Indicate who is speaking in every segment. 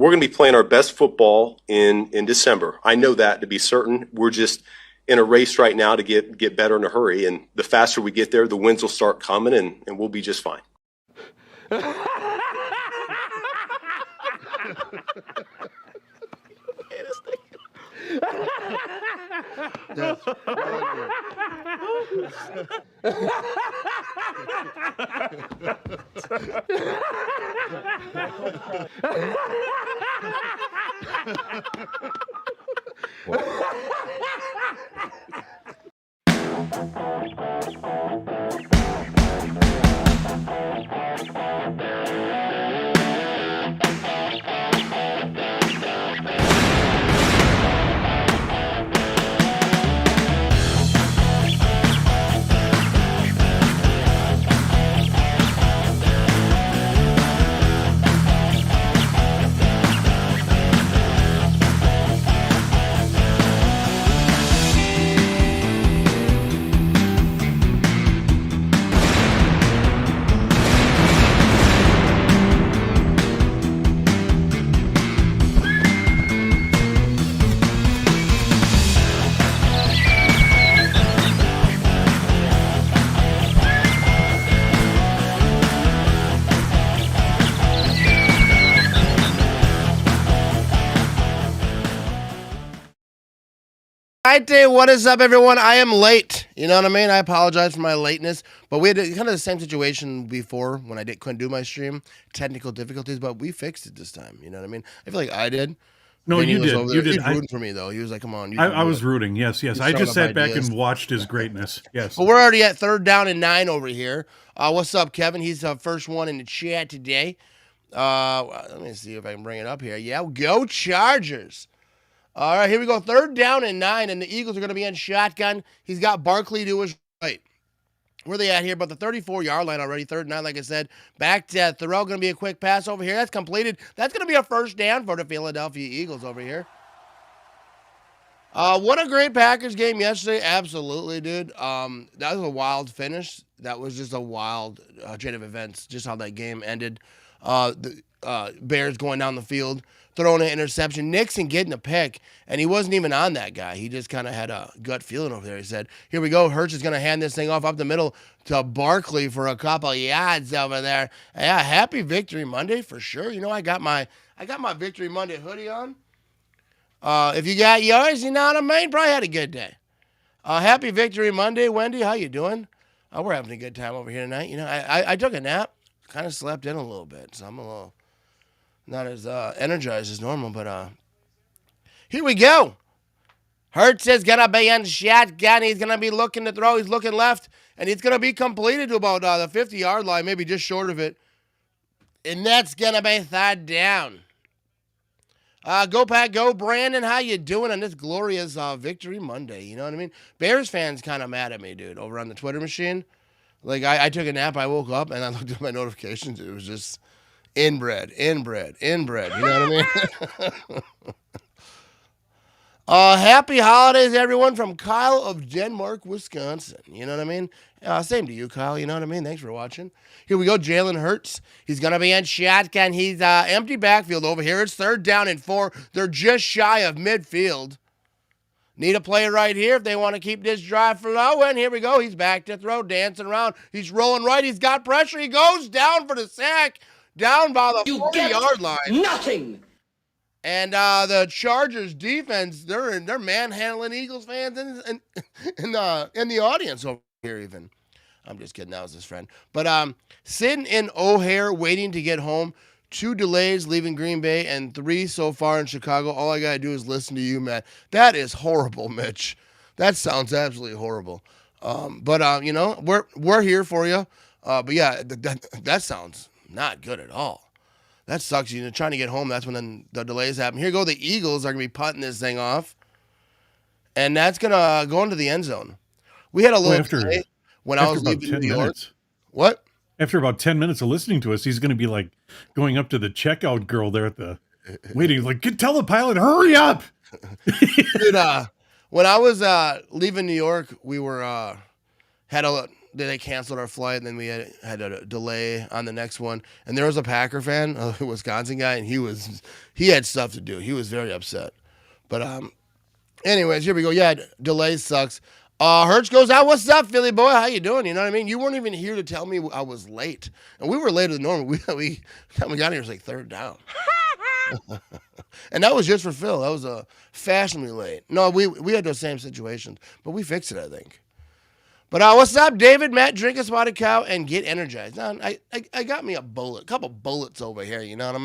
Speaker 1: we're going to be playing our best football in December. I know that to be certain. We're just in a race right now to get better in a hurry. And the faster we get there, the wins will start coming, and we'll be just fine.
Speaker 2: Yes.
Speaker 3: All right, day. What is up, everyone? I am late. You know what I mean? I apologize for my lateness, but we had kind of the same situation before when I couldn't do my stream. Technical difficulties, but we fixed it this time. You know what I mean? I feel like I did.
Speaker 4: No,
Speaker 3: Vinny
Speaker 4: you
Speaker 3: was
Speaker 4: did.
Speaker 3: over
Speaker 4: You
Speaker 3: there.
Speaker 4: did.
Speaker 3: He was rooting for me, though. He was like, come on.
Speaker 4: I was rooting. Yes. I just sat back
Speaker 3: ideas.
Speaker 4: and watched his greatness. Yes.
Speaker 3: But we're already at 3rd down and 9 over here. What's up, Kevin? He's the first one in the chat today. Let me see if I can bring it up here. Yeah, go Chargers. All right, here we go. 3rd down and 9, and the Eagles are going to be in shotgun. He's got Barkley to his right. Where are they at here? About the 34-yard line already. 3rd and 9, like I said. Back to Thoreau. Going to be a quick pass over here. That's completed. That's going to be a first down for the Philadelphia Eagles over here. What a great Packers game yesterday. Absolutely, dude. That was a wild finish. That was just a wild chain of events, just how that game ended. The Bears going down the field, throwing an interception. Nixon getting a pick, and he wasn't even on that guy. He just kind of had a gut feeling over there. He said, here we go. Hurts is going to hand this thing off up the middle to Barkley for a couple of yards over there. Yeah, happy Victory Monday for sure. You know, I got my Victory Monday hoodie on. If you got yours, you know what I mean? Probably had a good day. Happy Victory Monday, Wendy. How you doing? We're having a good time over here tonight. You know, I took a nap, kind of slept in a little bit, so I'm a little not as energized as normal. But here we go. Hurts is going to be in shotgun. He's going to be looking to throw. He's looking left, and it's going to be completed to about the 50-yard line, maybe just short of it. And that's going to be 3rd down. Go Pack, go Brandon. How you doing on this glorious Victory Monday? You know what I mean? Bears fans kind of mad at me, dude, over on the Twitter machine. Like, I took a nap, I woke up, and I looked at my notifications. It was just inbred. You know what I mean? Happy holidays, everyone, from Kyle of Denmark, Wisconsin. You know what I mean? Same to you, Kyle. You know what I mean? Thanks for watching. Here we go. Jalen Hurts. He's going to be in shotgun. He's empty backfield over here. It's 3rd down and 4. They're just shy of midfield. Need a play right here if they want to keep this drive flowing. Here we go. He's back to throw, dancing around. He's rolling right. He's got pressure. He goes down for the sack. Down by the 40-yard line.
Speaker 5: Nothing.
Speaker 3: And the Chargers defense, they're manhandling Eagles fans in the audience over here even. I'm just kidding. That was his friend. But sitting in O'Hare waiting to get home. 2 delays leaving Green Bay and 3 so far in Chicago. All I got to do is listen to you, man. That is horrible, Mitch. That sounds absolutely horrible. But you know, we're here for you. But yeah, that sounds not good at all. That sucks. You know, trying to get home, that's when the delays happen. Here go the Eagles are going to be punting this thing off. And that's going to go into the end zone. We had a little delay when I was leaving New York.
Speaker 4: Minutes.
Speaker 3: What?
Speaker 4: After about 10 minutes of listening to us, he's going to be like going up to the checkout girl there at the waiting, like, tell the pilot, hurry up.
Speaker 3: Dude, when I was leaving New York, we were had they canceled our flight, and then we had a delay on the next one. And there was a Packer fan, a Wisconsin guy, and he had stuff to do. He was very upset. But anyways, here we go. Yeah, delay sucks. Hertz goes out. What's up, Philly boy? How you doing? You know what I mean? You weren't even here to tell me I was late, and we were later than normal. We time we got here was like third down, and that was just for Phil. That was fashionably late. No, we had those same situations, but we fixed it, I think. But what's up, David? Matt, drink a spotted cow and get energized. Now, I got me a couple bullets over here. You know what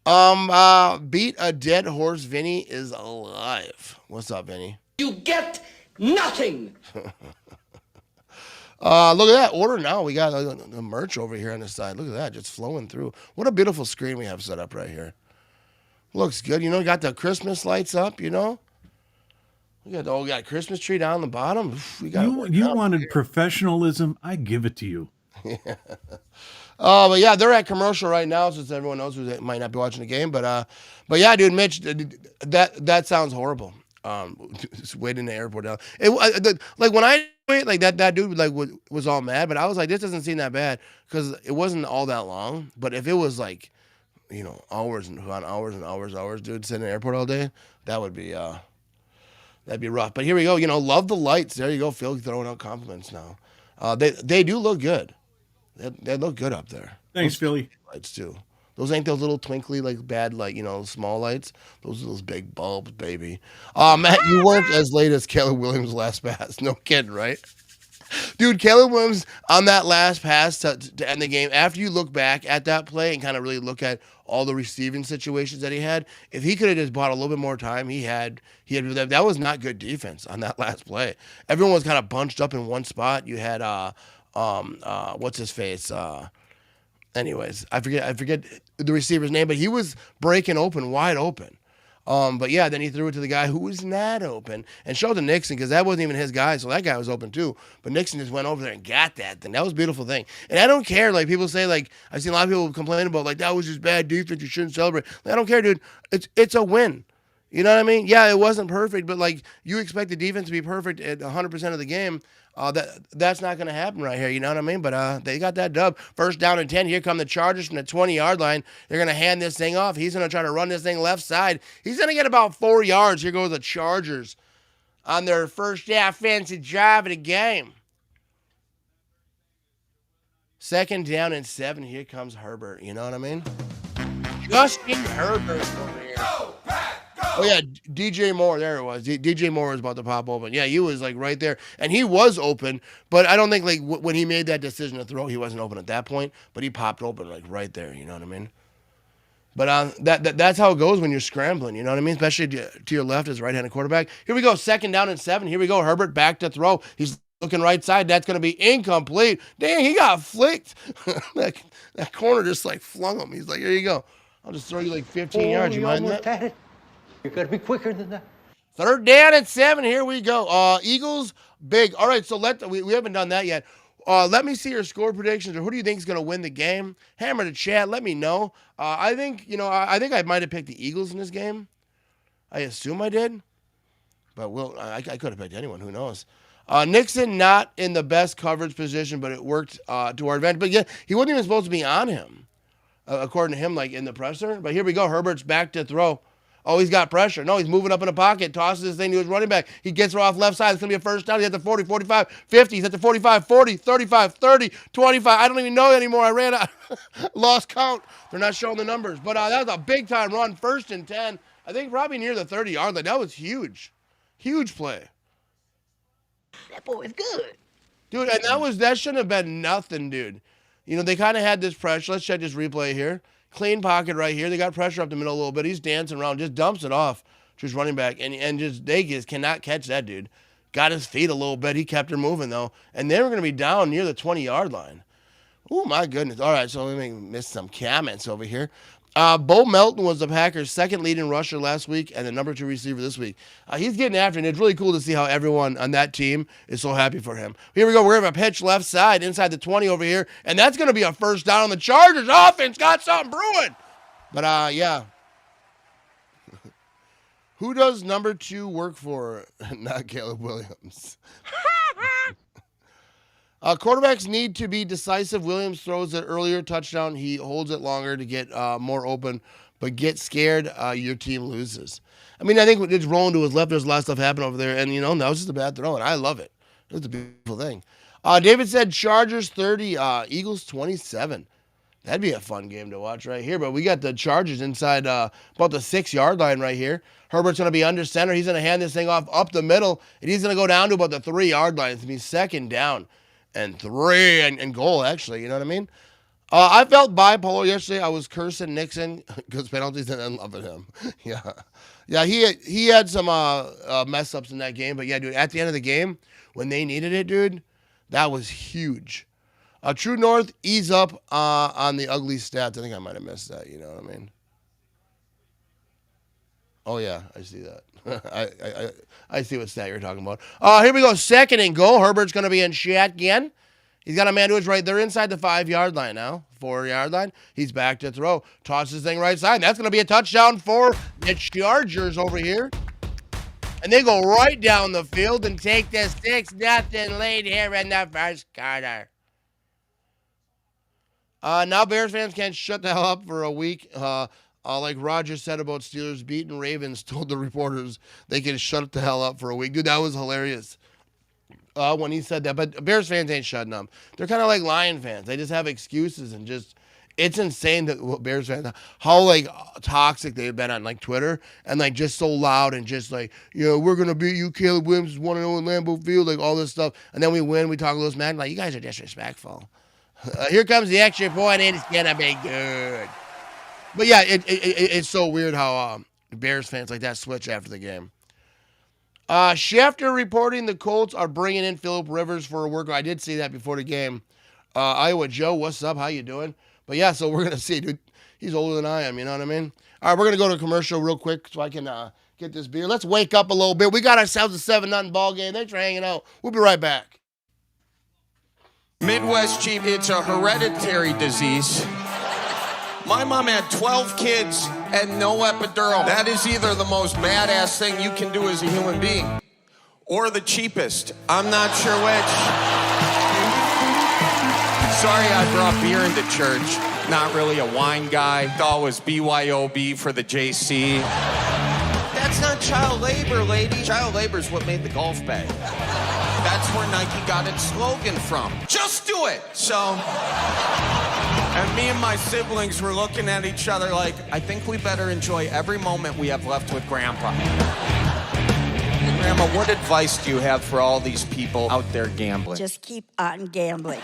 Speaker 3: I mean? Beat a dead horse. Vinny is alive. What's up, Vinny?
Speaker 2: You get nothing.
Speaker 3: Look at that order now. We got the merch over here on the side. Look at that, just flowing through. What a beautiful screen we have set up right here. Looks good. You know, got the Christmas lights up. You know, we got a Christmas tree down the bottom. We got
Speaker 4: you wanted professionalism. I give it to you.
Speaker 3: But yeah, they're at commercial right now, since everyone knows who might not be watching the game. But yeah, dude, Mitch, that sounds horrible. Just waiting in the airport now. Like when I wait, like that dude like was all mad, but I was like, this doesn't seem that bad because it wasn't all that long. But if it was like, you know, hours and hours, dude, sitting in the airport all day, that'd be rough. But here we go. You know, love the lights. There you go, Phil, throwing out compliments now. They do look good. They look good up there.
Speaker 4: Thanks, Philly.
Speaker 3: Lights too. Those ain't those little twinkly, like bad, like, you know, small lights. Those are those big bulbs, baby. Matt, you weren't as late as Caleb Williams' last pass. No kidding, right? Dude, Caleb Williams on that last pass to end the game, after you look back at that play and kind of really look at all the receiving situations that he had, if he could have just bought a little bit more time, he had that was not good defense on that last play. Everyone was kind of bunched up in one spot. You had what's his face? Anyways, I forget the receiver's name, but he was breaking open, wide open. But yeah, then he threw it to the guy who was not open and showed to Nixon because that wasn't even his guy, so that guy was open too. But Nixon just went over there and got that thing. That was a beautiful thing. And I don't care, like people say, like I've seen a lot of people complain about, like that was just bad defense. You shouldn't celebrate. Like, I don't care, dude. It's a win. You know what I mean? Yeah, it wasn't perfect, but like you expect the defense to be perfect at 100% of the game. That's not going to happen right here. You know what I mean? But they got that dub. First down and 10. Here come the Chargers from the 20-yard line. They're going to hand this thing off. He's going to try to run this thing left side. He's going to get about 4 yards. Here goes the Chargers on their first offensive drive of the game. Second down and 7. Here comes Herbert. You know what I mean? Justin Herbert over here. Oh, yeah, DJ Moore. There it was. DJ Moore was about to pop open. Yeah, he was, like, right there. And he was open, but I don't think, like, when he made that decision to throw, he wasn't open at that point. But he popped open, like, right there. You know what I mean? But that's how it goes when you're scrambling. You know what I mean? Especially to your left as right-handed quarterback. Here we go. Second down and 7. Here we go. Herbert back to throw. He's looking right side. That's going to be incomplete. Dang, he got flicked. that corner just, like, flung him. He's like, here you go. I'll just throw you, like, 15 yards. You mind that?
Speaker 2: You got to be quicker than that.
Speaker 3: Third down and 7. Here we go. Eagles, big. All right, so we haven't done that yet. Let me see your score predictions, or who do you think is going to win the game? Hammer the chat. Let me know. I think I might have picked the Eagles in this game. I assume I did, but I could have picked anyone. Who knows? Nixon not in the best coverage position, but it worked to our advantage. But yeah, he wasn't even supposed to be on him, according to him, like in the presser. But here we go. Herbert's back to throw. Oh, he's got pressure. No, he's moving up in the pocket, tosses this thing to his running back. He gets her off left side. It's going to be a first down. He's at the 40, 45, 50. He's at the 45, 40, 35, 30, 25. I don't even know anymore. I ran out. Lost count. They're not showing the numbers. But that was a big-time run, first and 10. I think probably near the 30-yard line. That was huge. Huge play.
Speaker 2: That boy is good.
Speaker 3: Dude, and that shouldn't have been nothing, dude. You know, they kind of had this pressure. Let's check this replay here. Clean pocket right here. They got pressure up the middle a little bit. He's dancing around, just dumps it off to his running back, and they just cannot catch that dude. Got his feet a little bit. He kept her moving, though. And they were going to be down near the 20-yard line. Oh, my goodness. All right, so let me miss some comments over here. Bo Melton was the Packers' second leading rusher last week and the number 2 receiver this week. He's getting after it, and it's really cool to see how everyone on that team is so happy for him. Here we go. We're going to have a pitch left side inside the 20 over here, and that's going to be a first down on the Chargers. Offense got something brewing. But, yeah. Who does number 2 work for? Not Caleb Williams. Quarterbacks need to be decisive. Williams throws it earlier touchdown. He holds it longer to get more open, but get scared, your team loses. I mean, I think it's rolling to his left. There's a lot of stuff happening over there, and that was just a bad throw, and I love it. It was a beautiful thing. David said Chargers 30, Eagles 27. That'd be a fun game to watch right here. But we got the Chargers inside about the 6-yard line right here. Herbert's going to be under center. He's going to hand this thing off up the middle, and he's going to go down to about the 3-yard line. It's going to be second down and 3 and goal, actually. You know what I mean? I felt bipolar yesterday. I was cursing Nixon because penalties and then loving him. Yeah, he had some mess ups in that game. But, yeah, dude, at the end of the game, when they needed it, dude, that was huge. True North, ease up on the ugly stats. I think I might have missed that. You know what I mean? Oh, yeah, I see that. I see what stat you're talking about. Here we go. Second and goal. Herbert's going to be in shotgun. He's got a man to his right. They're inside the 5-yard line now. 4-yard line. He's back to throw. Tosses thing right side. That's going to be a touchdown for the Chargers over here. And they go right down the field and take the 6-0 lead here in the first quarter. Now Bears fans can't shut the hell up for a week. Like Roger said about Steelers beating Ravens, told the reporters they can shut the hell up for a week. Dude, that was hilarious when he said that. But Bears fans ain't shutting up. They're kind of like Lion fans. They just have excuses and just, it's insane that Bears fans, how like toxic they've been on like Twitter and like just so loud and just like, we're going to beat you. Caleb Williams is 1-0 in Lambeau Field, like all this stuff. And then we win. We talk a little smack. Like, you guys are disrespectful. Here comes the extra point. It's going to be good. But yeah, it's so weird how Bears fans like that switch after the game. Schefter reporting the Colts are bringing in Phillip Rivers for a workout. I did see that before the game. Iowa Joe, what's up? How you doing? But yeah, so we're going to see, dude. He's older than I am, you know what I mean? All right, we're going to go to a commercial real quick so I can get this beer. Let's wake up a little bit. We got ourselves a 7-0 ball game. Thanks for hanging out. We'll be right back.
Speaker 5: Midwest Chief, it's a hereditary disease. My mom had 12 kids and no epidural. That is either the most badass thing you can do as a human being or the cheapest. I'm not sure which. Sorry I brought beer into church. Not really a wine guy. Thought it was BYOB for the JC. That's not child labor, lady. Child labor is what made the golf bag. That's where Nike got its slogan from. Just do it. So... And me and my siblings were looking at each other like, I think we better enjoy every moment we have left with Grandpa. Grandma, what advice do you have for all these people out there gambling?
Speaker 6: Just keep on gambling.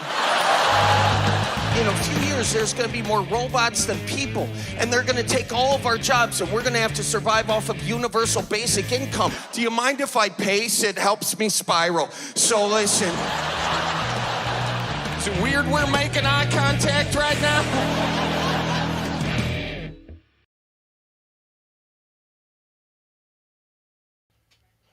Speaker 5: In a few years, there's going to be more robots than people, and they're going to take all of our jobs, and we're going to have to survive off of universal basic income. Do you mind if I pace? It helps me spiral. So listen. Is it weird we're making eye contact right now?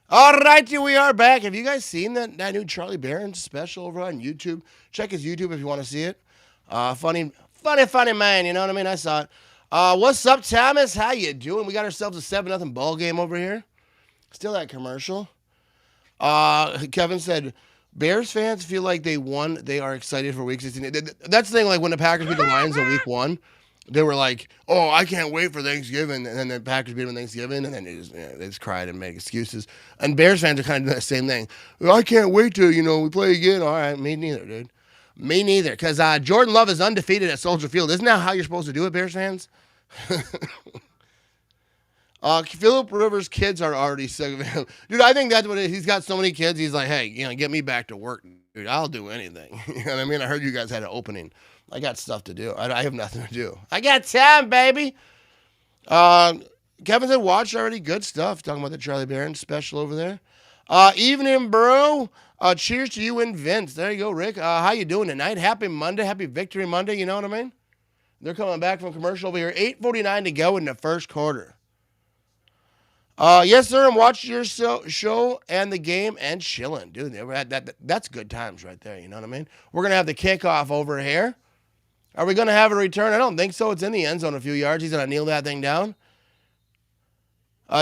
Speaker 3: All right, here we are back. Have you guys seen that new Charlie Barron special over on YouTube? Check his YouTube if you want to see it. Funny man, you know what I mean? I saw it. What's up, Thomas? How you doing? We got ourselves a 7-0 ball game over here. Still that commercial. Kevin said, Bears fans feel like they won. They are excited for Week 16. That's the thing, like when the Packers beat the Lions in Week 1, they were like, oh, I can't wait for Thanksgiving. And then the Packers beat them on Thanksgiving, and then they just cried and made excuses. And Bears fans are kind of doing the same thing. I can't wait till, we play again. All right, me neither, dude. Me neither. Because Jordan Love is undefeated at Soldier Field. Isn't that how you're supposed to do it, Bears fans? Phillip Rivers' kids are already sick of him. Dude, I think that's what it is. He's got so many kids. He's like, hey, get me back to work, dude. I'll do anything. You know what I mean? I heard you guys had an opening. I got stuff to do. I have nothing to do. I got time, baby. Kevin said, watch already. Good stuff. Talking about the Charlie Barron special over there. Evening, bro. Cheers to you and Vince. There you go, Rick. How you doing tonight? Happy Monday. Happy Victory Monday. You know what I mean? They're coming back from commercial over here. 8:49 to go in the first quarter. Yes, sir. I'm watching your show and the game and chilling. Dude, that's good times right there. You know what I mean? We're going to have the kickoff over here. Are we going to have a return? I don't think so. It's in the end zone a few yards. He's going to kneel that thing down.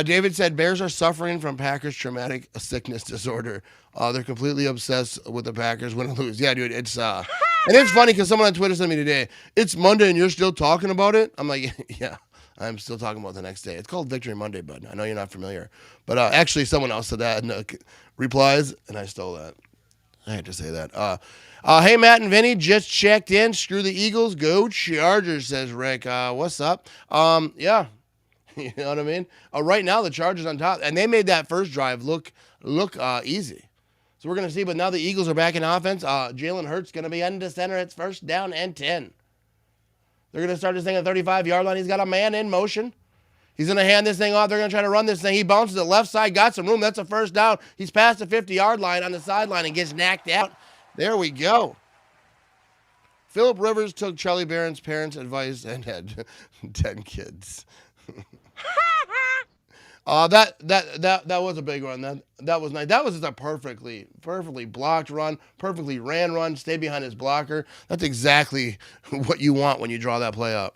Speaker 3: David said Bears are suffering from Packers traumatic sickness disorder. They're completely obsessed with the Packers win or lose. Yeah, dude, it's and it's funny because someone on Twitter said to me today, "It's Monday and you're still talking about it." I'm like, yeah, I'm still talking about the next day. It's called Victory Monday, bud. I know you're not familiar, but actually, someone else said that and replies, and I stole that. I had to say that. Hey, Matt and Vinny, just checked in. Screw the Eagles, go Chargers, says Rick. What's up? Yeah. You know what I mean? Right now, the Chargers on top, and they made that first drive look easy. So we're going to see, but now the Eagles are back in offense. Jalen Hurts going to be under center. It's first down and 10. They're going to start this thing at the 35-yard line. He's got a man in motion. He's going to hand this thing off. They're going to try to run this thing. He bounces it left side, got some room. That's a first down. He's past the 50-yard line on the sideline and gets knocked out. There we go. Philip Rivers took Charlie Barron's parents' advice and had 10 kids. That was a big run. That was nice. That was just a perfectly blocked run, perfectly ran run, stay behind his blocker. That's exactly what you want when you draw that play up.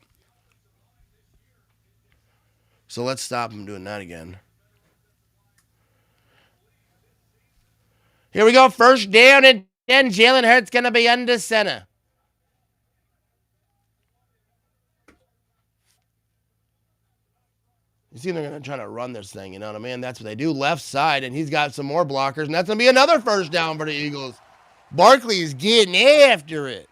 Speaker 3: So let's stop him doing that again. Here we go. First down and 10. Jalen Hurts going to be under center. You see, they're going to try to run this thing, you know what I mean? That's what they do. Left side, and he's got some more blockers, and that's going to be another first down for the Eagles. Barkley's getting after it.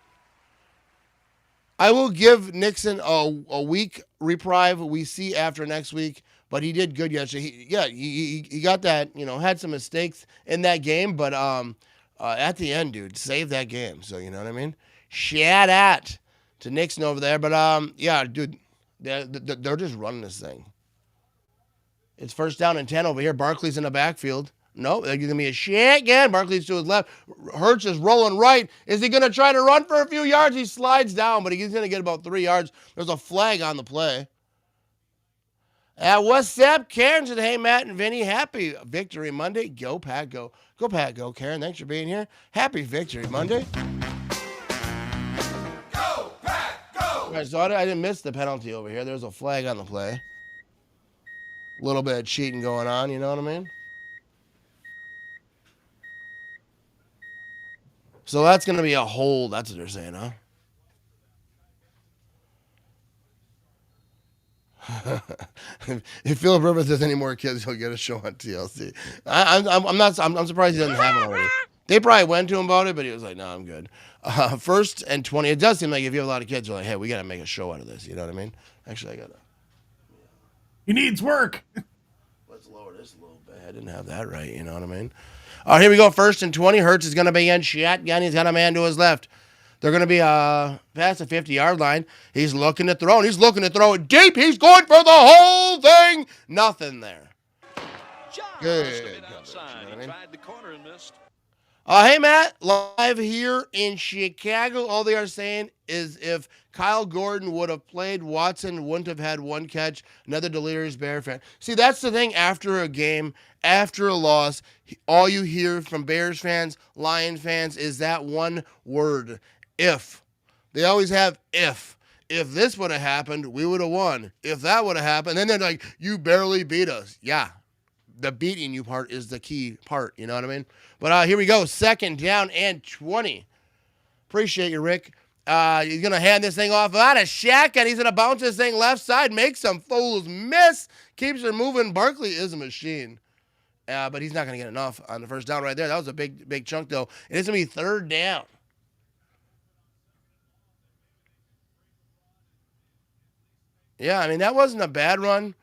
Speaker 3: I will give Nixon a week reprieve. We see after next week, but he did good yesterday. He got that, had some mistakes in that game, but at the end, dude, saved that game. So, you know what I mean? Shout out to Nixon over there. But, yeah, dude, they're just running this thing. It's first down and 10 over here. Barkley's in the backfield. No, there's going to be a shotgun. Barkley's to his left. Hurts is rolling right. Is he going to try to run for a few yards? He slides down, but he's going to get about 3 yards. There's a flag on the play. What's up, Karen? Said, hey, Matt and Vinny, happy Victory Monday. Go, Pat, go. Go, Pat, go, Karen. Thanks for being here. Happy Victory Monday.
Speaker 5: Go, Pat, go!
Speaker 3: All right, so I didn't miss the penalty over here. There's a flag on the play. A little bit of cheating going on, you know what I mean? So that's going to be a hold. That's what they're saying, huh? If Philip Rivers has any more kids, he'll get a show on TLC. I'm surprised he doesn't have it already. They probably went to him about it, but he was like, no, I'm good. First and 20. It does seem like if you have a lot of kids, you're like, hey, we got to make a show out of this. You know what I mean? Actually, I got to.
Speaker 4: He needs work.
Speaker 3: Let's lower this a little bit. I didn't have that right. You know what I mean? All right, here we go. First and 20. Hurts is going to be in shotgun. He's got a man to his left. They're going to be past the 50-yard line. He's looking to throw, and he's looking to throw it deep. He's going for the whole thing. Nothing there. Good.
Speaker 6: Outside. He tried the corner and missed.
Speaker 3: Hey, Matt, live here in Chicago. All they are saying is if Kyle Gordon would have played, Watson wouldn't have had one catch. Another delirious Bear fan. See, that's the thing after a game, after a loss, all you hear from Bears fans, Lion fans is that one word, if. They always have if. If this would have happened, we would have won. If that would have happened, then they're like, you barely beat us. Yeah. The beating you part is the key part, you know what I mean? But here we go, second down and 20. Appreciate you, Rick. He's going to hand this thing off out of shotgun. He's going to bounce this thing left side, make some fools miss, keeps her moving. Barkley is a machine, but he's not going to get enough on the first down right there. That was a big chunk, though. It's going to be third down. Yeah, I mean, that wasn't a bad run.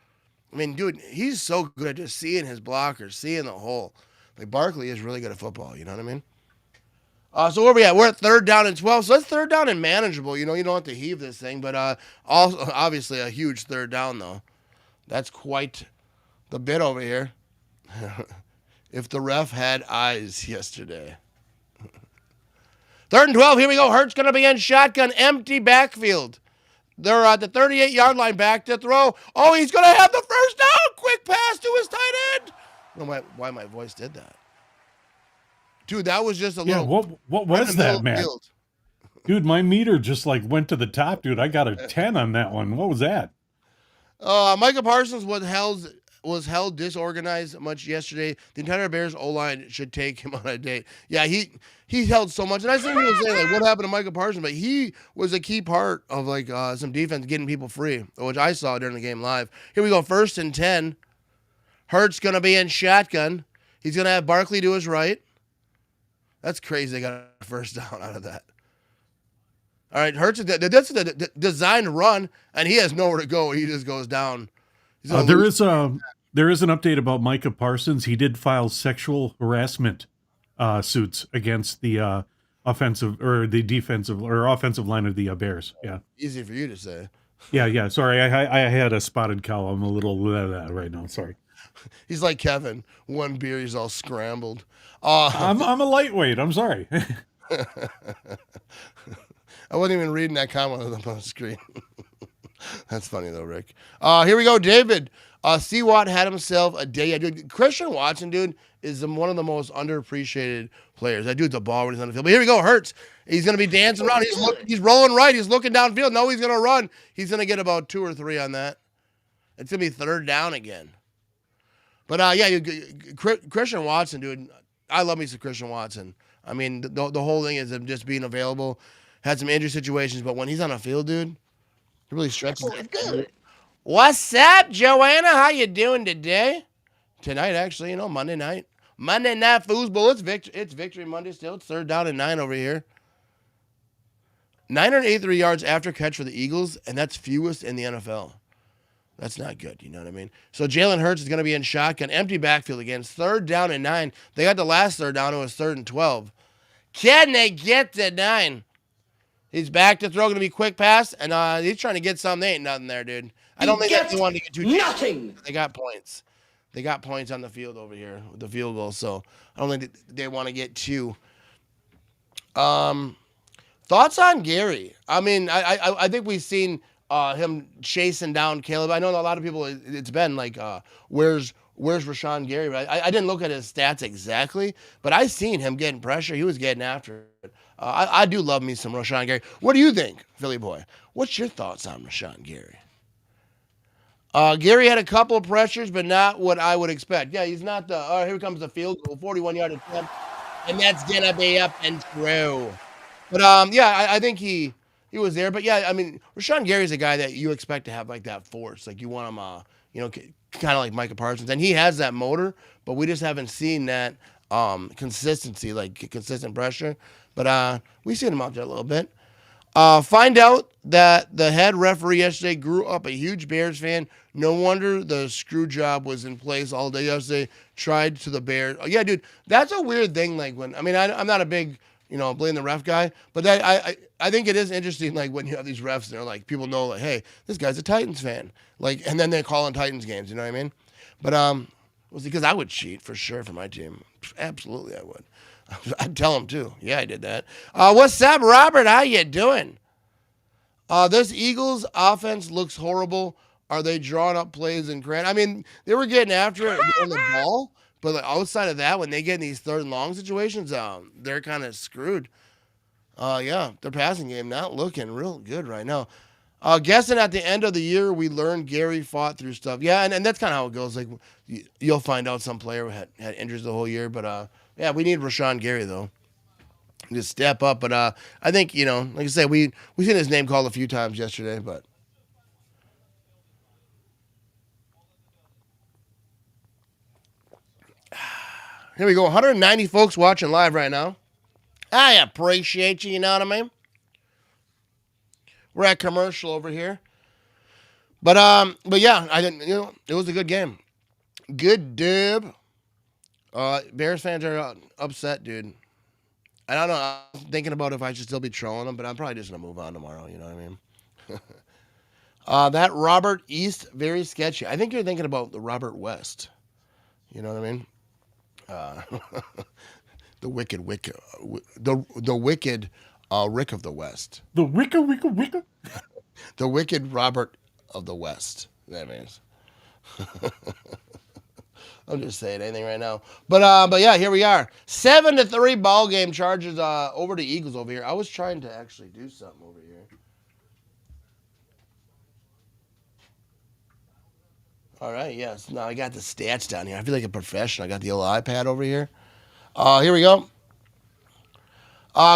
Speaker 3: I mean, dude, he's so good at just seeing his blockers, seeing the hole. Like, Barkley is really good at football, you know what I mean? So where are we at? We're at third down and 12. So that's third down and manageable. You know, you don't have to heave this thing, but also obviously a huge third down, though. That's quite the bit over here. If the ref had eyes yesterday. Third and 12, here we go. Hurts going to be in shotgun, empty backfield. They're at the 38-yard line, back to throw. Oh, he's going to have the first down. Quick pass to his tight end. I don't know why my voice did that. Dude, that was just a little.
Speaker 4: What was that, man? Dude, my meter just like went to the top, dude. I got a 10 on that one. What was that?
Speaker 3: Micah Parsons was held disorganized much yesterday. The entire Bears O-line should take him on a date. Yeah, he held so much. And I see people say, like, what happened to Micah Parsons? But he was a key part of, like, some defense getting people free, which I saw during the game live. Here we go, 1st and 10. Hurts going to be in shotgun. He's going to have Barkley to his right. That's crazy they got a first down out of that. All right, Hurts, that's the designed run, and he has nowhere to go. He just goes down.
Speaker 4: There is an update about Micah Parsons. He did file sexual harassment suits against the offensive line of the Bears. Yeah,
Speaker 3: easy for you to say.
Speaker 4: Yeah. Sorry, I had a spotted cow. I'm a little right now. Sorry.
Speaker 3: He's like Kevin. One beer, he's all scrambled.
Speaker 4: I'm a lightweight. I'm sorry.
Speaker 3: I wasn't even reading that comment on the screen. That's funny though, Rick. Here we go, David. C-Watt had himself a day. Dude, Christian Watson, dude, is one of the most underappreciated players. That dude's a ball when he's on the field. But here we go, Hurts. He's going to be dancing around. He's rolling right. He's looking downfield. No, he's going to run. He's going to get about 2 or 3 on that. It's going to be 3rd down again. But, Christian Watson, dude, I love me some Christian Watson. I mean, the whole thing is him just being available. Had some injury situations, but when he's on the field, dude, he really stretches.
Speaker 2: That boy is good.
Speaker 3: What's up, Joanna? How you doing today? Tonight, actually, Monday night. Monday Night Foosball. It's Victory Monday still. It's 3rd down and 9 over here. 983 yards after catch for the Eagles, and that's fewest in the NFL. That's not good, you know what I mean? So Jalen Hurts is going to be in shotgun, empty backfield again. 3rd down and 9. They got the last 3rd down. It was 3rd and 12. Can they get to 9? He's back to throw. Going to be quick pass, and he's trying to get something. There ain't nothing there, dude. I don't think they wanted to get too
Speaker 2: nothing.
Speaker 3: They got points. They got points on the field over here with the field goal, so I don't think they want to get too. Thoughts on Gary? I mean, I think we've seen him chasing down Caleb. I know a lot of people. It's been like, where's Rashawn Gary? But I didn't look at his stats exactly, but I seen him getting pressure. He was getting after it. I do love me some Rashawn Gary. What do you think, Philly boy? What's your thoughts on Rashawn Gary? Gary had a couple of pressures, but not what I would expect. Yeah, he's not the, here comes the field goal, 41-yard attempt, and that's going to be up and through. But, I think he was there. But, yeah, I mean, Rashawn Gary's a guy that you expect to have, like, that force. Like, you want him, kind of like Micah Parsons. And he has that motor, but we just haven't seen that consistency, like consistent pressure. But we've seen him out there a little bit. Find out that the head referee yesterday grew up a huge Bears fan. No wonder the screw job was in place all day yesterday. Tried to the Bears. Oh, yeah, dude, that's a weird thing. Like I'm not a big, blame the ref guy, but that I think it is interesting. Like when you have these refs, and they're like, people know, like, hey, this guy's a Titans fan. Like, and then they're calling Titans games. You know what I mean? But because I would cheat for sure for my team. Absolutely, I would. I'd tell them too. Yeah, I did that. What's up, Robert? How you doing? This Eagles offense looks horrible. Are they drawing up plays and I mean, they were getting after it on the ball, but like outside of that, when they get in these 3rd and long situations, they're kind of screwed. Their passing game not looking real good right now. Guessing at the end of the year, we learned Gary fought through stuff. Yeah, and that's kind of how it goes. Like you'll find out some player had injuries the whole year, but we need Rashawn Gary though. Just step up, but I think like I said, we seen his name called a few times yesterday, but here we go. 190 folks watching live right now. I appreciate you. You know what I mean? We're at commercial over here, but yeah, I didn't. It was a good game. Good dub. Bears fans are upset, dude. I don't know. I'm thinking about if I should still be trolling them, but I'm probably just going to move on tomorrow. You know what I mean? That Robert East, very sketchy. I think you're thinking about the Robert West. You know what I mean? The wicked Rick of the West.
Speaker 4: The wicker.
Speaker 3: The wicked Robert of the West. That means. I'm just saying anything right now. But yeah, here we are. 7-3 ball game. Chargers over to Eagles over here. I was trying to actually do something over here. All right, yes. Now I got the stats down here. I feel like a professional. I got the little iPad over here. Here we go.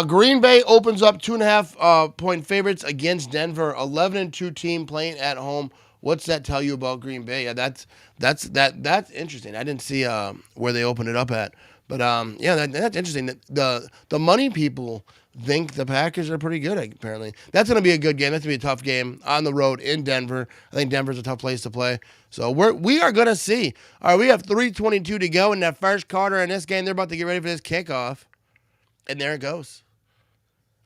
Speaker 3: Green Bay opens up 2.5 point favorites against Denver. 11-2 team playing at home. What's that tell you about Green Bay? Yeah, that's interesting. I didn't see where they opened it up at, but yeah, that's interesting. The money people think the Packers are pretty good. Apparently, that's going to be a good game. That's going to be a tough game on the road in Denver. I think Denver's a tough place to play. So we are going to see. All right, we have 3:22 to go in that first quarter in this game. They're about to get ready for this kickoff. And there it goes.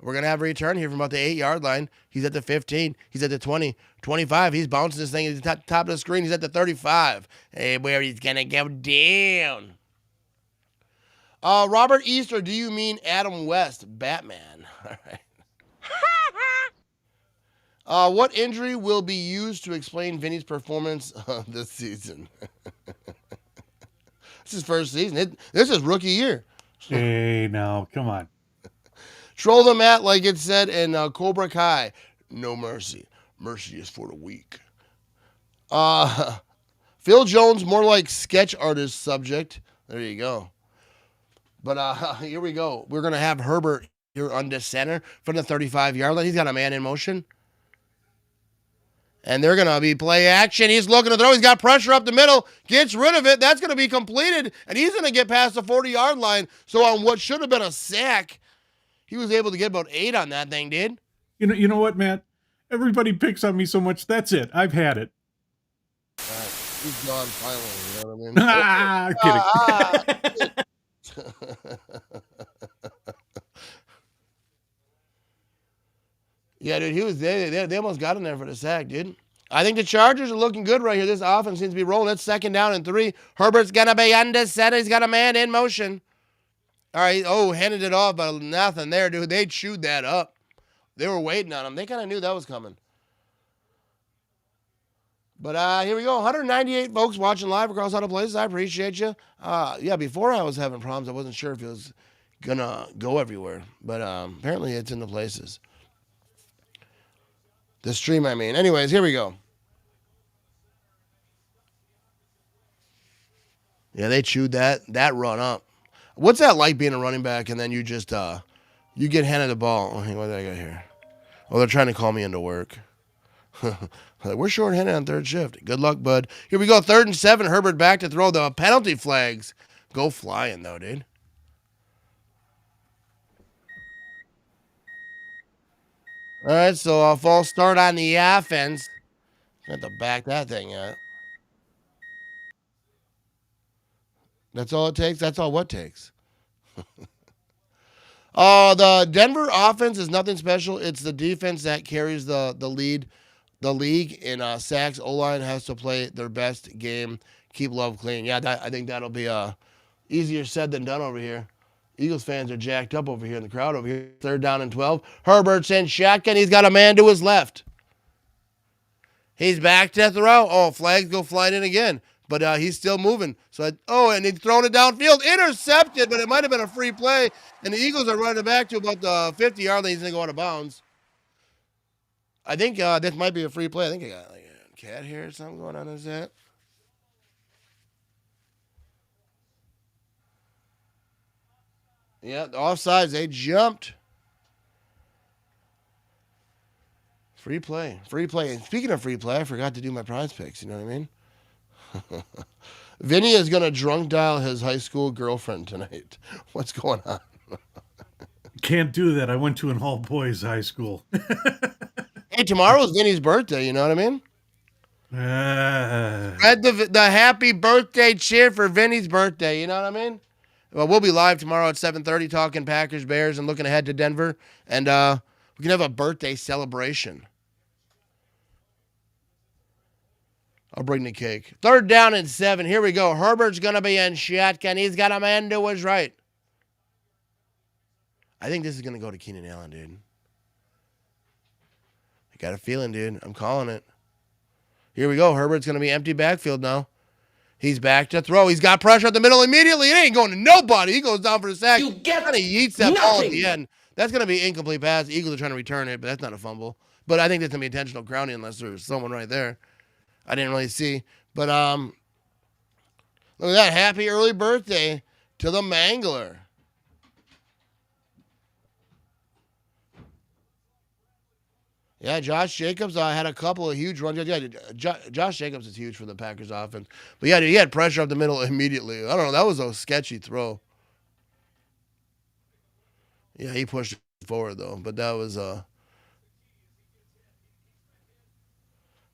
Speaker 3: We're going to have a return here from about the 8-yard line. He's at the 15. He's at the 20. 25. He's bouncing this thing at the top of the screen. He's at the 35. Hey, where he's going to go down. Robert Easter, do you mean Adam West? Batman. All right. What injury will be used to explain Vinny's performance this season? This is his first season. This is rookie year.
Speaker 4: Hey, now, come on.
Speaker 3: Troll the mat like it said in Cobra Kai. No mercy. Mercy is for the weak. Phil Jones, more like sketch artist subject. There you go. But here we go. We're going to have Herbert here under center from the 35-yard line. He's got a man in motion. And they're going to be play action. He's looking to throw. He's got pressure up the middle. Gets rid of it. That's going to be completed. And he's going to get past the 40-yard line. So on what should have been a sack, he was able to get about 8 on that thing, dude.
Speaker 4: You know what, Matt? Everybody picks on me so much. That's it. I've had it.
Speaker 3: All right. He's gone finally. You know what I mean?
Speaker 4: Kidding.
Speaker 3: Yeah, dude, he was there. They almost got him there for the sack, dude. I think the Chargers are looking good right here. This offense seems to be rolling. It's 2nd down and 3. Herbert's going to be under center. He's got a man in motion. All right. Oh, handed it off, but nothing there, dude. They chewed that up. They were waiting on him. They kind of knew that was coming. But here we go. 198 folks watching live across all the places. I appreciate you. Yeah, before I was having problems. I wasn't sure if it was going to go everywhere. But apparently it's in the places. The stream, I mean. Anyways, here we go. Yeah, they chewed that run up. What's that like being a running back and then you just you get handed the ball? Oh, hey, what did I got here? Oh, they're trying to call me into work. We're short-handed on third shift. Good luck, bud. Here we go. 3rd and 7. Herbert back to throw. The penalty flags go flying, though, dude. All right, so a false start on the offense. Have to back that thing out. That's all it takes? That's all what takes. The Denver offense is nothing special. It's the defense that carries the lead. The league in sacks. O-line has to play their best game. Keep Love clean. Yeah, I think that'll be easier said than done over here. Eagles fans are jacked up over here in the crowd over here. 3rd down and 12. Herbert's in shotgun. He's got a man to his left. He's back to throw. Oh, flags go flying in again. But he's still moving. So, and he's throwing it downfield. Intercepted, but it might have been a free play. And the Eagles are running back to about the 50-yard line. He's going to go out of bounds. I think this might be a free play. I think I got like a cat here or something going on. Is that? Yeah, the offsides. They jumped. Free play. Free play. And speaking of free play, I forgot to do my prize picks. You know what I mean? Vinny is going to drunk dial his high school girlfriend tonight. What's going on?
Speaker 4: Can't do that. I went to an all-boys high school.
Speaker 3: Hey, tomorrow's Vinny's birthday. You know what I mean? Read the happy birthday cheer for Vinny's birthday. You know what I mean? Well, we'll be live tomorrow at 7:30 talking Packers, Bears, and looking ahead to Denver. And we can have a birthday celebration. I'll bring the cake. 3rd down and 7. Here we go. Herbert's going to be in shotgun. He's got a man to his right. I think this is going to go to Keenan Allen, dude. I got a feeling, dude. I'm calling it. Here we go. Herbert's going to be empty backfield now. He's back to throw. He's got pressure at the middle immediately. It ain't going to nobody. He goes down for the sack.
Speaker 2: You get
Speaker 3: and he yeets that ball at the end. That's going to be incomplete pass. The Eagles are trying to return it, but that's not a fumble. But I think that's going to be intentional grounding unless there's someone right there. I didn't really see. But look at that. Happy early birthday to the Mangler. Yeah, Josh Jacobs had a couple of huge runs. Yeah, Josh Jacobs is huge for the Packers offense. But yeah, he had pressure up the middle immediately. I don't know. That was a sketchy throw. Yeah, he pushed it forward, though. But that was...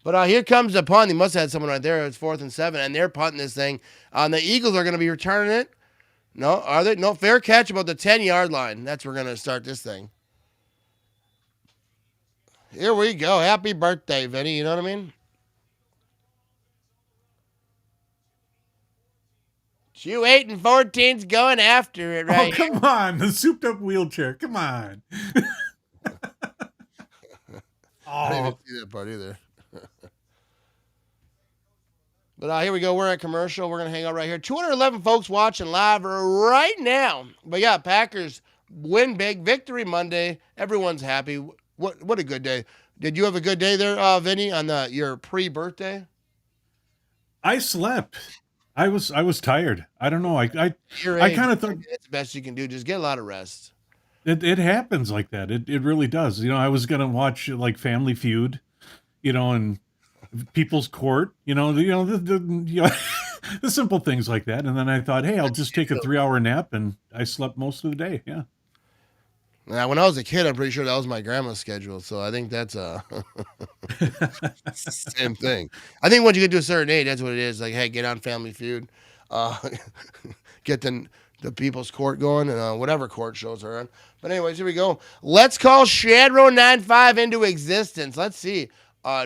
Speaker 3: But here comes the punt. He must have had someone right there. It's 4th and 7, and they're punting this thing. The Eagles are going to be returning it. No, are they? No, fair catch about the 10-yard line. That's where we're going to start this thing. Here we go. Happy birthday, Vinny. You know what I mean? You 8 and 14's going after it right
Speaker 4: Oh, come on. The souped up wheelchair. Come on.
Speaker 3: I didn't even see that part either. But here we go. We're at commercial. We're going to hang out right here. 211 folks watching live right now. But yeah, Packers win big. Victory Monday. Everyone's happy. What a good day. Did you have a good day there, Vinny, on your pre-birthday?
Speaker 4: I slept. I was tired. I don't know. I kind of thought
Speaker 3: it's the best you can do. Just get a lot of rest.
Speaker 4: it happens like that. It really does. You know, I was gonna watch like Family Feud, you know, and People's Court, the simple things like that. And then I thought, hey, I'll just take a 3-hour nap, and I slept most of the day. Yeah.
Speaker 3: Now, when I was a kid, I'm pretty sure that was my grandma's schedule. So I think that's same thing. I think once you get to a certain age, that's what it is. Like, hey, get on Family Feud, get the People's Court going, and whatever court shows are on. But anyways, here we go. Let's call Shadrow95 into existence. Let's see.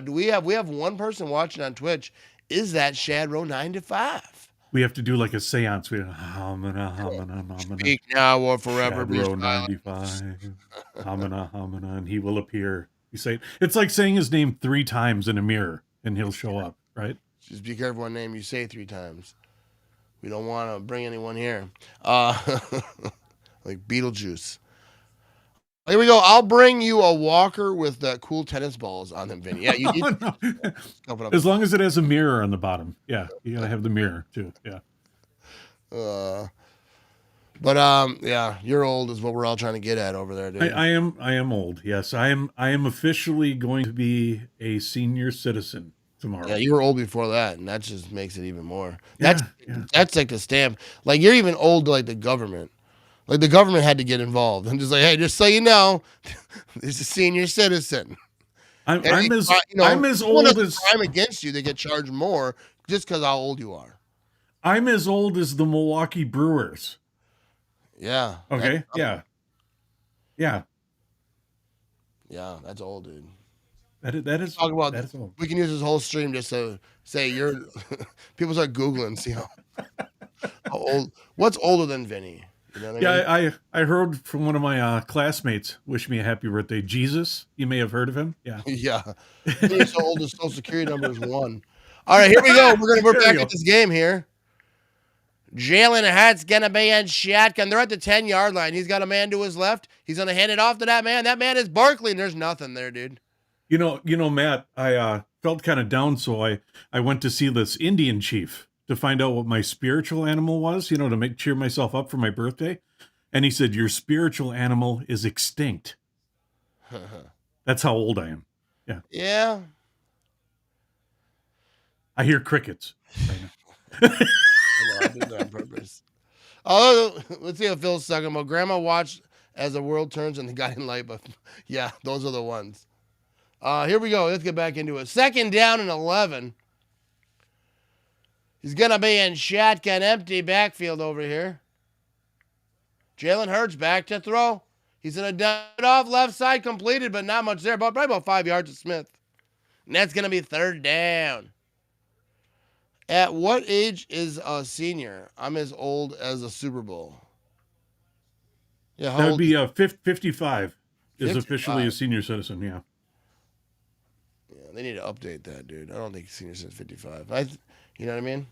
Speaker 3: We have one person watching on Twitch. Is that Shadrow95?
Speaker 4: We have to do like a seance. We
Speaker 3: Speak now or forever be
Speaker 4: Shadrow
Speaker 3: silent.
Speaker 4: 95. Hamana, and he will appear. You say it's like saying his name 3 times in a mirror, and he'll show up, right?
Speaker 3: Just be careful what name you say 3 times. We don't want to bring anyone here. Like Beetlejuice. Here we go. I'll bring you a walker with cool tennis balls on them, Vinny. Yeah, you need
Speaker 4: no. As long as it has a mirror on the bottom. Yeah, you gotta have the mirror too. Yeah.
Speaker 3: Yeah, you're old is what we're all trying to get at over there, dude.
Speaker 4: I am old. Yes, I am officially going to be a senior citizen tomorrow.
Speaker 3: Yeah, you were old before that, and that just makes it even more.
Speaker 4: Yeah.
Speaker 3: That's like the stamp. Like, you're even old to like the government. Like, the government had to get involved. I'm just like, hey, just so you know, there's a senior citizen.
Speaker 4: I'm as old as
Speaker 3: crime against you. They get charged more just because how old you are.
Speaker 4: I'm as old as the Milwaukee Brewers.
Speaker 3: Yeah.
Speaker 4: Okay. Yeah.
Speaker 3: Yeah, that's old, dude.
Speaker 4: That is.
Speaker 3: Talk about
Speaker 4: that is old.
Speaker 3: We can use this whole stream just to say you're. People start googling, see how old. What's older than Vinny? You know what I mean?
Speaker 4: I heard from one of my classmates wish me a happy birthday. Jesus, you may have heard of him. Yeah.
Speaker 3: Yeah. He's so old. His social security number is 1. All right, here we go. We're back at this game here. Jalen Hurts gonna be in shotgun. They're at the 10-yard line. He's got a man to his left. He's gonna hand it off to that man. That man is Barkley, and there's nothing there, dude.
Speaker 4: You know, Matt. I felt kind of down, so I went to see this Indian chief to find out what my spiritual animal was. You know, to cheer myself up for my birthday. And he said, "Your spiritual animal is extinct." That's how old I am. Yeah.
Speaker 3: Yeah.
Speaker 4: I hear crickets right now.
Speaker 3: I did that on purpose. Oh, let's see if Phil's talking about. Grandma watched as the world turns and the guiding light. But yeah, those are the ones. Here we go. Let's get back into it. 2nd down and 11. He's going to be in shotgun, empty backfield over here. Jalen Hurts back to throw. He's going to dump it off left side, completed, but not much there. Probably about 5 yards to Smith. And that's going to be 3rd down. At what age is a senior? I'm as old as a Super Bowl. Yeah, how
Speaker 4: that would
Speaker 3: old?
Speaker 4: be 55 is
Speaker 3: 55.
Speaker 4: officially a senior citizen. Yeah.
Speaker 3: Yeah, they need to update that, dude. I don't think senior says 55. You know what I mean?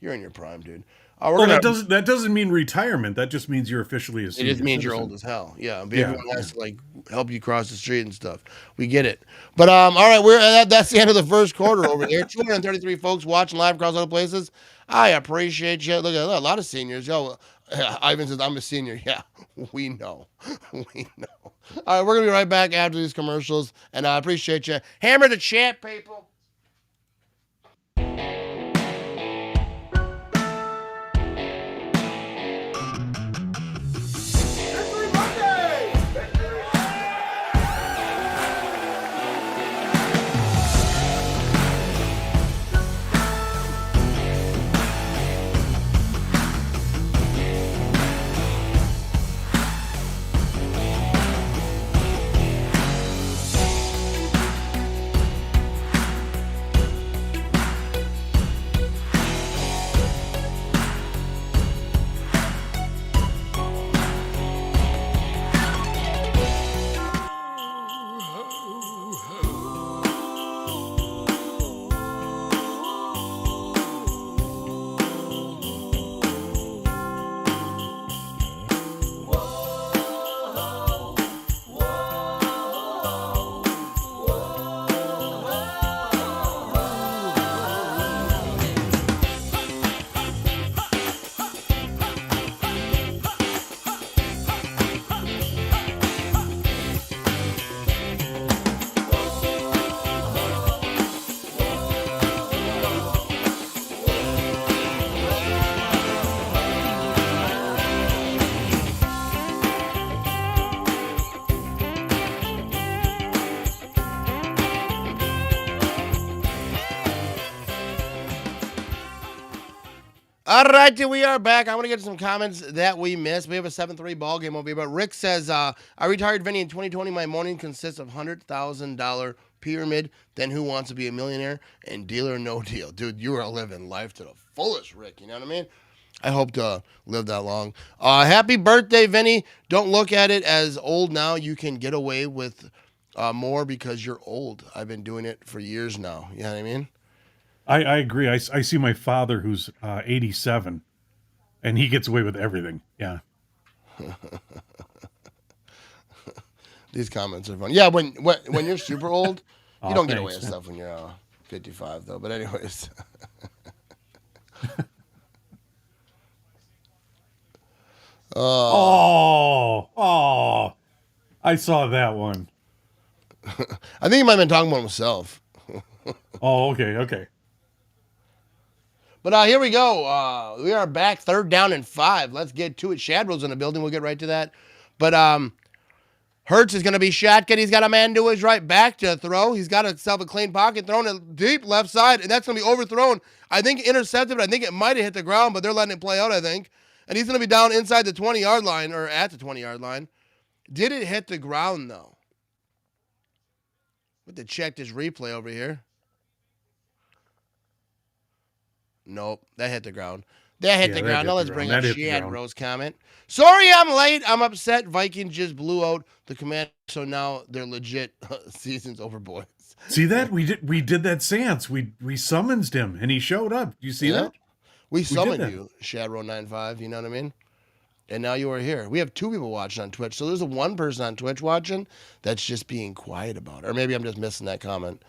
Speaker 3: You're in your prime, dude. We're
Speaker 4: Well,
Speaker 3: gonna.
Speaker 4: that doesn't mean retirement. That just means you're officially a
Speaker 3: It
Speaker 4: senior
Speaker 3: just means you're
Speaker 4: citizen.
Speaker 3: old as hell. Yeah, but
Speaker 4: Yeah,
Speaker 3: everyone has to like help you cross the street and stuff. We get it. But all right, that's the end of the first quarter over there. 233 folks watching live across other places. I appreciate you. Look at a lot of seniors. Yo, Ivan says I'm a senior. Yeah, we know, we know. All right, we're gonna be right back after these commercials, and I appreciate you. Hammer the chat, people. All right, we are back. I want to get some comments that we missed. We have a 7-3 ball game over here. But Rick says, I retired Vinny in 2020. My morning consists of $100,000 pyramid. Then Who Wants to Be a Millionaire and Deal or No Deal. Dude, you are living life to the fullest, Rick. You know what I mean? I hope to live that long. Happy birthday, Vinny. Don't look at it as old now. You can get away with more because you're old. I've been doing it for years now. You know what I mean?
Speaker 4: I agree. I see my father who's 87, and he gets away with everything. Yeah.
Speaker 3: These comments are fun. Yeah, when you're super old, you don't get away with
Speaker 4: thanks.
Speaker 3: stuff when you're 55, though. But anyways.
Speaker 4: Oh, I saw that one.
Speaker 3: I think he might have been talking about himself.
Speaker 4: Oh, okay.
Speaker 3: But here we go. We are back, 3rd down and 5. Let's get to it. Shadrow's in the building. We'll get right to that. But Hurts is going to be shotgun. He's got a man to his right back to throw. He's got himself a clean pocket, thrown it deep left side, and that's going to be overthrown. I think intercepted, but I think it might have hit the ground, but they're letting it play out, I think. And he's going to be down inside the 20-yard line, or at the 20-yard line. Did it hit the ground, though? We have to check this replay over here. Nope, that hit the ground. That hit the ground. Now let's bring up Shad Rose comment. Sorry I'm late. I'm upset. Vikings just blew out the Commanders, so now they're legit. Season's over, boys.
Speaker 4: See that? We did that seance. We summoned him, and he showed up. You see that?
Speaker 3: We summoned you, Shadrow95. You know what I mean? And now you are here. We have 2 people watching on Twitch, so there's a 1 person on Twitch watching that's just being quiet about it. Or maybe I'm just missing that comment.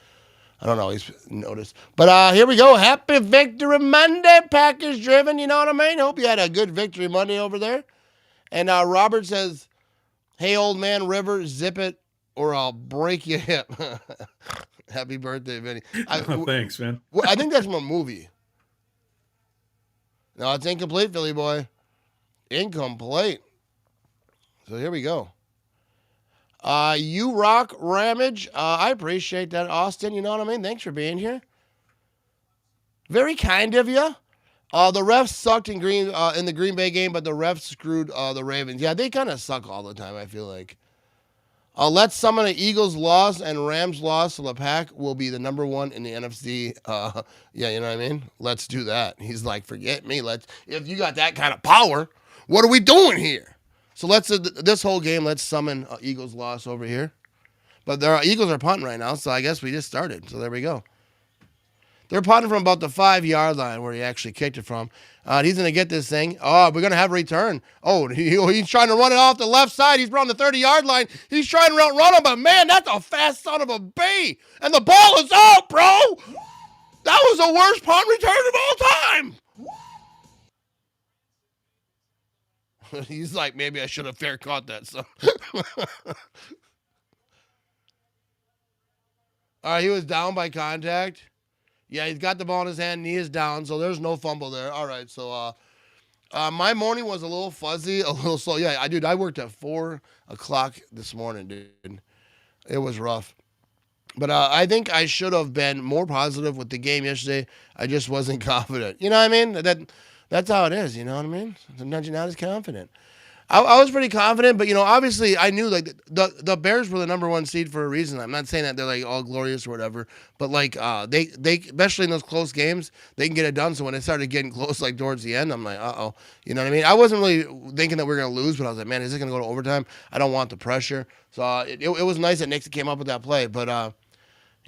Speaker 3: I don't know. He's noticed. But here we go. Happy Victory Monday, Packers driven. You know what I mean? Hope you had a good Victory Monday over there. And Robert says, hey, old man River, zip it or I'll break your hip. Happy birthday, Vinny.
Speaker 4: Thanks, man.
Speaker 3: I think that's from a movie. No, it's incomplete, Philly boy. Incomplete. So here we go. You rock, Ramage. I appreciate that, Austin. You know what I mean? Thanks for being here. Very kind of you. The refs sucked in the Green Bay game, but the refs screwed the Ravens. Yeah, they kind of suck all the time, I feel like. Let's summon the Eagles loss and Rams loss so the Pack will be the number 1 in the NFC. Yeah, you know what I mean? Let's do that. He's like, forget me. If you got that kind of power, what are we doing here? So this whole game, let's summon Eagles loss over here. But Eagles are punting right now, so I guess we just started. So there we go. They're punting from about the 5-yard line where he actually kicked it from. He's going to get this thing. Oh, we're going to have a return. Oh, he's trying to run it off the left side. He's around the 30-yard line. He's trying to run him, but man, that's a fast son of a bee. And the ball is out, bro. That was the worst punt return of all time. He's like, maybe I should have fair caught that. So. All right, he was down by contact. Yeah, he's got the ball in his hand, knee is down, so there's no fumble there. All right, so my morning was a little fuzzy, a little slow. Yeah, I worked at 4 o'clock this morning, dude. It was rough. But I think I should have been more positive with the game yesterday. I just wasn't confident. You know what I mean? That's how it is, you know what I mean? Sometimes you're not as confident. I was pretty confident, but, obviously I knew, like, the Bears were the number 1 seed for a reason. I'm not saying that they're, like, all glorious or whatever, but, like, they especially in those close games, they can get it done. So when it started getting close, like, towards the end, I'm like, uh-oh. You know what I mean? I wasn't really thinking that we were going to lose, but I was like, man, is it going to go to overtime? I don't want the pressure. So it was nice that Nixon came up with that play, but,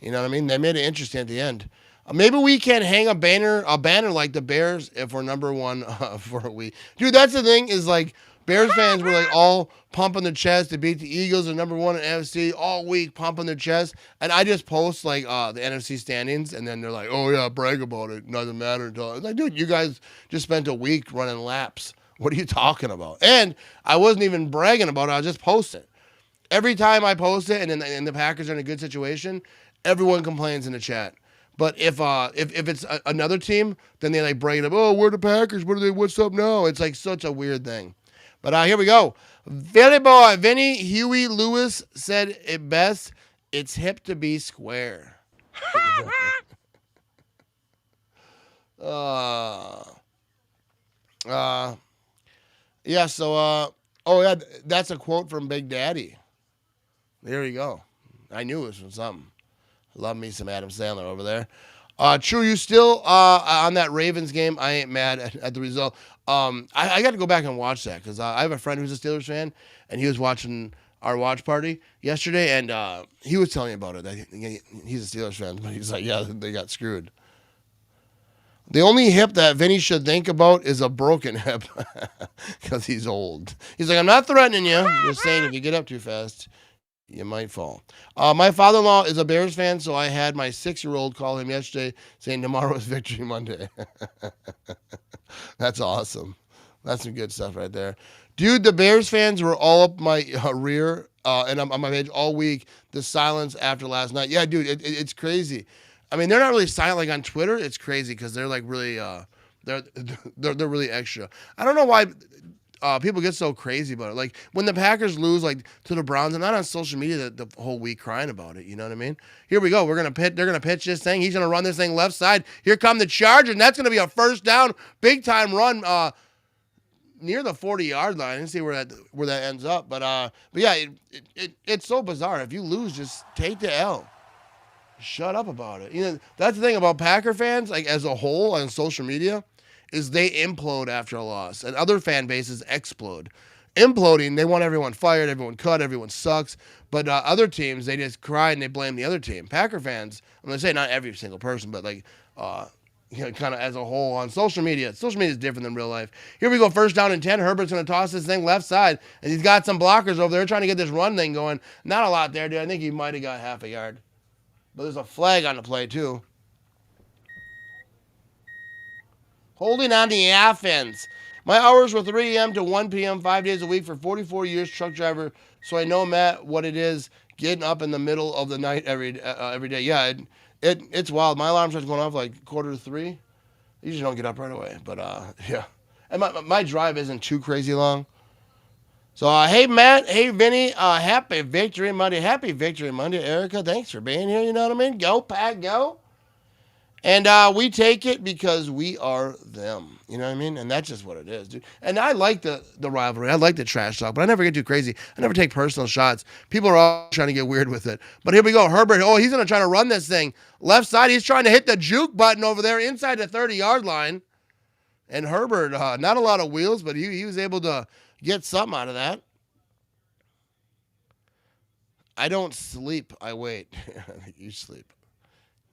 Speaker 3: you know what I mean? They made it interesting at the end. Maybe we can hang a banner like the Bears if we're number 1 for a week. Dude, that's the thing is, like, Bears fans were, like, all pumping their chest to beat the Eagles are number 1 in NFC all week, pumping their chest. And I just post, like, the NFC standings, and then they're like, oh, yeah, brag about it. Doesn't matter until. Like, dude, you guys just spent a week running laps. What are you talking about? And I wasn't even bragging about it. I was just posting. Every time I post it and the Packers are in a good situation, everyone complains in the chat. But if it's another team, then they, like, brag up, oh, we're the Packers. What's up now? It's, like, such a weird thing. But here we go. Vinny Huey Lewis said it best. It's hip to be square. Yeah, so, oh, yeah, that's a quote from Big Daddy. There you go. I knew it was from something. Love me some Adam Sandler over there. True, you still on that Ravens game? I ain't mad at the result. I got to go back and watch that because I have a friend who's a Steelers fan, and he was watching our watch party yesterday, and he was telling me about it. He's a Steelers fan, but he's like, yeah, they got screwed. The only hip that Vinny should think about is a broken hip because he's old. He's like, I'm not threatening you. I'm just saying if you get up too fast, you might fall. My father-in-law is a Bears fan, so I had my 6-year-old call him yesterday saying tomorrow is Victory Monday. That's awesome. That's some good stuff right there. Dude, the Bears fans were all up my rear and on my page all week. The silence after last night. Yeah, dude, it's crazy. I mean, they're not really silent like on Twitter. It's crazy because they're like really they're really extra. I don't know why people get so crazy about it. Like when the Packers lose like to the Browns, I'm not on social media the whole week crying about it. You know what I mean? Here we go. They're gonna pitch this thing. He's gonna run this thing left side. Here come the Chargers, and that's gonna be a first down, big time run near the 40-yard line. And see where that ends up. But yeah, it's so bizarre. If you lose, just take the L. Shut up about it. You know, that's the thing about Packer fans, like as a whole on social media, is they implode after a loss, and other fan bases explode. Imploding, they want everyone fired, everyone cut, everyone sucks. But other teams, they just cry and they blame the other team. Packer fans, I'm gonna say not every single person, but like, kind of as a whole on social media. Social media is different than real life. Here we go, first down and 10. Herbert's gonna toss this thing left side, and he's got some blockers over there trying to get this run thing going. Not a lot there, dude. I think he might have got half a yard. But there's a flag on the play, too. Holding on the offense. My hours were 3 a.m. to 1 p.m. 5 days a week for 44 years, truck driver. So I know, Matt, what it is getting up in the middle of the night every day. Yeah, it's wild. My alarm starts going off like 2:45. I usually don't get up right away. But, yeah. And my drive isn't too crazy long. So, hey, Matt. Hey, Vinny. Happy Victory Monday. Happy Victory Monday, Erica. Thanks for being here. You know what I mean? Go, Pack, go. And we take it because we are them. You know what I mean? And that's just what it is, dude. And I like the rivalry. I like the trash talk, but I never get too crazy. I never take personal shots. People are all trying to get weird with it. But here we go. Herbert, he's going to try to run this thing. Left side, he's trying to hit the juke button over there inside the 30-yard line. And Herbert, not a lot of wheels, but he was able to get something out of that. I don't sleep. I wait. You sleep.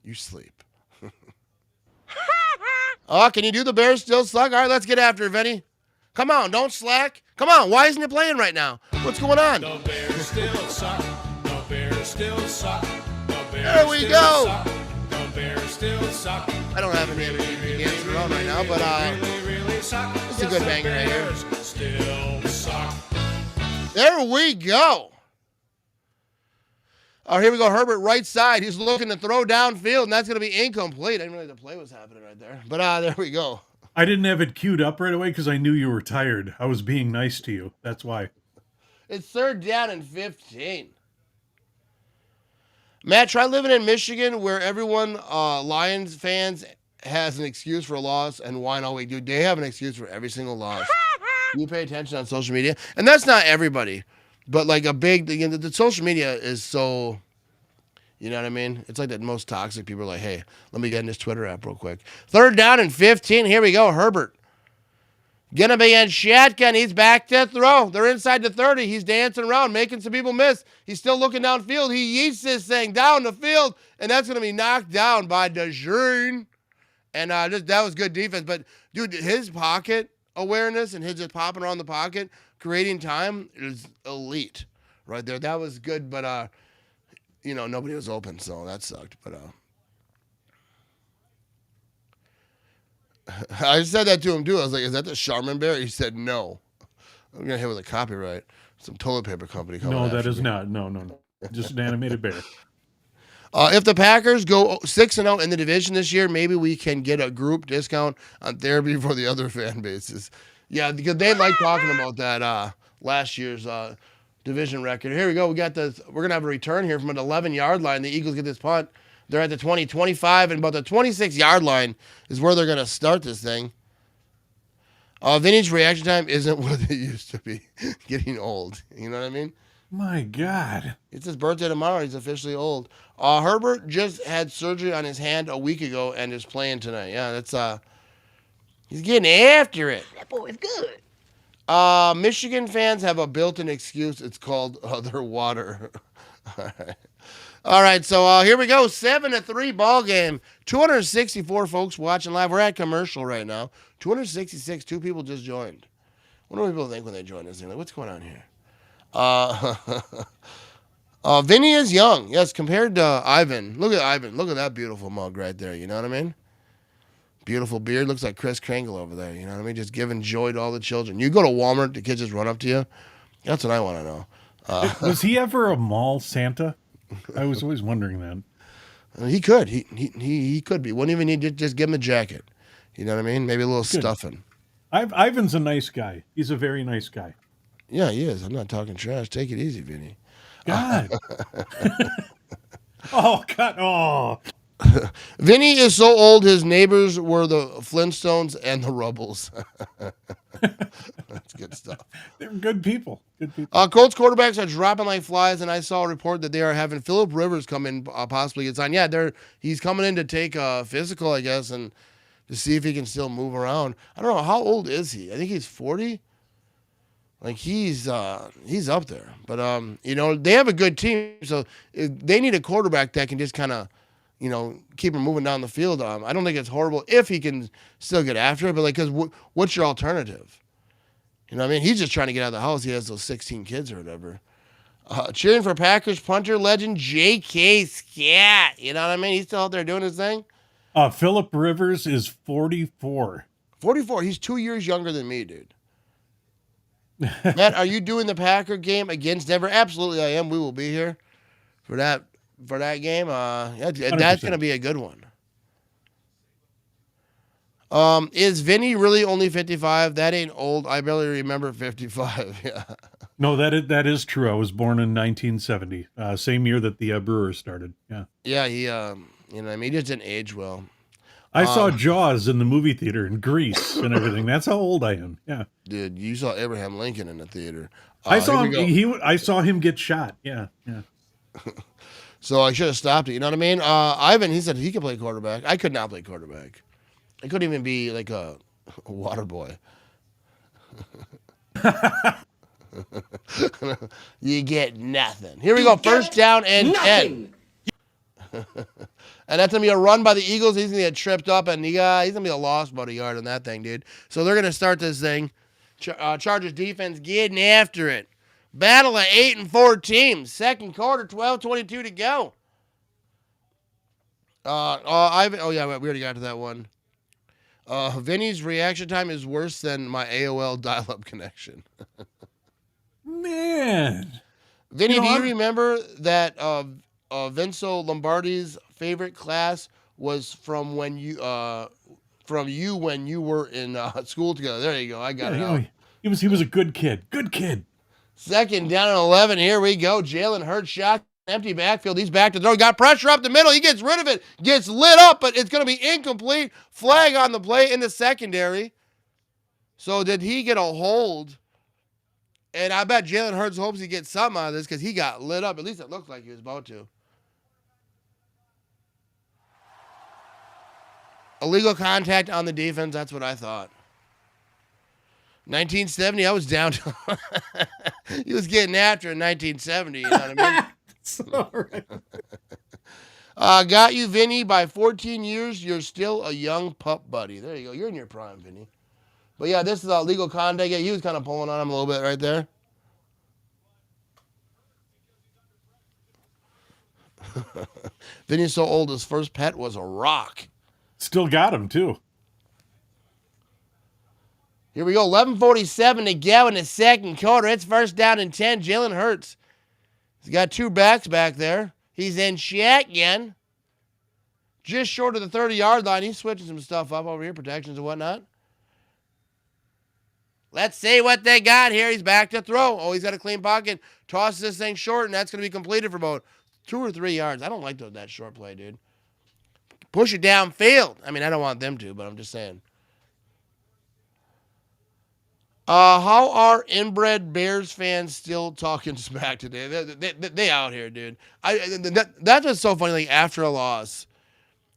Speaker 3: You sleep. Oh, can you do the Bears still suck? All right, let's get after it, Vinny. Come on, don't slack. Come on, why isn't it playing right now? What's going on?
Speaker 7: The Bears still suck. The Bears still suck. The Bears
Speaker 3: There we
Speaker 7: still
Speaker 3: go.
Speaker 7: Suck. The Bears still suck.
Speaker 3: I don't have any games around right now, but
Speaker 7: Really suck.
Speaker 3: it's a good banger right here.
Speaker 7: Still suck.
Speaker 3: There we go. Oh, here we go. Herbert, right side. He's looking to throw downfield, and that's going to be incomplete. I didn't realize the play was happening right there. But there we go.
Speaker 4: I didn't have it queued up right away because I knew you were tired. I was being nice to you. That's why.
Speaker 3: It's 3rd down and 15. Matt, try living in Michigan where everyone, Lions fans, has an excuse for a loss and whine all week. Dude, they have an excuse for every single loss. You pay attention on social media. And that's not everybody. But like the social media is so, you know what I mean? It's like that most toxic people are like, hey, let me get in this Twitter app real quick. 3rd down and 15. Here we go. Herbert. Gonna be in shotgun. He's back to throw. They're inside the 30. He's dancing around, making some people miss. He's still looking downfield. He yeets this thing down the field, and that's gonna be knocked down by DeJean. And that was good defense. But dude, his pocket awareness and his just popping around the pocket, creating time is elite right there. That was good, but nobody was open, so that sucked. But I said that to him too. I was like, "Is that the Charmin bear?" He said, "No." I'm gonna hit with a copyright. Some toilet paper company coming.
Speaker 4: No, that
Speaker 3: after
Speaker 4: is
Speaker 3: me.
Speaker 4: not. No. Just an animated bear.
Speaker 3: If the Packers go 6-0 in the division this year, maybe we can get a group discount on therapy for the other fan bases. Yeah, because they like talking about that last year's division record. Here we go. We're gonna have a return here from an 11-yard line. The Eagles get this punt. They're at the 20, 25, and about the 26-yard line is where they're gonna start this thing. Vinny's reaction time isn't what it used to be. Getting old. You know what I mean?
Speaker 4: My God.
Speaker 3: It's his birthday tomorrow. He's officially old. Herbert just had surgery on his hand a week ago and is playing tonight. Yeah, that's he's getting after it.
Speaker 2: That boy is good.
Speaker 3: Michigan fans have a built-in excuse. It's called their water. All right, so here we go. 7-3 ball game. 264 folks watching live. We're at commercial right now. 266. 2 people just joined. What do people think when they join this thing? Like, what's going on here? Vinny is young. Yes, compared to Ivan. Look at Ivan. Look at that beautiful mug right there. You know what I mean? Beautiful beard. Looks like Chris Kringle over there. You know what I mean? Just giving joy to all the children. You go to Walmart, the kids just run up to you. That's what I want to know.
Speaker 4: Was he ever a mall Santa? I was always wondering that.
Speaker 3: He could. He could be. Wouldn't even need to just give him a jacket. You know what I mean? Maybe a little stuffing.
Speaker 4: Ivan's a nice guy. He's a very nice guy.
Speaker 3: Yeah, he is. I'm not talking trash. Take it easy, Vinny.
Speaker 4: God. Oh, God. Oh.
Speaker 3: Vinny is so old, his neighbors were the Flintstones and the Rubbles. That's good stuff.
Speaker 4: They're good people. Good people.
Speaker 3: Colts quarterbacks are dropping like flies, and I saw a report that they are having Phillip Rivers come in, possibly get signed. Yeah, he's coming in to take a physical, I guess, and to see if he can still move around. I don't know. How old is he? I think he's 40. Like, he's up there. But, they have a good team, so they need a quarterback that can just kind of, keep him moving down the field. I don't think it's horrible if he can still get after it, but, like, because what's your alternative? You know what I mean? He's just trying to get out of the house. He has those 16 kids or whatever. Cheering for Packers punter legend J.K. Scat. You know what I mean? He's still out there doing his thing.
Speaker 4: Phillip Rivers is 44.
Speaker 3: 44. He's 2 years younger than me, dude. Matt, are you doing the Packer game against Denver? Absolutely, I am. We will be here for that game. That's going to be a good one. Is Vinny really only 55? That ain't old. I barely remember 55. Yeah.
Speaker 4: No, that is true. I was born in 1970, same year that the Brewers started. Yeah.
Speaker 3: Yeah, he just didn't age well.
Speaker 4: I saw Jaws in the movie theater in Greece and everything. That's how old I am. Yeah.
Speaker 3: Dude, you saw Abraham Lincoln in the theater.
Speaker 4: I saw him. I saw him get shot. Yeah.
Speaker 3: So I should have stopped it. You know what I mean? Ivan, he said he could play quarterback. I could not play quarterback. I couldn't even be like a water boy. You get nothing. Here we go. First down and 10. And that's going to be a run by the Eagles. He's going to get tripped up, and he's going to be a loss about a yard on that thing, dude. So they're going to start this thing. Chargers defense getting after it. Battle of 8 and 4 teams. Second quarter, 12:22 to go. We already got to that one. Vinny's reaction time is worse than my AOL dial-up connection.
Speaker 4: Man.
Speaker 3: Vinny, do you remember that Vincenzo Lombardi's favorite class was from when you when you were in school together? There you go. I got it out.
Speaker 4: He was a good kid. Good kid.
Speaker 3: Second down and 11. Here we go. Jalen Hurts shot. Empty backfield. He's back to throw. He got pressure up the middle. He gets rid of it. Gets lit up, but it's going to be incomplete. Flag on the play in the secondary. So did he get a hold? And I bet Jalen Hurts hopes he gets something out of this because he got lit up. At least it looked like he was about to. Illegal contact on the defense. That's what I thought. 1970, I was down to he was getting after in 1970, you know what I mean?
Speaker 4: Sorry.
Speaker 3: Got you, Vinny, by 14 years. You're still a young pup, buddy. There you go. You're in your prime, Vinny. But yeah, this is legal contact. Yeah, he was kind of pulling on him a little bit right there. Vinny's so old, his first pet was a rock.
Speaker 4: Still got him, too.
Speaker 3: Here we go. 11:47 to go in the second quarter. It's first down and 10. Jalen Hurts. He's got two backs back there. He's in shotgun. Just short of the 30-yard line. He's switching some stuff up over here, protections and whatnot. Let's see what they got here. He's back to throw. Oh, he's got a clean pocket. Tosses this thing short, and that's going to be completed for about 2 or 3 yards. I don't like that short play, dude. Push it downfield. I mean, I don't want them to, but I'm just saying. How are inbred Bears fans still talking smack today? They out here, dude. That's what's so funny. Like, after a loss,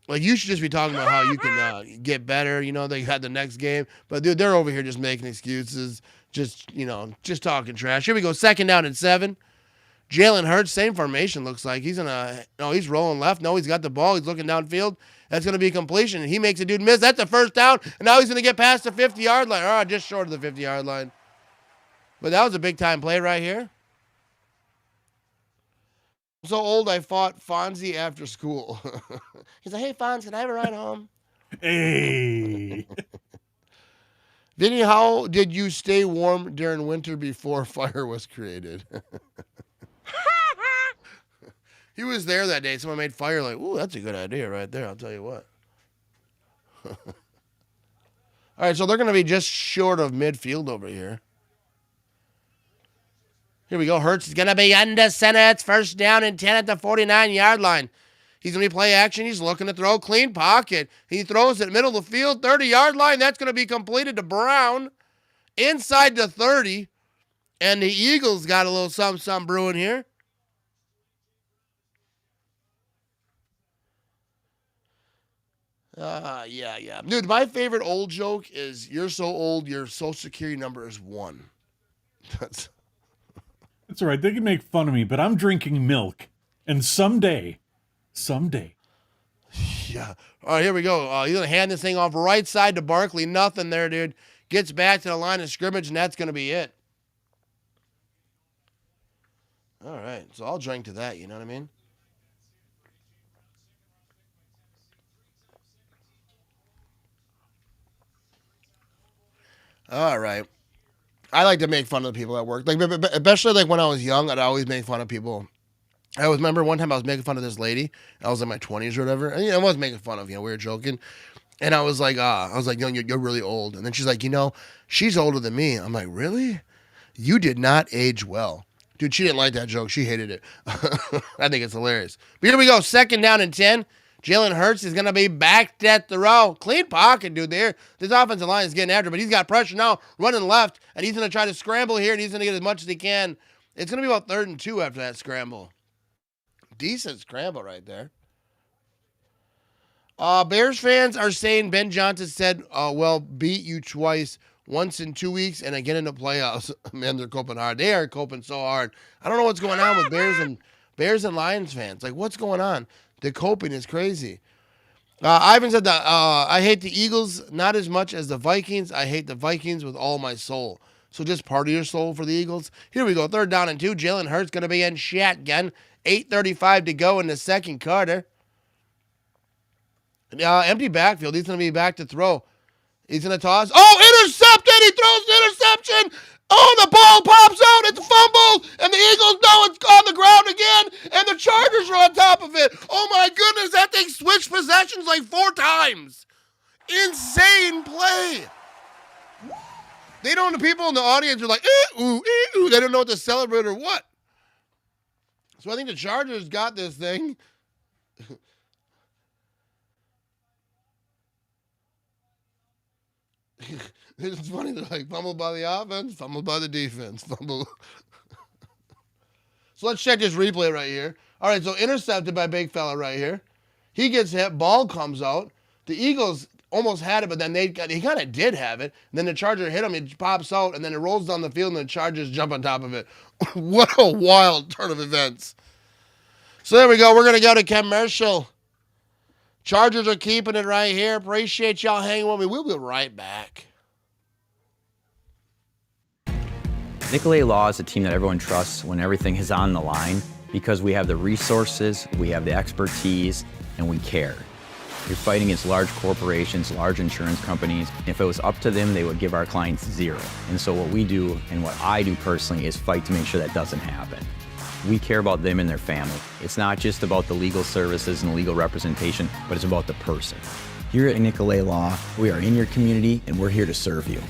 Speaker 3: like, you should just be talking about how you can get better. You know, they had the next game, but dude, they're over here just making excuses, just talking trash. Here we go, second down and 7. Jalen Hurts, same formation looks like. He's he's rolling left. No, he's got the ball. He's looking downfield. That's going to be completion. And he makes a dude miss. That's a first down. And now he's going to get past the 50-yard line. Oh, just short of the 50-yard line. But that was a big-time play right here. I'm so old, I fought Fonzie after school. He's like, hey, Fonz, can I have a ride home?
Speaker 4: Hey.
Speaker 3: Vinny, how did you stay warm during winter before fire was created? He was there that day. Someone made fire. Like, ooh, that's a good idea right there. I'll tell you what. All right, so they're going to be just short of midfield over here. Here we go. Hurts is going to be under center. It's first down and 10 at the 49-yard line. He's going to be play action. He's looking to throw. Clean pocket. He throws it middle of the field, 30-yard line. That's going to be completed to Brown inside the 30. And the Eagles got a little something brewing here. Yeah. Dude, my favorite old joke is, you're so old, your social security number is 1. That's
Speaker 4: all right. They can make fun of me, but I'm drinking milk. And someday.
Speaker 3: Yeah. All right, here we go. He's going to hand this thing off right side to Barkley. Nothing there, dude. Gets back to the line of scrimmage, and that's going to be it. All right. So I'll drink to that, you know what I mean? All right. I like to make fun of the people at work. Like, especially like when I was young, I'd always make fun of people. I always remember one time I was making fun of this lady. I was in my 20s or whatever. And, I wasn't making fun of, we were joking. And I was like, you're really old. And then she's like, she's older than me. I'm like, really? You did not age well. Dude, she didn't like that joke. She hated it. I think it's hilarious. But here we go. Second down and 10. Jalen Hurts is going to be back at the row. Clean pocket, dude, there. This offensive line is getting after, but he's got pressure now, running left, and he's going to try to scramble here, and he's going to get as much as he can. It's going to be about 3rd and 2 after that scramble. Decent scramble right there. Bears fans are saying Ben Johnson said, beat you twice, once in 2 weeks, and again in the playoffs. Man, they're coping hard. They are coping so hard. I don't know what's going on with Bears and Lions fans. Like, what's going on? The coping is crazy. Ivan said that I hate the Eagles not as much as the Vikings. I hate the Vikings with all my soul. So just part of your soul for the Eagles. Here we go. 3rd down and 2. Jalen Hurts going to be in shotgun. 8:35 to go in the second quarter. Empty backfield. He's going to be back to throw. He's going to toss. Oh, intercepted. He throws the interception. Oh, the ball pops out. It's a fumble. And the Eagles know it's on the ground again. And the Chargers are on top of it. Oh, my goodness. That thing switched possessions like 4 times. Insane play. They don't, the people in the audience are like, ooh. They don't know what to celebrate or what. So I think the Chargers got this thing. It's funny, they're like, fumbled by the offense, fumbled by the defense, fumble. So let's check this replay right here. All right, so intercepted by big fella right here. He gets hit, ball comes out. The Eagles almost had it, but then he kind of did have it. And then the Charger hit him, it pops out, and then it rolls down the field, and the Chargers jump on top of it. What a wild turn of events. So there we go. We're going to go to commercial. Chargers are keeping it right here. Appreciate y'all hanging with me. We'll be right back.
Speaker 8: Nicolet Law is a team that everyone trusts when everything is on the line because we have the resources, we have the expertise, and we care. You're fighting against large corporations, large insurance companies. If it was up to them, they would give our clients 0. And so what we do, and what I do personally, is fight to make sure that doesn't happen. We care about them and their family. It's not just about the legal services and the legal representation, but it's about the person. Here at Nicolet Law, we are in your community and we're here to serve you.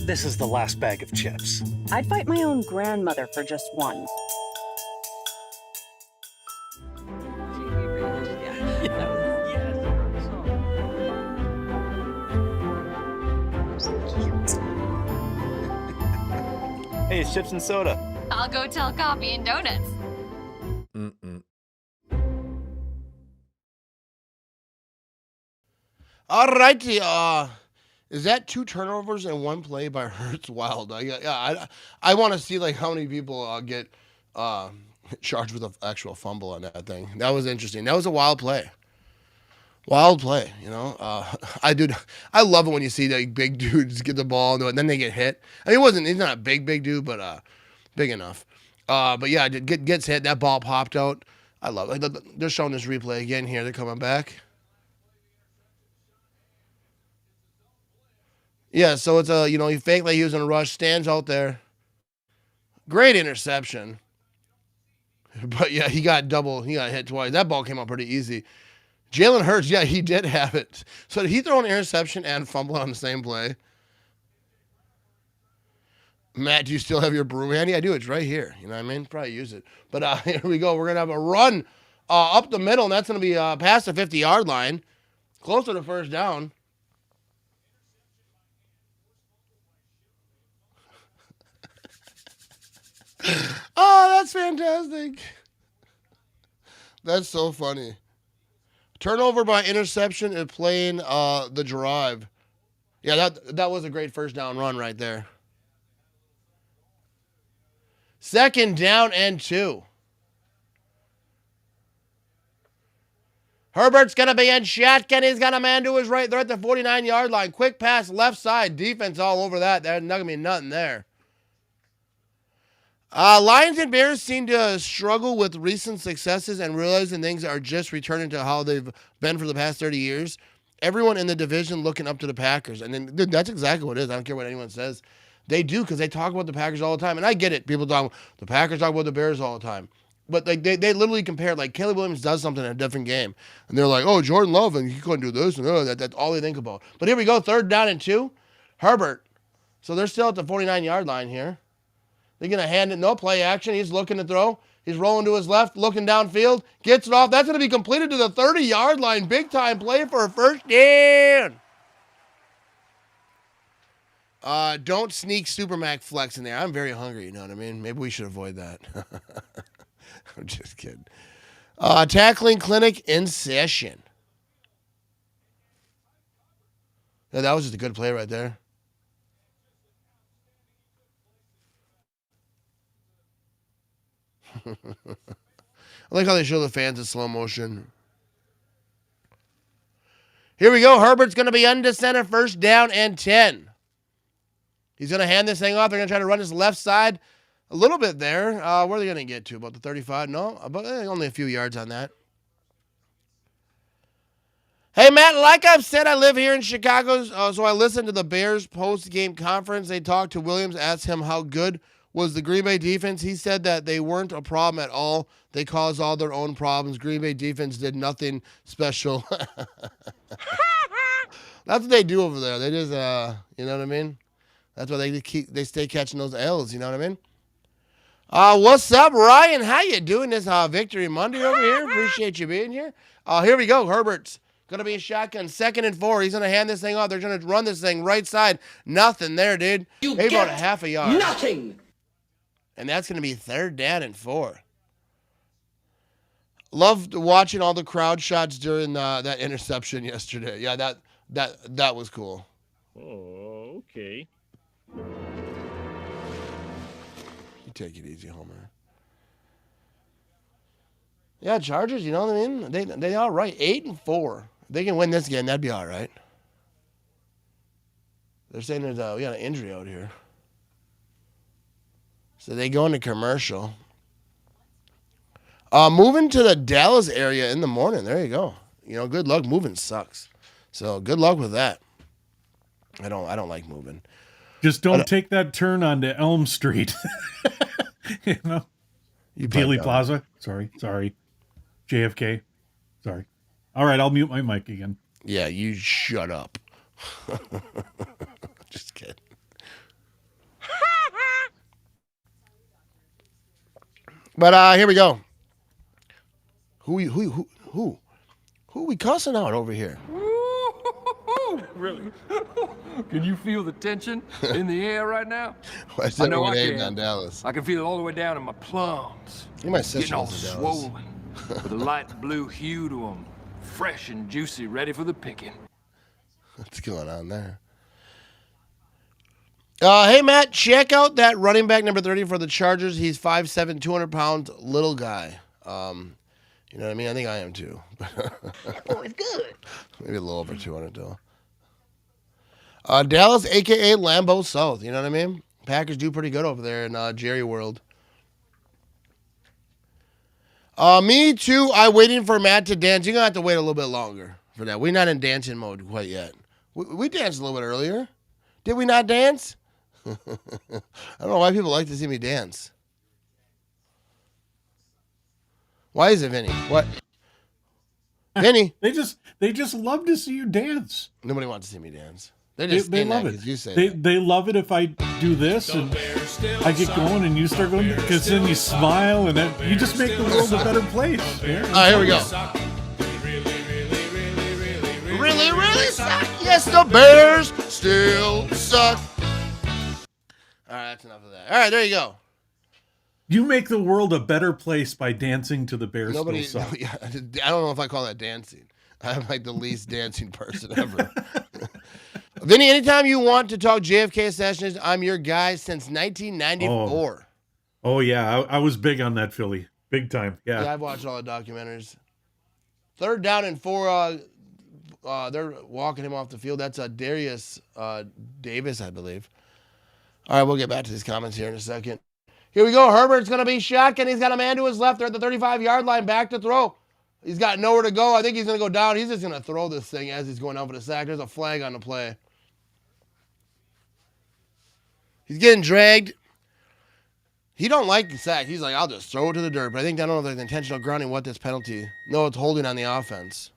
Speaker 9: This is the last bag of chips.
Speaker 10: I'd fight my own grandmother for just one.
Speaker 9: Hey, it's chips and soda.
Speaker 11: I'll go tell coffee and donuts.
Speaker 3: All righty. Is that 2 turnovers in 1 play by Hurts? Wild. I want to see like how many people get charged with an actual fumble on that thing. That was interesting. That was a wild play. Wild play, you know. I love it when you see that big dudes get the ball and then they get hit. I mean, he's not a big dude, but big enough. But yeah, gets hit. That ball popped out. I love it. They're showing this replay again here. They're coming back. Yeah, so it's he faked like he was in a rush, stands out there. Great interception. But yeah, he got hit twice. That ball came out pretty easy. Jalen Hurts, yeah, he did have it. So did he throw an interception and fumble on the same play? Matt, do you still have your broom handy? I do. It's right here. You know what I mean? Probably use it. But here we go. We're going to have a run up the middle, and that's going to be past the 50-yard line. Closer to first down. Oh, that's fantastic. That's so funny. Turnover by interception and playing the drive. Yeah, that was a great first down run right there. 2nd down and 2. Herbert's going to be in shotgun. He's got a man to his right. They're at the 49-yard line. Quick pass left side. Defense all over that. There's not going to be nothing there. Lions and Bears seem to struggle with recent successes and realizing things are just returning to how they've been for the past 30 years. Everyone in the division looking up to the Packers. And then, dude, that's exactly what it is. I don't care what anyone says. They do, because they talk about the Packers all the time. And I get it. People talk, the Packers talk about the Bears all the time. But like they literally compare, like Caleb Williams does something in a different game. And they're like, oh, Jordan Love, and he couldn't do this. And that's all they think about. But here we go, 3rd down and 2. Herbert. So they're still at the 49-yard line here. They're going to hand it. No play action. He's looking to throw. He's rolling to his left, looking downfield. Gets it off. That's going to be completed to the 30-yard line. Big time play for a first down. Don't sneak Supermac flex in there. I'm very hungry, you know what I mean? Maybe we should avoid that. I'm just kidding. Tackling clinic in session. Yeah, that was just a good play right there. I like how they show the fans in slow motion. Here we go. Herbert's going to be under center, 1st down and 10. He's going to hand this thing off. They're going to try to run his left side a little bit there. Where are they going to get to? About the 35? No, but only a few yards on that. Hey, Matt, like I've said, I live here in Chicago, so I listened to the Bears post-game conference. They talked to Williams, asked him how good was the Green Bay defense. He said that they weren't a problem at all. They caused all their own problems. Green Bay defense did nothing special. That's what they do over there. They just, you know what I mean? That's why they stay catching those L's, you know what I mean? What's up, Ryan? How you doing this Victory Monday over here? Appreciate you being here. Here we go. Herbert's going to be a shotgun, 2nd and 4. He's going to hand this thing off. They're going to run this thing right side. Nothing there, dude. Maybe about a half a yard.
Speaker 2: Nothing.
Speaker 3: And that's going to be 3rd down and 4. Loved watching all the crowd shots during that interception yesterday. Yeah, that was cool.
Speaker 6: Oh, okay.
Speaker 3: You take it easy, Homer. Yeah, Chargers, you know what I mean? They all right. 8 and 4. If they can win this game, that'd be all right. They're saying we got an injury out here. So they go into commercial. Moving to the Dallas area in the morning. There you go. You know, good luck. Moving sucks. So good luck with that. I don't like moving.
Speaker 4: Just don't take that turn onto Elm Street. You know? Dealey Plaza. Sorry. JFK. Sorry. All right, I'll mute my mic again.
Speaker 3: Yeah, you shut up. Just kidding. But here we go. Who we cussing out over here?
Speaker 12: Really? Can you feel the tension in the air right now?
Speaker 3: Why is that hating on Dallas?
Speaker 12: I can feel it all the way down in my plums.
Speaker 3: My sister
Speaker 12: getting all
Speaker 3: lives in
Speaker 12: swollen with a light blue hue to them, fresh and juicy, ready for the picking.
Speaker 3: What's going on there? Hey, Matt, check out that running back number 30 for the Chargers. He's 5'7", 200-pound little guy. You know what I mean? I think I am too.
Speaker 2: Oh, it's good.
Speaker 3: Maybe a little over 200 though. Dallas, a.k.a. Lambeau South. You know what I mean? Packers do pretty good over there in Jerry World. Me too. I'm waiting for Matt to dance. You're going to have to wait a little bit longer for that. We're not in dancing mode quite yet. We danced a little bit earlier. Did we not dance? I don't know why people like to see me dance. Why is it Vinny? What? Vinny?
Speaker 4: They just love to see you dance.
Speaker 3: Nobody wants to see me dance. They love it. You say
Speaker 4: they love it if I do this and I get going and you start going, because then you smile and then you just make the world a better place. Yeah.
Speaker 3: All right, here we go. Really suck. Yes, the Bears still suck. All right, that's enough of that. All right, there you go.
Speaker 4: You make the world a better place by dancing to the Bears still suck.
Speaker 3: I don't know if I call that dancing. I'm like the least dancing person ever. Vinny, anytime you want to talk JFK assassination, I'm your guy since 1994.
Speaker 4: Oh yeah, I was big on that Philly. Big time, yeah.
Speaker 3: Yeah, I've watched all the documentaries. 3rd down and 4, they're walking him off the field. That's Darius Davis, I believe. All right, we'll get back to these comments here in a second. Here we go. Herbert's going to be shotgun. He's got a man to his left. They're at the 35-yard line, back to throw. He's got nowhere to go. I think he's going to go down. He's just going to throw this thing as he's going down for the sack. There's a flag on the play. He's getting dragged. He don't like the sack. He's like, I'll just throw it to the dirt. But I think I don't know if there's intentional grounding. What this penalty? No, it's holding on the offense.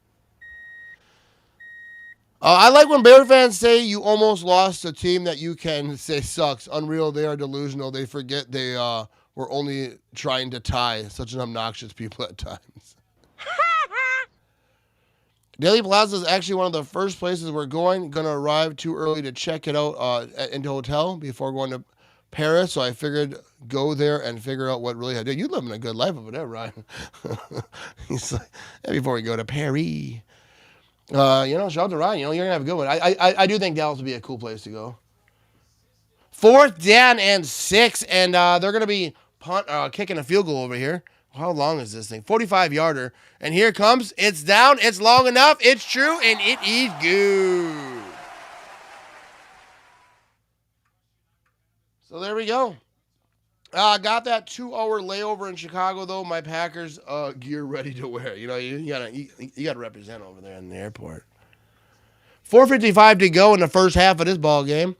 Speaker 3: I like when Bear fans say you almost lost a team that you can say sucks. Unreal. They are delusional. They forget they were only trying to tie. Such an obnoxious people at times. Daily Plaza is actually one of the first places we're going. Going to arrive too early to check it out into hotel before going to Paris. So I figured go there and figure out what really I did. You living a good life over there, Ryan. He's like, before we go to Paris. Shout out to Ryan. You're gonna have a good one. I do think Dallas would be a cool place to go. 4th down and 6, and they're gonna be kicking a field goal over here. How long is this thing? 45-yarder. And here comes. It's down. It's long enough. It's true, and it is good. So there we go. Got that 2-hour layover in Chicago, though. My Packers gear ready to wear. You gotta represent over there in the airport. 4:55 to go in the first half of this ball game.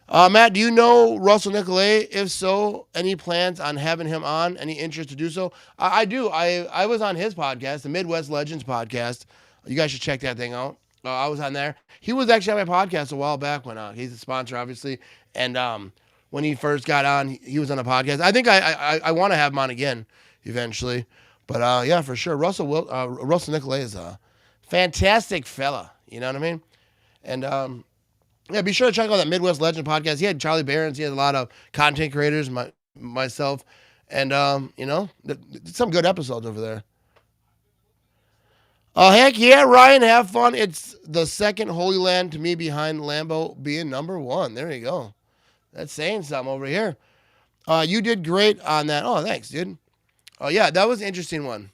Speaker 3: Matt, do you know Russell Nicolet? If so, any plans on having him on? Any interest to do so? I do. I was on his podcast, the Midwest Legends podcast. You guys should check that thing out. I was on there. He was actually on my podcast a while back when he's a sponsor, obviously, and when he first got on, he was on a podcast. I think I want to have him on again eventually. But, yeah, for sure. Russell Nicolet is a fantastic fella. You know what I mean? And, yeah, be sure to check out that Midwest Legend podcast. He had Charlie Barons. He had a lot of content creators, myself. And, some good episodes over there. Oh, heck yeah, Ryan, have fun. It's the second Holy Land to me behind Lambeau being number 1. There you go. That's saying something over here. You did great on that. Oh, thanks, dude. Oh, yeah, that was an interesting one.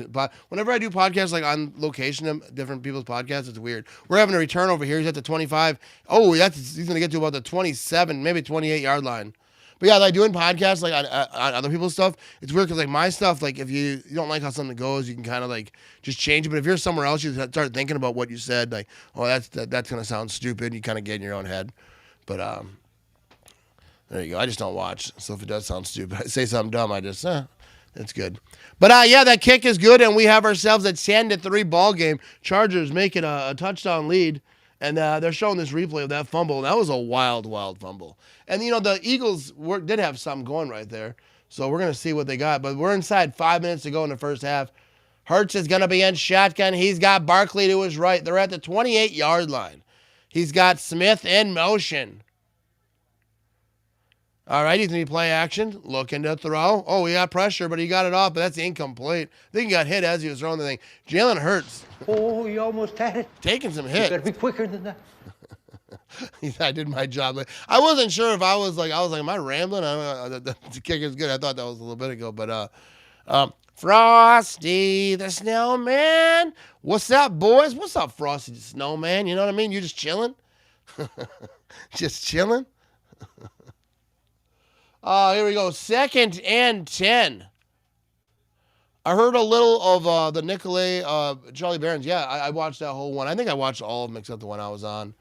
Speaker 3: But whenever I do podcasts like on location of different people's podcasts, it's weird. We're having a return over here. He's at the 25. Oh, he's going to get to about the 27, maybe 28-yard line. But yeah, like doing podcasts like on other people's stuff, it's weird because like my stuff, like if you don't like how something goes, you can kind of like just change it. But if you're somewhere else, you start thinking about what you said, like, oh, that's going to sound stupid. You kind of get in your own head. But there you go. I just don't watch. So if it does sound stupid, I say something dumb, I just, that's good. But, yeah, that kick is good, and we have ourselves a 10-3 ball game. Chargers make it a touchdown lead, and they're showing this replay of that fumble. That was a wild, wild fumble. And, the Eagles did have something going right there, so we're going to see what they got. But we're inside 5 minutes to go in the first half. Hurts is going to be in shotgun. He's got Barkley to his right. They're at the 28-yard line. He's got Smith in motion. All right, he's going to play action, looking to throw. Oh, he got pressure, but he got it off, but that's incomplete. I think he got hit as he was throwing the thing. Jalen Hurts.
Speaker 2: Oh, you almost had it.
Speaker 3: Taking some
Speaker 2: You
Speaker 3: hits.
Speaker 2: better be quicker than that.
Speaker 3: I did my job. I wasn't sure if I was like, am I rambling? The kick is good. I thought that was a little bit ago, but Frosty the Snowman. What's up, boys? What's up, Frosty the Snowman? You know what I mean? You just chilling? Just chilling? Here we go. 2nd and 10. I heard a little of the Nicolet, Charlie Barons. Yeah, I watched that whole one. I think I watched all of them except the one I was on.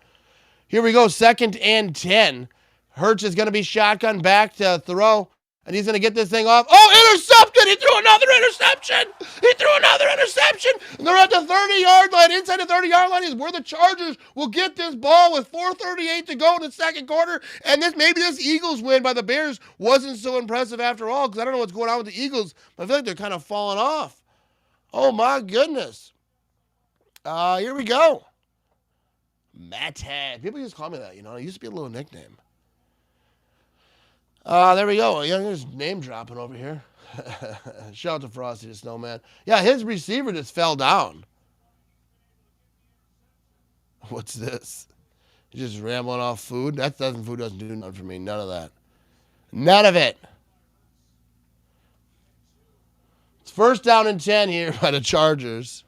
Speaker 3: Here we go. 2nd and 10. Hurts is going to be shotgun back to throw. And he's going to get this thing off. Oh, intercepted! He threw another interception! And they're at the 30-yard line. Inside the 30-yard line is where the Chargers will get this ball with 4:38 to go in the second quarter. And maybe this Eagles win by the Bears wasn't so impressive after all, because I don't know what's going on with the Eagles, but I feel like they're kind of falling off. Oh, my goodness. Here we go. Matt. People used to call me that, It used to be a little nickname. There we go. There's name dropping over here. Shout out to Frosty the Snowman. Yeah, his receiver just fell down. What's this? He's just rambling off food. Food doesn't do nothing for me. None of that. None of it. It's 1st down and 10 here by the Chargers.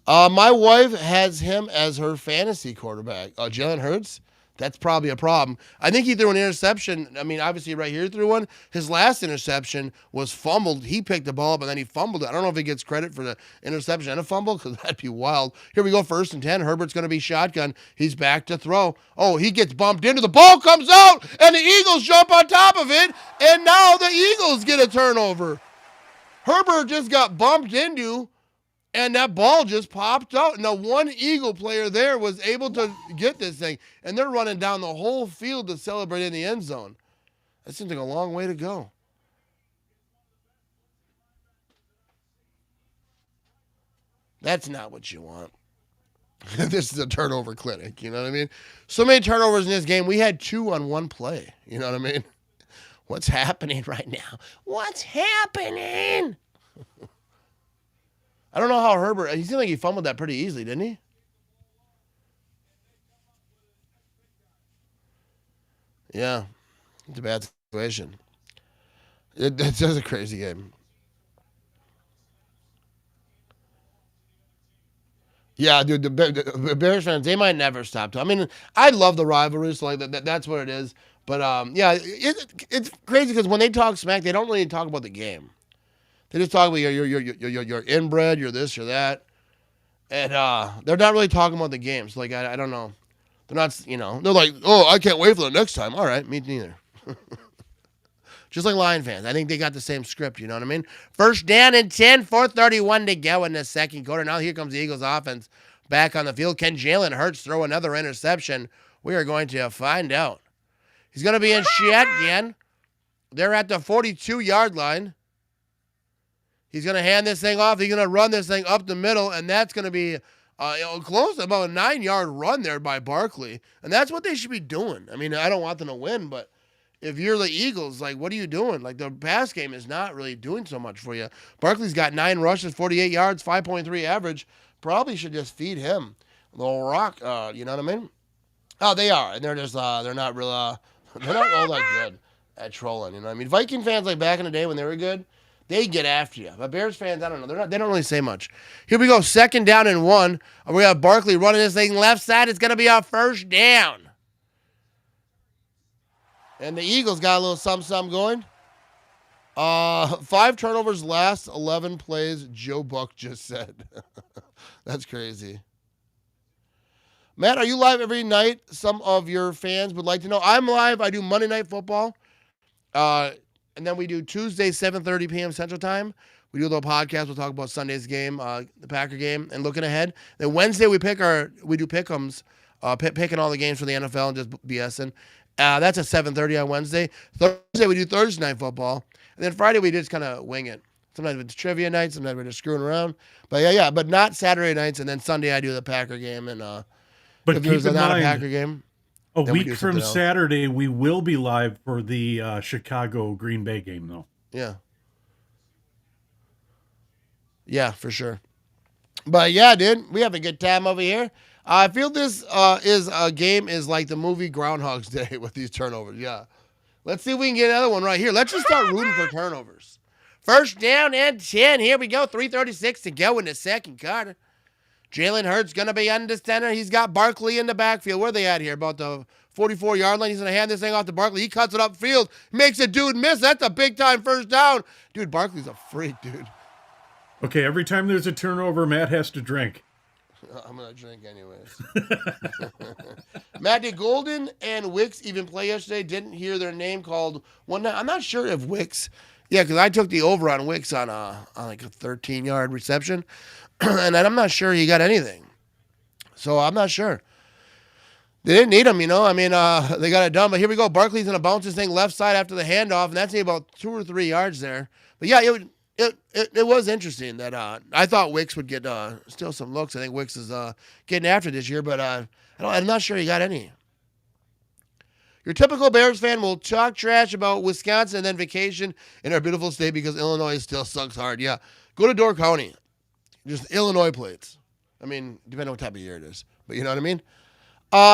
Speaker 3: My wife has him as her fantasy quarterback. Jalen Hurts. That's probably a problem. I think he threw an interception. I mean, obviously right here he threw one. His last interception was fumbled. He picked the ball up and then he fumbled it. I don't know if he gets credit for the interception and a fumble because that'd be wild. Here we go, 1st and 10. Herbert's going to be shotgun. He's back to throw. Oh, he gets bumped into. The ball comes out and the Eagles jump on top of it. And now the Eagles get a turnover. Herbert just got bumped into. And that ball just popped out. Now, one Eagle player there was able to get this thing. And they're running down the whole field to celebrate in the end zone. That seems like a long way to go. That's not what you want. This is a turnover clinic, you know what I mean? So many turnovers in this game. We had 2 on one play. You know what I mean? What's happening right now? What's happening? I don't know how Herbert, he seemed like he fumbled that pretty easily, didn't he? Yeah. It's a bad situation. It's just a crazy game. Yeah, dude, the Bears fans, they might never stop. I mean, I love the rivalry, so like that's what it is. But, yeah, it's crazy because when they talk smack, they don't really talk about the game. They just talk about you're inbred, you're this, you're that. And they're not really talking about the games. Like, I don't know. They're not, they're like, oh, I can't wait for the next time. All right, me neither. Just like Lion fans. I think they got the same script, you know what I mean? 1st down and 10, 4:31 to go in the second quarter. Now here comes the Eagles offense back on the field. Can Jalen Hurts throw another interception? We are going to find out. He's going to be in shotgun. They're at the 42-yard line. He's going to hand this thing off. He's going to run this thing up the middle, and that's going to be close to about a 9-yard run there by Barkley. And that's what they should be doing. I mean, I don't want them to win, but if you're the Eagles, like, what are you doing? Like, the pass game is not really doing so much for you. Barkley's got 9 rushes, 48 yards, 5.3 average. Probably should just feed him. Little rock, you know what I mean? Oh, they are. And they're just, they're not real, they're not all that good at trolling, you know what I mean? Viking fans, like, back in the day when they were good, they get after you. But Bears fans, I don't know. They don't really say much. Here we go. 2nd down and 1. We have Barkley running this thing left side. It's going to be our 1st down. And the Eagles got a little something going. 5 turnovers last 11 plays, Joe Buck just said. That's crazy. Matt, are you live every night? Some of your fans would like to know. I'm live. I do Monday Night Football. And then we do Tuesday, 7:30 p.m. Central Time. We do a little podcast. We'll talk about Sunday's game, the Packer game, and looking ahead. Then Wednesday we do pick'ems, picking all the games for the NFL and just BSing. That's at 7:30 on Wednesday. Thursday we do Thursday Night Football, and then Friday we just kind of wing it. Sometimes it's trivia night. Sometimes we're just screwing around. But yeah, but not Saturday nights. And then Sunday I do the Packer game, and
Speaker 4: but
Speaker 3: if
Speaker 4: keep
Speaker 3: there's
Speaker 4: in
Speaker 3: not
Speaker 4: mind,
Speaker 3: a Packer game.
Speaker 4: a week from Saturday, we will be live for the Chicago Green Bay game, though.
Speaker 3: Yeah. Yeah, for sure. But yeah, dude, we have a good time over here. I feel this game is like the movie Groundhog's Day with these turnovers. Yeah. Let's see if we can get another one right here. Let's just start rooting for turnovers. 1st down and 10. Here we go. 3:36 to go in the second quarter. Jalen Hurts going to be under center. He's got Barkley in the backfield. Where are they at here? About the 44-yard line. He's going to hand this thing off to Barkley. He cuts it upfield. Makes a dude miss. That's a big-time 1st down. Dude, Barkley's a freak, dude.
Speaker 4: Okay, every time there's a turnover, Matt has to drink.
Speaker 3: I'm going to drink anyways. Matt, did Golden and Wicks even play yesterday? Didn't hear their name called one night. I'm not sure if Wicks. Yeah, because I took the over on Wicks on like a 13-yard reception. And I'm not sure he got anything. So I'm not sure. They didn't need him, you know. I mean, they got it done. But here we go. Barkley's going to bounce this thing left side after the handoff, and that's about 2 or 3 yards there. But yeah, it was interesting that I thought Wicks would get still some looks. I think Wicks is getting after this year, but I'm not sure he got any. Your typical Bears fan will talk trash about Wisconsin and then vacation in our beautiful state because Illinois still sucks hard. Yeah, go to Door County. Just Illinois plates. I mean, depending on what type of year it is. But you know what I mean?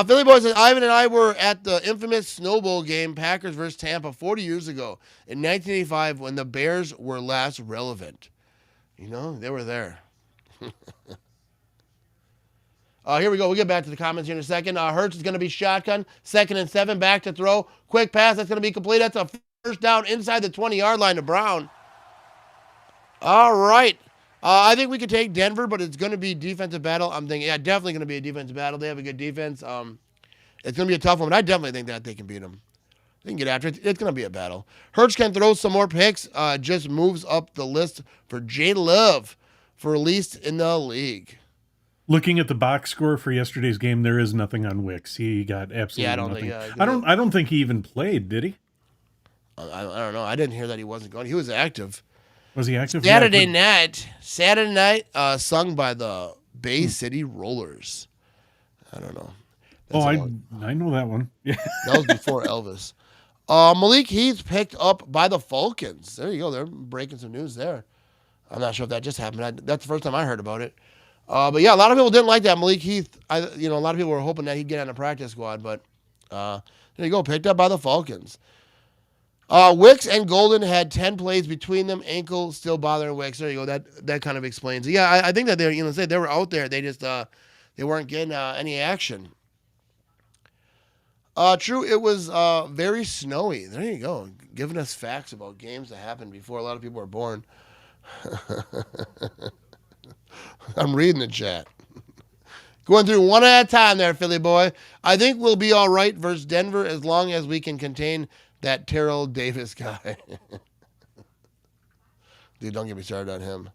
Speaker 3: Philly Boy says, Ivan and I were at the infamous Snow Bowl game, Packers versus Tampa, 40 years ago in 1985 when the Bears were last relevant. You know, they were there. Here we go. We'll get back to the comments here in a second. Hurts is going to be shotgun. 2nd and 7. Back to throw. Quick pass. That's going to be complete. That's a first down inside the 20-yard line to Brown. All right. I think we could take Denver, but it's going to be defensive battle. I'm thinking, yeah, definitely going to be a defensive battle. They have a good defense. It's going to be a tough one, but I definitely think that they can beat them. They can get after it. It's going to be a battle. Hurts can throw some more picks. Just moves up the list for J Love for least in the league.
Speaker 4: Looking at the box score for yesterday's game, there is nothing on Wicks. He got absolutely nothing. I don't think he even played, did he?
Speaker 3: I don't know. I didn't hear that he wasn't going. He was active.
Speaker 4: Was he active?
Speaker 3: Saturday night, sung by the Bay City Rollers. I don't know.
Speaker 4: I know that one. Yeah,
Speaker 3: that was before Elvis. Malik Heath picked up by the Falcons. There you go. They're breaking some news there. I'm not sure if that just happened. That's the first time I heard about it. But yeah, a lot of people didn't like that. Malik Heath, a lot of people were hoping that he'd get on the practice squad, but there you go, picked up by the Falcons. Wicks and Golden had 10 plays between them. Ankle still bothering Wicks. There you go. That kind of explains it. Yeah, I think that they were out there. They just they weren't getting any action. True, it was very snowy. There you go, giving us facts about games that happened before a lot of people were born. I'm reading the chat. Going through one at a time there, Philly boy. I think we'll be all right versus Denver as long as we can contain that Terrell Davis guy. Dude, don't get me started on him.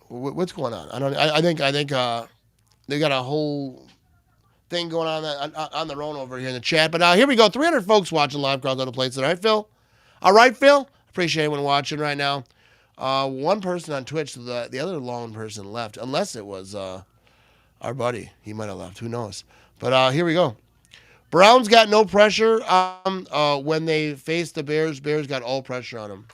Speaker 3: What's going on? I think they got a whole thing going on their own over here in the chat. But here we go. 300 folks watching live crowds on the plates. All right, Phil? All right, Phil? Appreciate anyone watching right now. One person on Twitch, the other lone person left, unless it was our buddy. He might have left. Who knows? But here we go. Browns got no pressure when they faced the Bears. Bears got all pressure on them.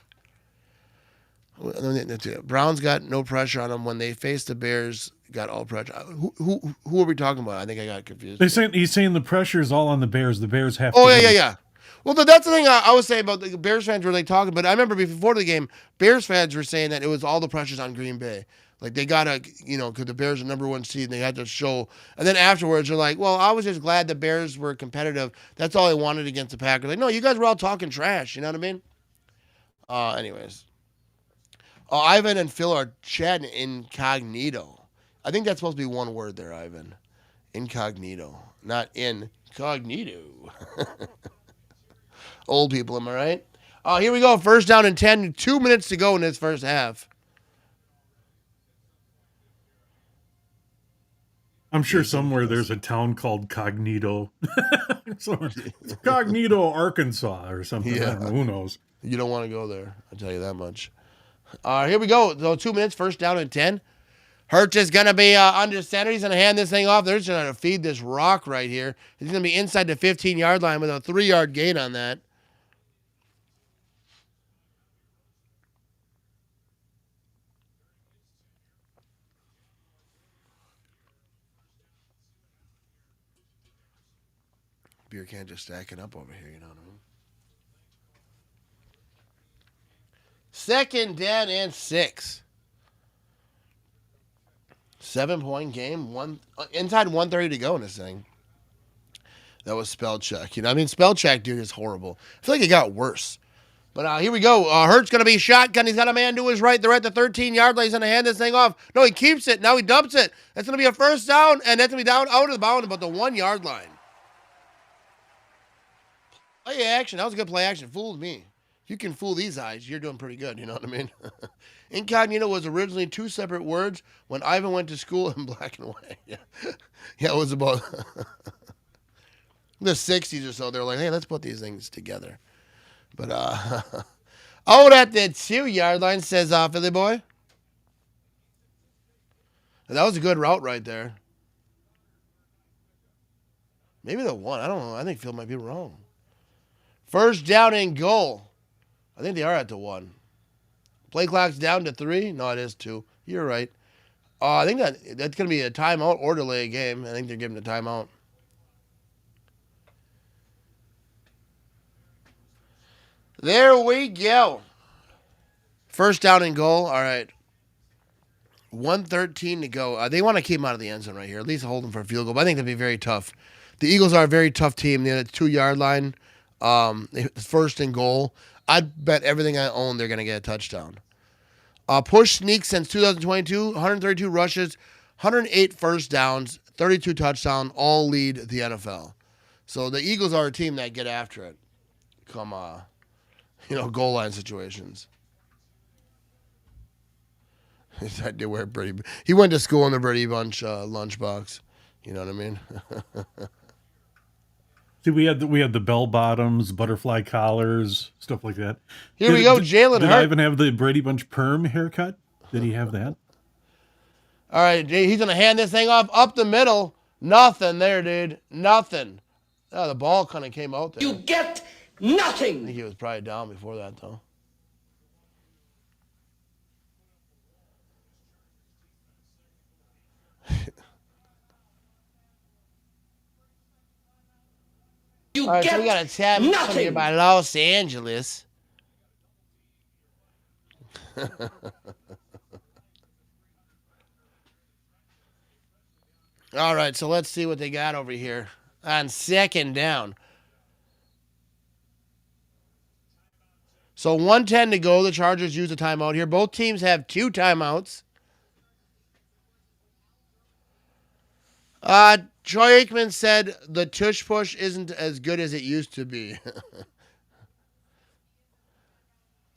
Speaker 3: Browns got no pressure on them when they faced the Bears. Got all pressure. Who are we talking about? I think I got confused.
Speaker 4: He's saying the pressure is all on the Bears. The Bears have.
Speaker 3: Oh yeah. Well, that's the thing I was saying about the Bears fans were like talking, but I remember before the game, Bears fans were saying that it was all the pressures on Green Bay. Like they gotta, because the Bears are number one seed, and they had to show. And then afterwards, they're like, "Well, I was just glad the Bears were competitive. That's all I wanted against the Packers." Like, no, you guys were all talking trash. You know what I mean? Anyways, Ivan and Phil are chatting incognito. I think that's supposed to be one word there, Ivan. Incognito, not incognito. Old people, am I right? Here we go. First down and 10. 2 minutes to go in this first half.
Speaker 4: I'm sure somewhere there's a town called Cognito. Cognito, Arkansas or something.
Speaker 3: Yeah.
Speaker 4: I don't know. Who knows?
Speaker 3: You don't want to go there. I'll tell you that much. Here we go. So 2 minutes, first down and 10. Hurts is going to be under center. He's going to hand this thing off. They're just going to feed this rock right here. He's going to be inside the 15-yard line with a 3-yard gain on that. Beer can just stacking up over here, you know what I mean? Second down and 6. 7-point game. Inside 1:30 to go in this thing. That was spell check. Spell check, dude, is horrible. I feel like it got worse. But here we go. Hurts going to be shotgun. He's got a man to his right. They're at the 13-yard line. He's going to hand this thing off. No, he keeps it. Now he dumps it. That's going to be a first down, and that's going to be down out of the bound about the 1-yard line. Play action. That was a good play action. Fooled me. If you can fool these eyes, you're doing pretty good. You know what I mean? Incognito was originally 2 separate words when Ivan went to school in black and white. Yeah, it was about the 60s or so. They're like, hey, let's put these things together. But out at the 2-yard line, says Philly boy. And that was a good route right there. Maybe the 1. I don't know. I think Phil might be wrong. First down and goal. I think they are at the 1. Play clock's down to 3. No, it is 2. You're right. I think that's going to be a timeout or delay a game. I think they're giving a timeout. There we go. First down and goal. All right. 1:13 to go. They want to keep him out of the end zone right here. At least hold him for a field goal. But I think that'd be very tough. The Eagles are a very tough team. They're at the 2-yard line. First and goal. I'd bet everything I own they're going to get a touchdown. Push sneak since 2022. 132 rushes, 108 first downs, 32 touchdowns. All lead the NFL. So the Eagles are a team that get after it. Come goal line situations. He went to school in the Brady Bunch lunchbox. You know what I mean?
Speaker 4: See, we had the bell bottoms, butterfly collars, stuff like that.
Speaker 3: Here we go, Jalen Hurts.
Speaker 4: Did Ivan have the Brady Bunch perm haircut? Did he have that?
Speaker 3: All right, he's gonna hand this thing off up the middle. Nothing there, dude. Nothing. Oh, the ball kind of came out there.
Speaker 13: You get nothing.
Speaker 3: I think he was probably down before that, though.
Speaker 13: You
Speaker 3: All right,
Speaker 13: get
Speaker 3: so we got a tab coming here by Los Angeles. All right, so let's see what they got over here on second down. So 1:10 to go. The Chargers use a timeout here. Both teams have 2 timeouts. Troy Aikman said the tush push isn't as good as it used to be.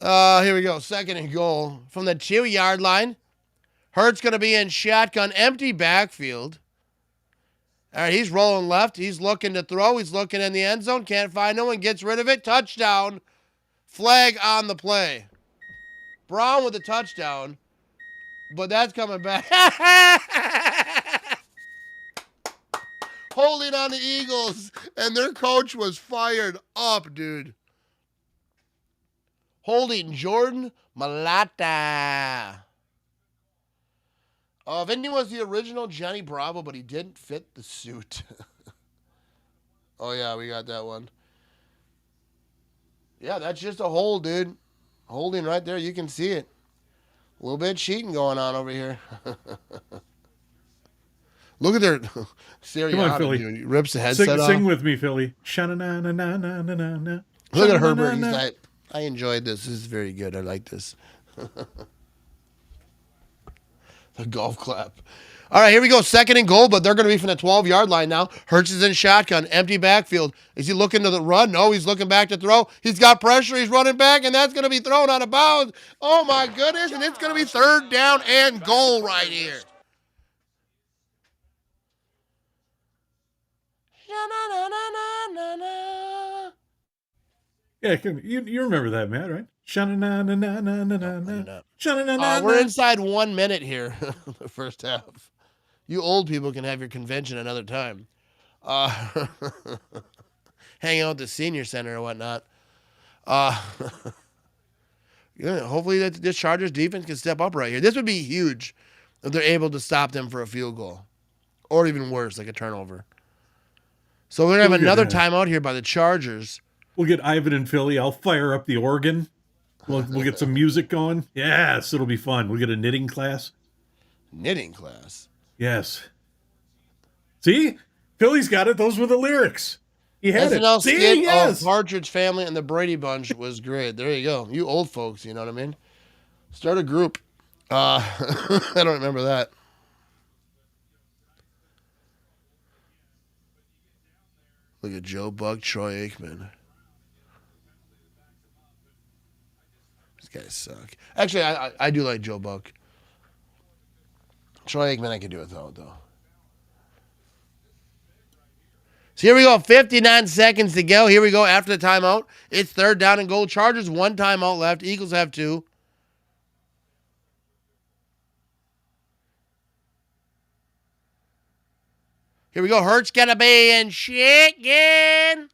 Speaker 3: Here we go. Second and goal from the 2-yard line. Hurts going to be in shotgun, empty backfield. All right, he's rolling left. He's looking to throw. He's looking in the end zone. Can't find no one. Gets rid of it. Touchdown. Flag on the play. Brown with the touchdown. But that's coming back. Holding on the Eagles. And their coach was fired up, dude. Holding Jordan Mailata. Vinny was the original Johnny Bravo, but he didn't fit the suit. Oh, yeah, we got that one. Yeah, that's just a hold, dude. Holding right there. You can see it. A little bit of cheating going on over here. Look at their Sirianni.
Speaker 4: Come on, Philly.
Speaker 3: Dude. He rips the headset off.
Speaker 4: Sing with me, Philly. Sha-na-na-na-na-na-na-na.
Speaker 3: Look at Herbert. He's like, I enjoyed this. This is very good. I like this. The golf clap. All right, here we go. Second and goal, but they're going to be from the 12-yard line now. Hurts is in shotgun, empty backfield. Is he looking to the run? No, he's looking back to throw. He's got pressure. He's running back, and that's going to be thrown out of bounds. Oh, my goodness, and it's going to be third down and goal right here.
Speaker 4: Yeah, you remember that, Matt, right?
Speaker 3: We're inside 1 minute here, the first half. You old people can have your convention another time. Hang out at the senior center or whatnot. Hopefully this Chargers defense can step up right here. This would be huge if they're able to stop them for a field goal. Or even worse, like a turnover. So we're going to have another timeout here by the Chargers.
Speaker 4: We'll get Ivan and Philly. I'll fire up the organ. We'll get some music going. Yes, it'll be fun. We'll get a knitting class.
Speaker 3: Knitting class?
Speaker 4: Yes. See? Philly's got it. Those were the lyrics. He had
Speaker 3: SNL
Speaker 4: it. See?
Speaker 3: skit
Speaker 4: Yes.
Speaker 3: of Partridge Family and the Brady Bunch was great. There you go. You old folks, you know what I mean? Start a group. I don't remember that. Look at Joe Buck, Troy Aikman. These guys suck. Actually, I do like Joe Buck. Troy Aikman, I can do without, though. So here we go. 59 seconds to go. Here we go after the timeout. It's third down and goal. Chargers, 1 timeout left. Eagles have 2. Here we go. Hurts gonna be in chicken.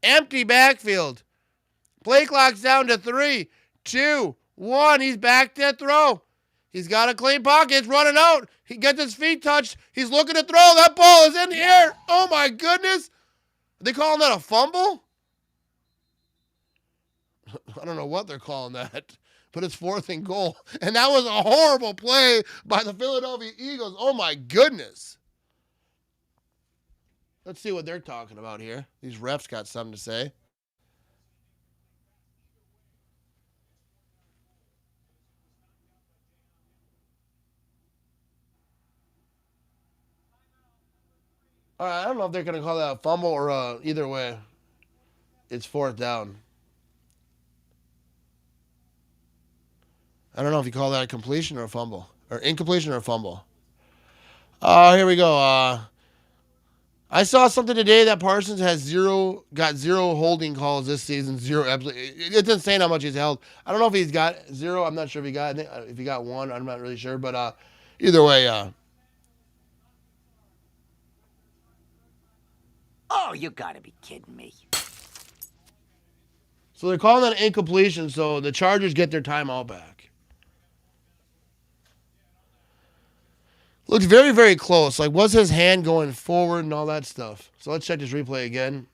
Speaker 3: Empty backfield. Play clock's down to 3, 2, 1. He's back to throw. He's got a clean pocket. It's running out. He gets his feet touched. He's looking to throw. That ball is in the air. Oh, my goodness. Are they calling that a fumble? I don't know what they're calling that. but it's 4th and goal. And that was a horrible play by the Philadelphia Eagles. Oh, my goodness. Let's see what they're talking about here. These refs got something to say. All right, I don't know if they're going to call that a fumble or either way. It's 4th down. I don't know if you call that a completion or a fumble. Or incompletion or a fumble. Here we go. I saw something today that Parsons got zero holding calls this season. Zero, absolutely. It's insane how much he's held. I don't know if he's got 0. I'm not sure if he got 1. I'm not really sure. But either way.
Speaker 13: Oh, you gotta be kidding me.
Speaker 3: So they're calling that an incompletion, so the Chargers get their timeout back. Looks very, very close. Like, was his hand going forward and all that stuff? So let's check this replay again.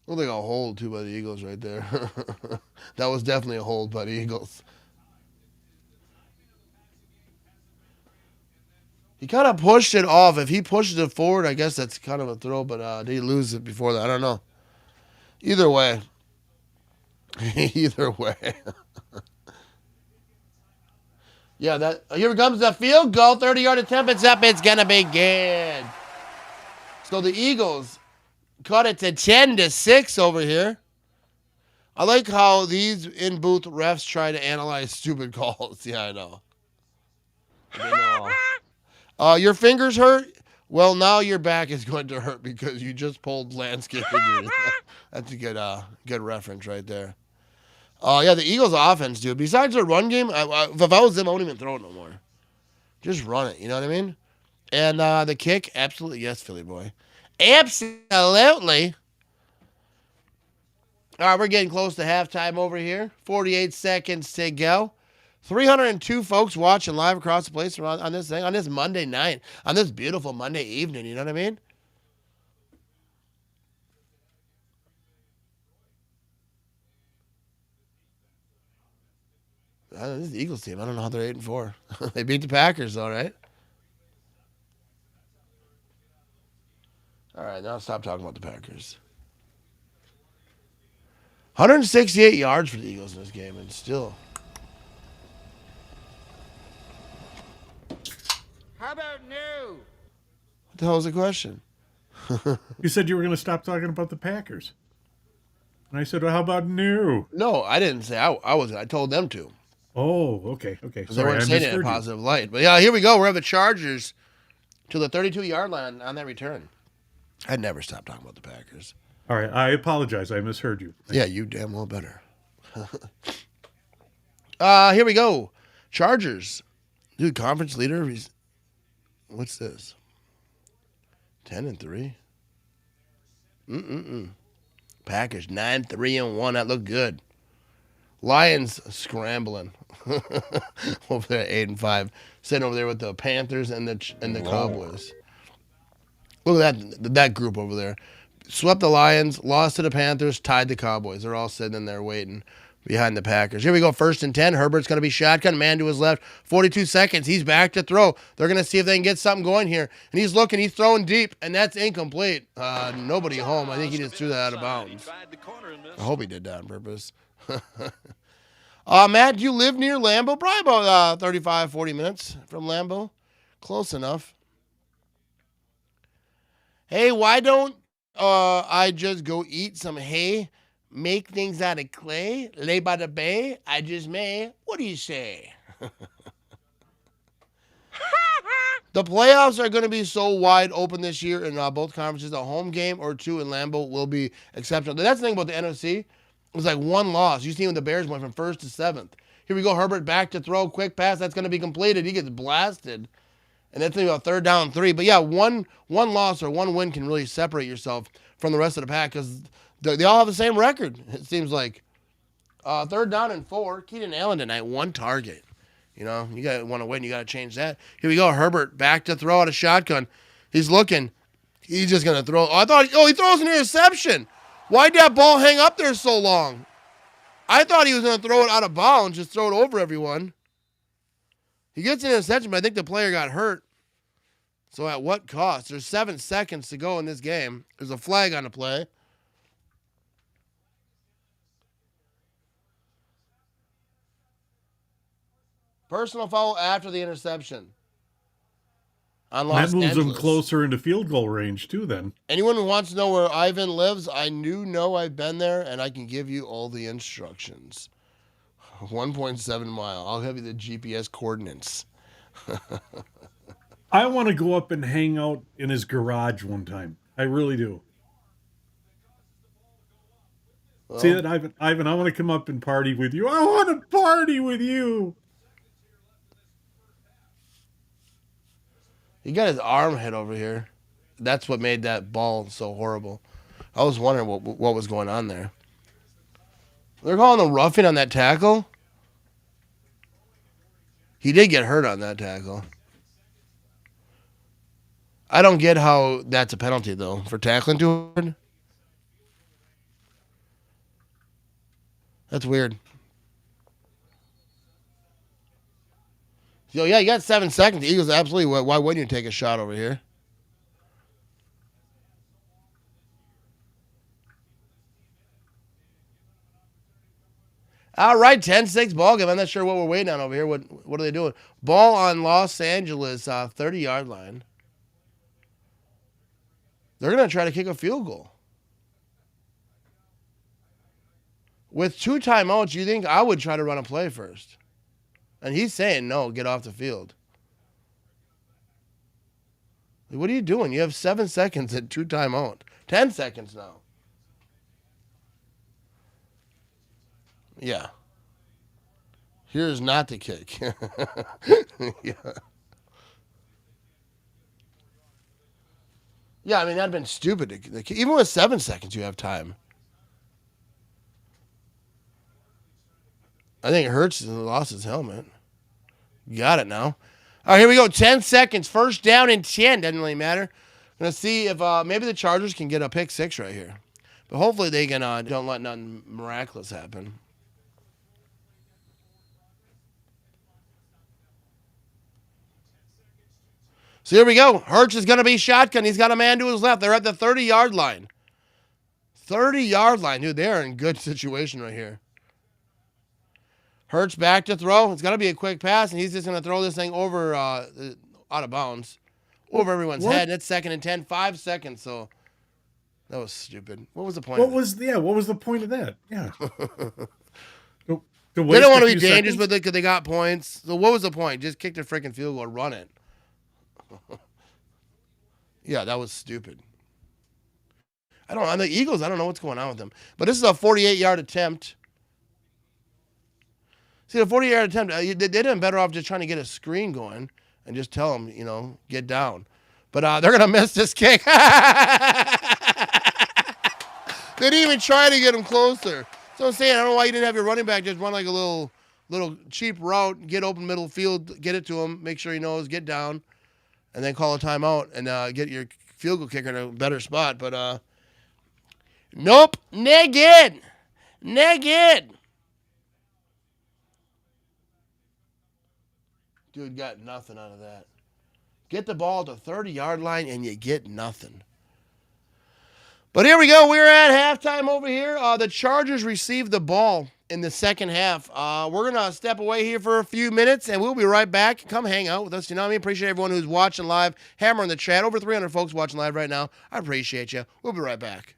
Speaker 3: Looked like a hold, too, by the Eagles right there. That was definitely a hold by the Eagles. He kind of pushed it off. If he pushes it forward, I guess that's kind of a throw, but did he lose it before that? I don't know. Either way. Either way. Yeah, here comes the field goal. 30-yard attempt. It's up. It's going to be good. So the Eagles cut it to 10-6 over here. I like how these in-booth refs try to analyze stupid calls. Yeah, I know. Your fingers hurt? Well, now your back is going to hurt because you just pulled landscape injury. That's a good reference right there. Yeah, the Eagles' offense, dude. Besides their run game, if I was them, I wouldn't even throw it no more. Just run it, you know what I mean? And the kick, absolutely yes, Philly boy. Absolutely. All right, we're getting close to halftime over here. 48 seconds to go. 302 folks watching live across the place on this thing, on this Monday night, on this beautiful Monday evening, you know what I mean? This is the Eagles team. I don't know how they're 8-4. They beat the Packers, all right. All right, now stop talking about the Packers. 168 yards for the Eagles in this game, and still.
Speaker 13: How about no?
Speaker 3: What the hell was the question?
Speaker 4: You said you were going to stop talking about the Packers. And I said, well, how about no?
Speaker 3: No, I didn't say I was. I told them to.
Speaker 4: Oh, okay.
Speaker 3: Because they weren't saying it in a positive light. But yeah, here we go. We're at the Chargers to the 32-yard line on that return. I'd never stop talking about the Packers.
Speaker 4: All right, I apologize. I misheard you.
Speaker 3: Yeah, you damn well better. Here we go. Chargers. Dude, conference leader. What's this? 10-3. Packers 9-3-1. That looked good. Lions scrambling over there at 8-5, sitting over there with the Panthers and the Cowboys. Look at that group over there. Swept the Lions, lost to the Panthers, tied the Cowboys. They're all sitting in there waiting behind the Packers. Here we go, 1st and 10. Herbert's going to be shotgun, man to his left. 42 seconds. He's back to throw. They're going to see if they can get something going here. And he's looking. He's throwing deep, and that's incomplete. Nobody home. I think he just threw that out of bounds. I hope he did that on purpose. Matt, do you live near Lambeau? Probably about 35, 40 minutes from Lambeau. Close enough. Hey, why don't I just go eat some hay, make things out of clay, lay by the bay? I just may. What do you say? The playoffs are going to be so wide open this year in both conferences. A home game or two in Lambeau will be exceptional. That's the thing about the NFC. It was like one loss. You see when the Bears went from 1st to 7th. Here we go, Herbert back to throw. Quick pass. That's going to be completed. He gets blasted. And that's going to be about 3rd down 3. But, yeah, one loss or one win can really separate yourself from the rest of the pack because they all have the same record, it seems like. 3rd down and 4. Keenan Allen tonight, 1 target. You know, you got to want to win. You got to change that. Here we go, Herbert back to throw out a shotgun. He's looking. He's just going to throw. He throws an interception. Why'd that ball hang up there so long? I thought he was going to throw it out of bounds, just throw it over everyone. He gets an interception, but I think the player got hurt. So at what cost? There's 7 seconds to go in this game. There's a flag on the play. Personal foul after the interception. On Los
Speaker 4: That moves
Speaker 3: Angeles.
Speaker 4: them closer into field goal range, too, then.
Speaker 3: Anyone who wants to know where Ivan lives, I know I've been there, and I can give you all the instructions. 1.7 mile. I'll give you the GPS coordinates.
Speaker 4: I want to go up and hang out in his garage one time. I really do.
Speaker 3: Well,
Speaker 4: See that, Ivan? Ivan, I want to come up and party with you. I want to party with you.
Speaker 3: he got his arm hit over here. That's what made that ball so horrible. I was wondering what was going on there. They're calling a roughing on that tackle. He did get hurt on that tackle. I don't get how that's a penalty, though, for tackling too hard. That's weird. So, yeah, you got 7 seconds. The Eagles, absolutely. Why wouldn't you take a shot over here? All right, 10-6 ball game. I'm not sure what we're waiting on over here. What are they doing? Ball on Los Angeles, 30-yard line. They're going to try to kick a field goal. With 2 timeouts, you think I would try to run a play first? And he's saying, no, get off the field. What are you doing? You have 7 seconds at 2 timeout. 10 seconds now. Yeah. Here's not the kick. Yeah. Yeah, I mean, that'd have been stupid. Even with 7 seconds, you have time. I think Hurts lost his helmet. Got it now. All right, here we go. 10 seconds. First down and 10. Doesn't really matter. I'm going to see if maybe the Chargers can get a pick 6 right here. But hopefully they can don't let nothing miraculous happen. So here we go. Hurts is going to be shotgun. He's got a man to his left. They're at the 30-yard line. 30-yard line. Dude, they're in good situation right here. Hurts back to throw. It's going to be a quick pass, and he's just going to throw this thing over out of bounds. Over everyone's head. And it's 2nd and 10. 5 seconds, so that was stupid. What was the point
Speaker 4: What was the point of that? Yeah.
Speaker 3: They don't want to be dangerous, but they got points. So what was the point? Just kick the freaking field goal, run it. Yeah, that was stupid. On the Eagles, I don't know what's going on with them. But this is a 48-yard attempt. See, the 40-yard attempt, they'd been better off just trying to get a screen going and just tell them, get down. But they're going to miss this kick. They didn't even try to get him closer. So I'm saying, I don't know why you didn't have your running back just run like a little cheap route, get open middle field, get it to him, make sure he knows, get down, and then call a timeout and get your field goal kicker in a better spot. But nope, neged. Dude got nothing out of that. Get the ball to 30-yard line and you get nothing. But here we go. We're at halftime over here. The Chargers received the ball in the second half. We're going to step away here for a few minutes, and we'll be right back. Come hang out with us. You know what I mean? Appreciate everyone who's watching live. Hammer in the chat. Over 300 folks watching live right now. I appreciate you. We'll be right back.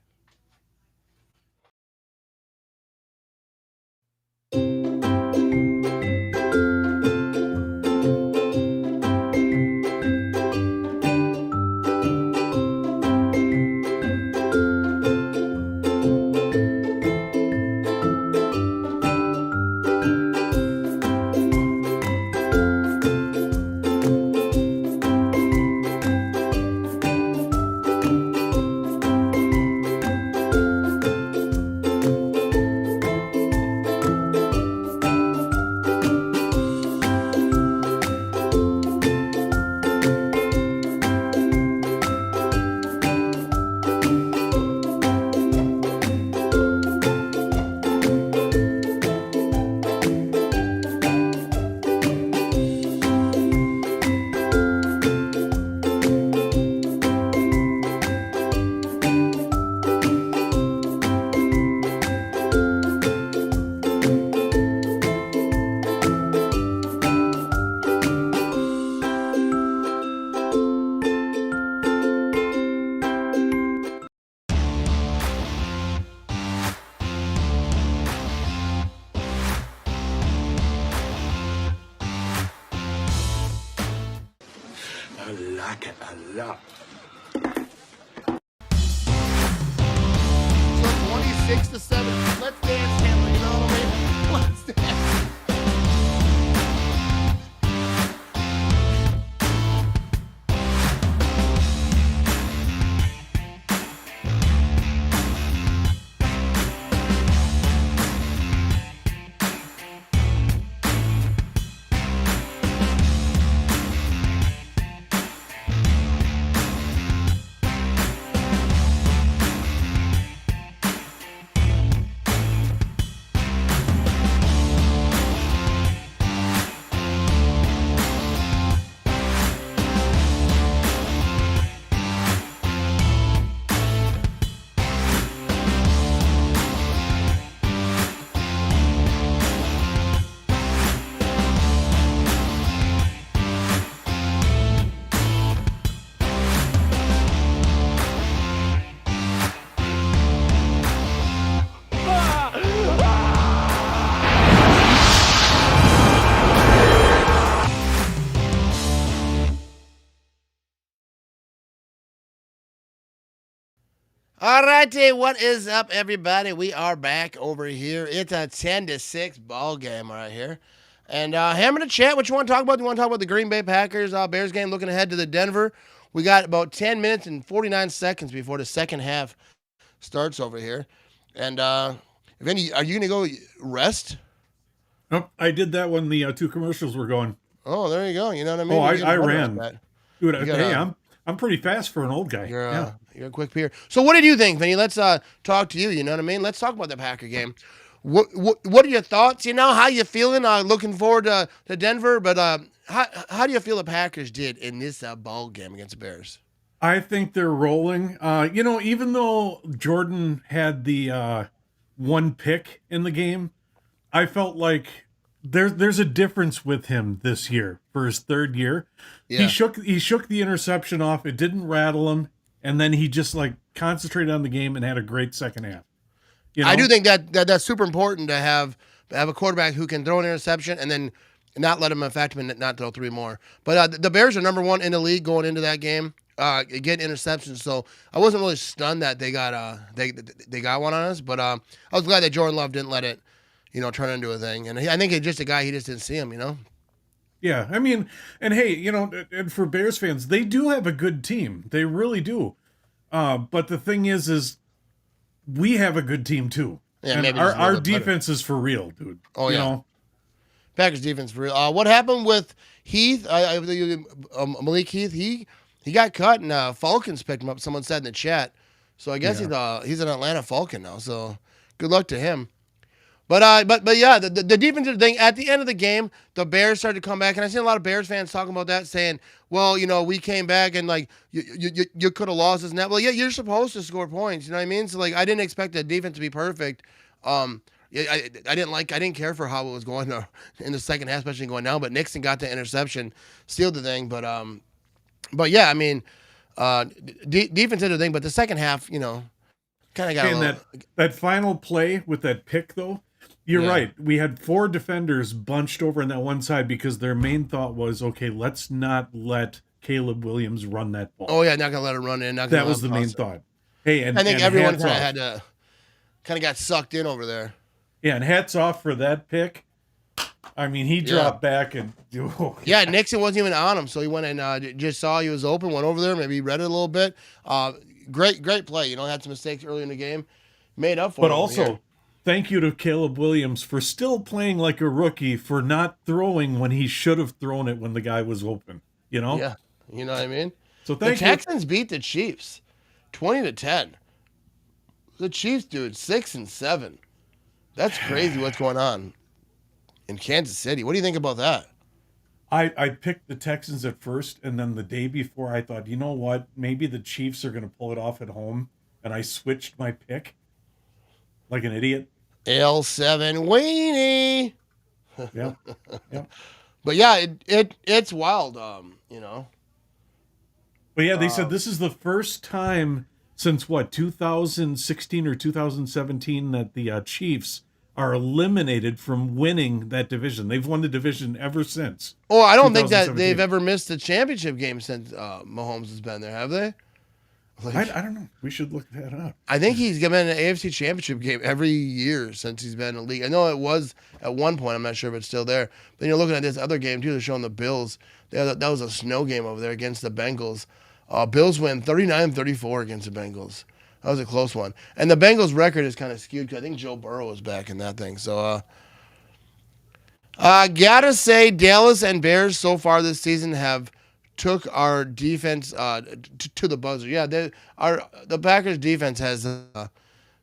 Speaker 7: like it a lot.
Speaker 3: So 26-7. Let's dance, Hamlet. You know what I mean? Let's dance. All righty, what is up, everybody? We are back over here. It's a 10-6 ball game right here. And Hammer to chat, what you want to talk about? Do you want to talk about the Green Bay Packers Bears game looking ahead to the Denver? We got about 10 minutes and 49 seconds before the second half starts over here. And if any, are you going to go rest?
Speaker 4: Nope, I did that when the 2 commercials were going.
Speaker 3: Oh, there you go. You know what I mean?
Speaker 4: Oh, I ran. Dude, hey, I'm pretty fast for an old guy.
Speaker 3: You're a quick peer. So what did you think, Vinny? Let's talk to you. You know what I mean? Let's talk about the Packer game. What are your thoughts? You know, how you feeling? Looking forward to Denver, but how do you feel the Packers did in this ball game against the Bears?
Speaker 4: I think they're rolling. You know, even though Jordan had the 1 pick in the game, I felt like there's a difference with him this year for his 3rd year. Yeah. He shook the interception off. It didn't rattle him, and then he just like concentrated on the game and had a great second half. You know?
Speaker 3: I do think that's super important to have a quarterback who can throw an interception and then not let him affect him and not throw 3 more. But the Bears are number 1 in the league going into that game, getting interceptions. So I wasn't really stunned that they got they got one on us. But I was glad that Jordan Love didn't let it, turn into a thing. And I think it's just a guy, he just didn't see him,
Speaker 4: Yeah, I mean, and hey, and for Bears fans, they do have a good team. They really do. But the thing is we have a good team too. Yeah, and our defense is for real, dude.
Speaker 3: Oh, yeah. You know? Packers defense for real. What happened with Heath? Malik Heath, he got cut and Falcons picked him up. Someone said in the chat. So I guess he's an Atlanta Falcon now. So good luck to him. But yeah, the defensive thing, at the end of the game, the Bears started to come back, and I've seen a lot of Bears fans talking about that, saying, well, we came back and like you could have lost this and that. Well, yeah, you're supposed to score points, you know what I mean? So like I didn't expect the defense to be perfect. I didn't care for how it was going in the second half, especially going down. But Nixon got the interception, sealed the thing. But yeah, I mean, defense did the thing, but the second half, kind of got a little...
Speaker 4: that final play with that pick though. You're right. We had 4 defenders bunched over on that one side because their main thought was, okay, let's not let Caleb Williams run that ball.
Speaker 3: Oh, yeah, not going to let him run in.
Speaker 4: That was the main thought. Hey, and
Speaker 3: I think everyone kind of got sucked in over there.
Speaker 4: Yeah, and hats off for that pick. I mean, he dropped back and... Oh,
Speaker 3: yeah, Nixon wasn't even on him, so he went and just saw he was open, went over there, maybe read it a little bit. Great play. Had some mistakes early in the game. Made up for it.
Speaker 4: But also... Thank you to Caleb Williams for still playing like a rookie, for not throwing when he should have thrown it when the guy was open.
Speaker 3: Yeah, you know what I mean?
Speaker 4: So
Speaker 3: the Texans beat the Chiefs 20-10. The Chiefs, dude, 6-7. That's crazy what's going on in Kansas City. What do you think about that?
Speaker 4: I picked the Texans at first, and then the day before I thought, you know what? Maybe the Chiefs are going to pull it off at home, and I switched my pick. Like an idiot.
Speaker 3: L7 weenie.
Speaker 4: Yeah.
Speaker 3: But yeah, it's wild,
Speaker 4: But yeah, they said this is the first time since 2016 or 2017 that the Chiefs are eliminated from winning that division. They've won the division ever since.
Speaker 3: Oh, I don't think that
Speaker 4: 2017.
Speaker 3: they've ever missed a championship game since Mahomes has been there, have they? Like,
Speaker 4: I don't know. We should look that up.
Speaker 3: I think he's been in an AFC championship game every year since he's been in the league. I know it was at one point. I'm not sure if it's still there. But you're looking at this other game, too. They're showing the Bills. That was a snow game over there against the Bengals. Bills win 39-34 against the Bengals. That was a close one. And the Bengals' record is kind of skewed because I think Joe Burrow was back in that thing. So, gotta say, Dallas and Bears so far this season have took our defense to the buzzer. Yeah, the Packers' defense has,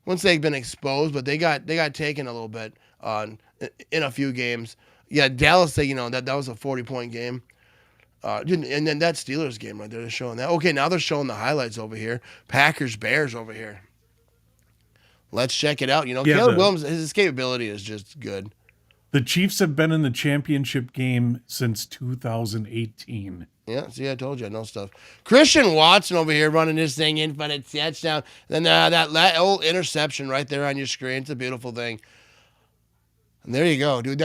Speaker 3: wouldn't say been exposed, but they got taken a little bit in a few games. Yeah, Dallas, that was a 40-point game. And then that Steelers game right there, they're showing that. Okay, now they're showing the highlights over here. Packers, Bears over here. Let's check it out. Caleb Williams, his escapability is just good.
Speaker 4: The Chiefs have been in the championship game since 2018.
Speaker 3: Yeah, see, I told you I know stuff. Christian Watson over here running this thing in for the touchdown. Then that old interception right there on your screen. It's a beautiful thing. And there you go, dude.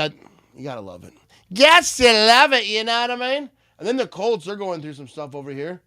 Speaker 3: You gotta love it. Gets to love it, you know what I mean? And then the Colts, they're going through some stuff over here.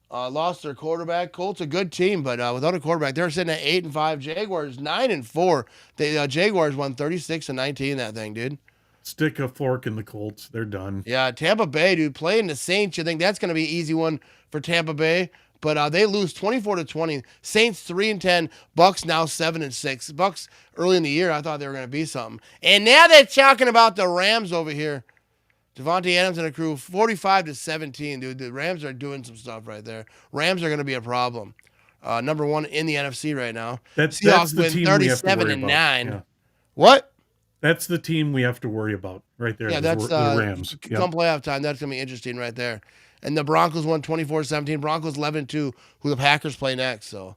Speaker 3: Lost their quarterback. Colts a good team, but without a quarterback, they're sitting at 8-5. Jaguars 9-4. The Jaguars won 36-19. That thing, dude.
Speaker 4: Stick a fork in the Colts. They're done.
Speaker 3: Yeah, Tampa Bay, dude, playing the Saints. You think that's going to be an easy one for Tampa Bay? But they lose 24-20. Saints 3-10. Bucks now 7-6. Bucks early in the year, I thought they were going to be something. And now they're talking about the Rams over here. Devontae Adams and a crew, 45-17, dude. The Rams are doing some stuff right there. Rams are going to be a problem. Number one in the NFC right now.
Speaker 4: That's
Speaker 3: Seahawks
Speaker 4: the
Speaker 3: win
Speaker 4: team
Speaker 3: 37-9.
Speaker 4: Yeah.
Speaker 3: What?
Speaker 4: That's the team we have to worry about right there.
Speaker 3: Yeah, that's
Speaker 4: the Rams.
Speaker 3: Come playoff time, that's going to be interesting right there. And the Broncos won 24-17. Broncos 11-2, who the Packers play next. So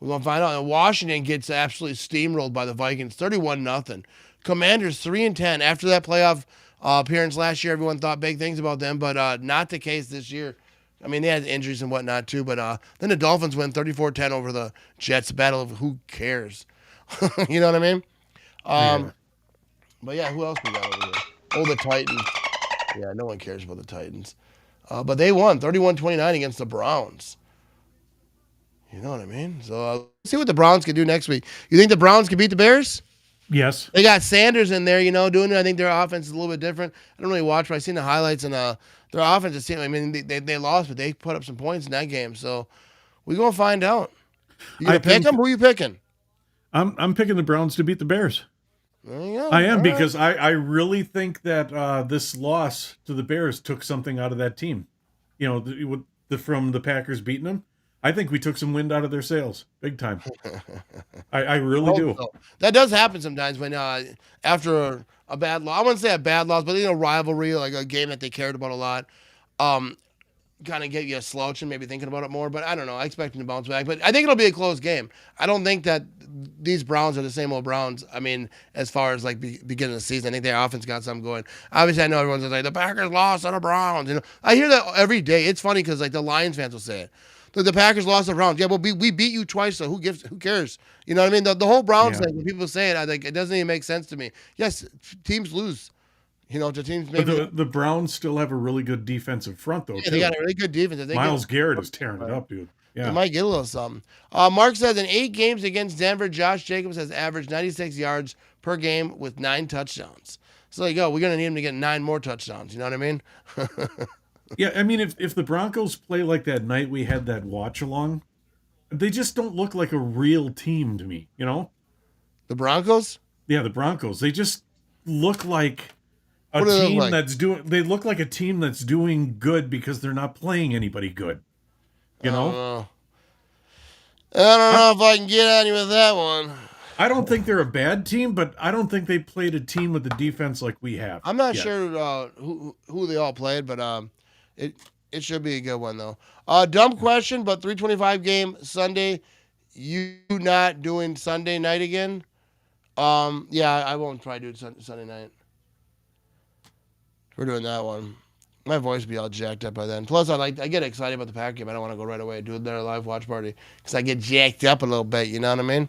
Speaker 3: we're going to find out. And Washington gets absolutely steamrolled by the Vikings, 31-0. Commanders 3-10. After that playoff appearance last year, everyone thought big things about them, but not the case this year. I mean, they had injuries and whatnot too, but then the Dolphins win 34-10 over the Jets. Battle of who cares? You know what I mean?
Speaker 4: Yeah.
Speaker 3: But yeah, who else we got over here? Oh, the Titans. Yeah, no one cares about the Titans. But they won 31-29 against the Browns. You know what I mean? So let's see what the Browns can do next week. You think the Browns can beat the Bears?
Speaker 4: Yes.
Speaker 3: They got Sanders in there, doing it. I think their offense is a little bit different. I don't really watch, but I've seen the highlights, and their offense is, I mean, they lost, but they put up some points in that game. So we're going to find out. You going to pick them? Who are you picking?
Speaker 4: I'm picking the Browns to beat the Bears.
Speaker 3: There you go.
Speaker 4: I am,
Speaker 3: All
Speaker 4: because
Speaker 3: right.
Speaker 4: I really think that this loss to the Bears took something out of that team. From the Packers beating them. I think we took some wind out of their sails, big time. I really do.
Speaker 3: So. That does happen sometimes when after a bad loss. I wouldn't say a bad loss, but rivalry, like a game that they cared about a lot, kind of get you a slouch and maybe thinking about it more. But I don't know. I expect them to bounce back. But I think it'll be a close game. I don't think that these Browns are the same old Browns. I mean, as far as like beginning of the season, I think their offense got something going. Obviously, I know everyone's like, the Packers lost to the Browns. I hear that every day. It's funny because like the Lions fans will say it. The Packers lost the Browns. Yeah, well, we beat you twice, so who cares? You know what I mean? The whole Browns thing, when people say it, it doesn't even make sense to me. Yes, teams lose. To teams maybe.
Speaker 4: But the Browns still have a really good defensive front, though.
Speaker 3: Yeah, they got a really good defense.
Speaker 4: Miles Garrett is tearing it up, dude. Yeah.
Speaker 3: They might get a little something. Mark says in 8 games against Denver, Josh Jacobs has averaged 96 yards per game with 9 touchdowns. So there you go. We're going to need him to get 9 more touchdowns. You know what I mean?
Speaker 4: Yeah, I mean, if the Broncos play like that night we had that watch along, they just don't look like a real team to me,
Speaker 3: The Broncos?
Speaker 4: Yeah, the Broncos. They just look like a
Speaker 3: What do they
Speaker 4: team
Speaker 3: look like?
Speaker 4: they look like a team that's doing good because they're not playing anybody good.
Speaker 3: I don't know if I can get on you with that one.
Speaker 4: I don't think they're a bad team, but I don't think they played a team with the defense like we have.
Speaker 3: I'm not
Speaker 4: yet.
Speaker 3: sure who they all played, but it should be a good one, though. Dumb question, but 325 game Sunday. You not doing Sunday night again? Yeah, I won't try to do Sunday night. We're doing that one. My voice will be all jacked up by then. Plus, I get excited about the Packer game. I don't want to go right away and do their live watch party because I get jacked up a little bit. You know what I mean?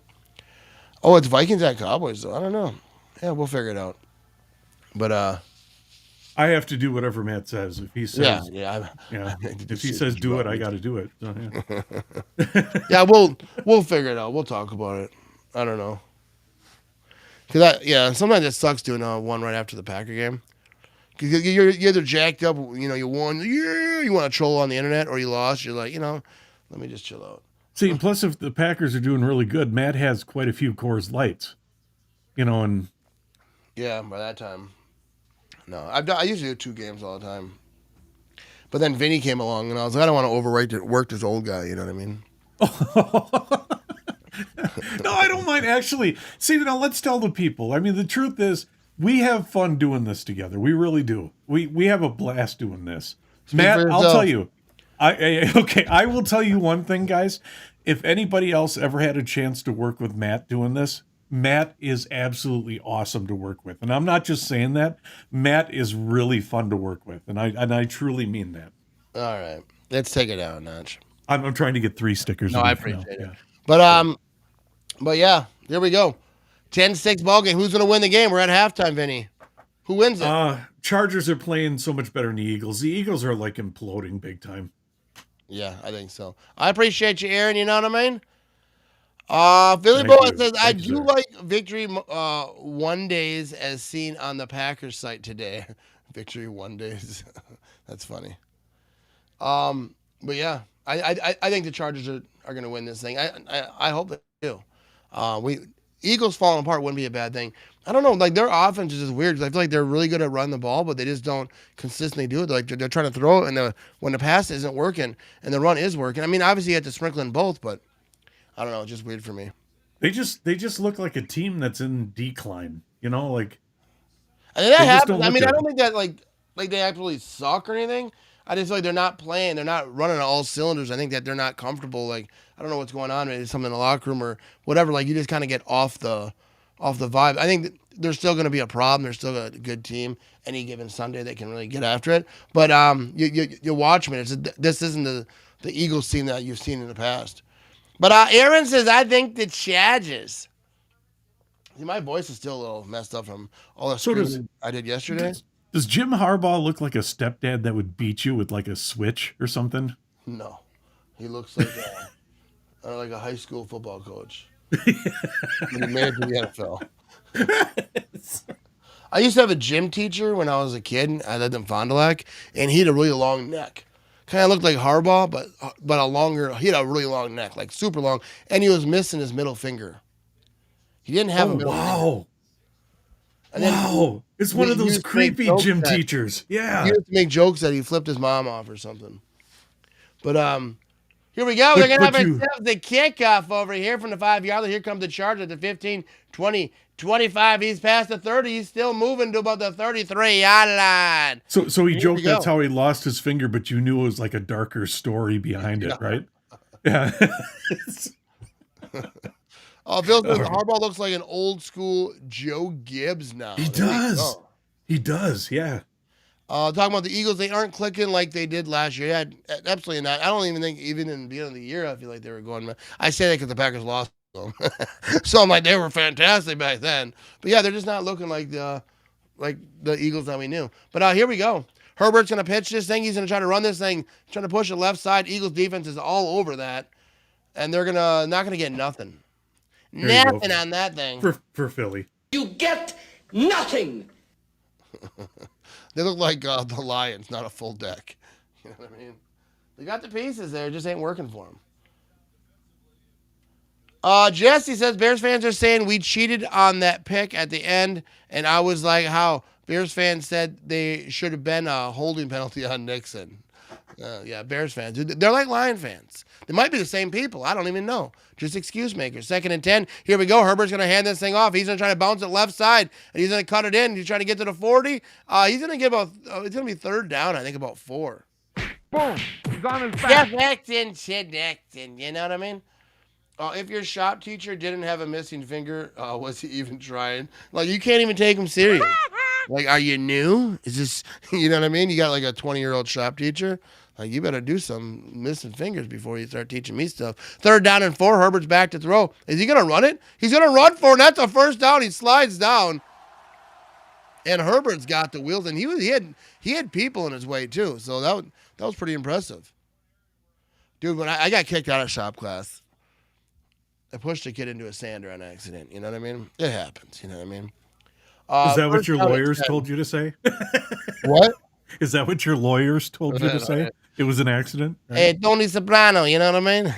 Speaker 3: Oh, it's Vikings at Cowboys though. I don't know. Yeah, we'll figure it out. But
Speaker 4: I have to do whatever Matt says. If he says, if he says do it, I got to do it. So, yeah.
Speaker 3: Yeah, we'll figure it out. We'll talk about it. I don't know. Cause sometimes it sucks doing one right after the Packer game. Cause you're either jacked up, you won, you want to troll on the internet, or you lost. You're like, let me just chill out.
Speaker 4: See, plus if the Packers are doing really good, Matt has quite a few Coors Lights, and
Speaker 3: yeah, by that time, no, I usually do 2 games all the time. But then Vinny came along, and I was like, I don't want to work this old guy. You know what I mean?
Speaker 4: No, I don't mind actually. See, now let's tell the people. I mean, the truth is, we have fun doing this together. We really do. We have a blast doing this. Matt, I'll tell you. I will tell you one thing, guys. If anybody else ever had a chance to work with Matt doing this, Matt is absolutely awesome to work with. And I'm not just saying that. Matt is really fun to work with. And I truly mean that.
Speaker 3: All right. Let's take it down a notch.
Speaker 4: I'm trying to get 3 stickers.
Speaker 3: No, I appreciate it. Yeah. But yeah, here we go. 10-6 ball game. Who's going to win the game? We're at halftime, Vinny. Who wins it?
Speaker 4: Chargers are playing so much better than the Eagles. The Eagles are like imploding big time.
Speaker 3: Yeah, I think so. I appreciate you, Aaron. You know what I mean? Philly Boy says, I do like victory one days as seen on the Packers site today. Victory one days. That's funny. But yeah, I think the Chargers are going to win this thing. I hope they do. Eagles falling apart wouldn't be a bad thing. I don't know, like their offense is just weird because I feel like they're really good at running the ball, but they just don't consistently do it. They're trying to throw it, and when the pass isn't working and the run is working. I mean, obviously you have to sprinkle in both, but I don't know, it's just weird for me.
Speaker 4: They just look like a team that's in decline. Like.
Speaker 3: And that happens. I mean, I don't think that like they absolutely suck or anything. I just feel like they're not playing. They're not running on all cylinders. I think that they're not comfortable. Like, I don't know what's going on. Maybe something in the locker room or whatever. Like, you just kind of get off the vibe. I think there's still going to be a problem. They're still a good team. Any given Sunday, they can really get after it. But you watch them. This isn't the Eagles team that you've seen in the past. But Aaron says, I think the Chargers. See, my voice is still a little messed up from all the screaming I did yesterday.
Speaker 4: Does Jim Harbaugh look like a stepdad that would beat you with like a switch or something?
Speaker 3: No. He looks like a high school football coach. When he made it to the NFL. I used to have a gym teacher when I was a kid. I lived in Fond du Lac, and he had a really long neck. Kind of looked like Harbaugh, but he had a really long neck, like super long, and he was missing his middle finger. He didn't have a middle finger.
Speaker 4: Wow. It's one of those creepy gym teachers. Yeah.
Speaker 3: He used to make jokes that he flipped his mom off or something. But here we go. They're going to have ourselves the kickoff over here from the 5-yard line. Here comes the Charger at the 15, 20, 25. He's past the 30. He's still moving to about the 33-yard line.
Speaker 4: So he joked that's how he lost his finger, but you knew it was like a darker story behind it, right? Yeah.
Speaker 3: Phil says Harbaugh looks like an old school Joe Gibbs now.
Speaker 4: He does. He does, yeah.
Speaker 3: Talking about the Eagles, they aren't clicking like they did last year. Yeah, absolutely not. I don't even think even in the beginning of the year, I feel like they were going. I say that because the Packers lost them. So I'm like, they were fantastic back then. But yeah, they're just not looking like the Eagles that we knew. But here we go. Herbert's going to pitch this thing. He's going to try to run this thing, trying to push the left side. Eagles defense is all over that. And they're not going to get nothing. Nothing on that thing.
Speaker 4: For Philly.
Speaker 13: You get nothing.
Speaker 3: They look like the Lions, not a full deck. You know what I mean? They got the pieces there, it just ain't working for them. Jesse says, Bears fans are saying we cheated on that pick at the end, and I was like, how? Bears fans said they should have been a holding penalty on Nixon. Yeah, Bears fans. They're like Lion fans. They might be the same people. I don't even know. Just excuse makers. 2nd and 10. Here we go. Herbert's going to hand this thing off. He's going to try to bounce it left side, and he's going to cut it in. He's trying to get to the 40. He's going to get about, it's going to be 3rd down, I think, about 4.
Speaker 13: Boom. He's on his back.
Speaker 3: Connecting. You know what I mean? If your shop teacher didn't have a missing finger, was he even trying? Like, you can't even take him serious. Like, are you new? Is this, you know what I mean? You got like a 20-year-old shop teacher. Like, you better do some missing fingers before you start teaching me stuff. 3rd down and 4. Herbert's back to throw. Is he going to run it? He's going to run for it. That's a first down. He slides down. And Herbert's got the wheels, and he had people in his way too. So that was pretty impressive. Dude, when I got kicked out of shop class, I pushed a kid into a sander on accident. You know what I mean? It happens. You know what I mean?
Speaker 4: Is that what your lawyers told you to say?
Speaker 3: What?
Speaker 4: Is that what your lawyers told you to say? It was an accident? Right?
Speaker 3: Hey, Tony Soprano, you know what I mean?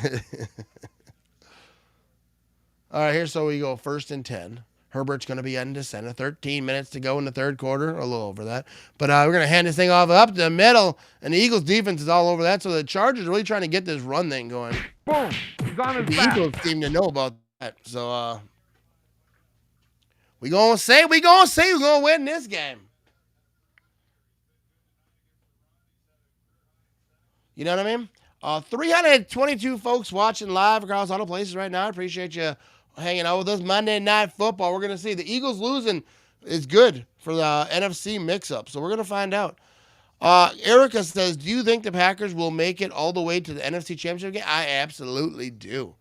Speaker 3: All right, here, so we go 1st and 10. Herbert's going to be into center. 13 minutes to go in the 3rd quarter, a little over that. But we're going to hand this thing off up the middle, and the Eagles' defense is all over that. So the Chargers are really trying to get this run thing going.
Speaker 13: Boom. He's on his
Speaker 3: The
Speaker 13: back.
Speaker 3: Eagles seem to know about that. So we're going to we're going to win this game. You know what I mean? 322 folks watching live across all the places right now. I appreciate you hanging out with us. Monday Night Football. We're going to see the Eagles losing is good for the NFC mix-up. So we're going to find out. Erica says, do you think the Packers will make it all the way to the NFC Championship game? I absolutely do.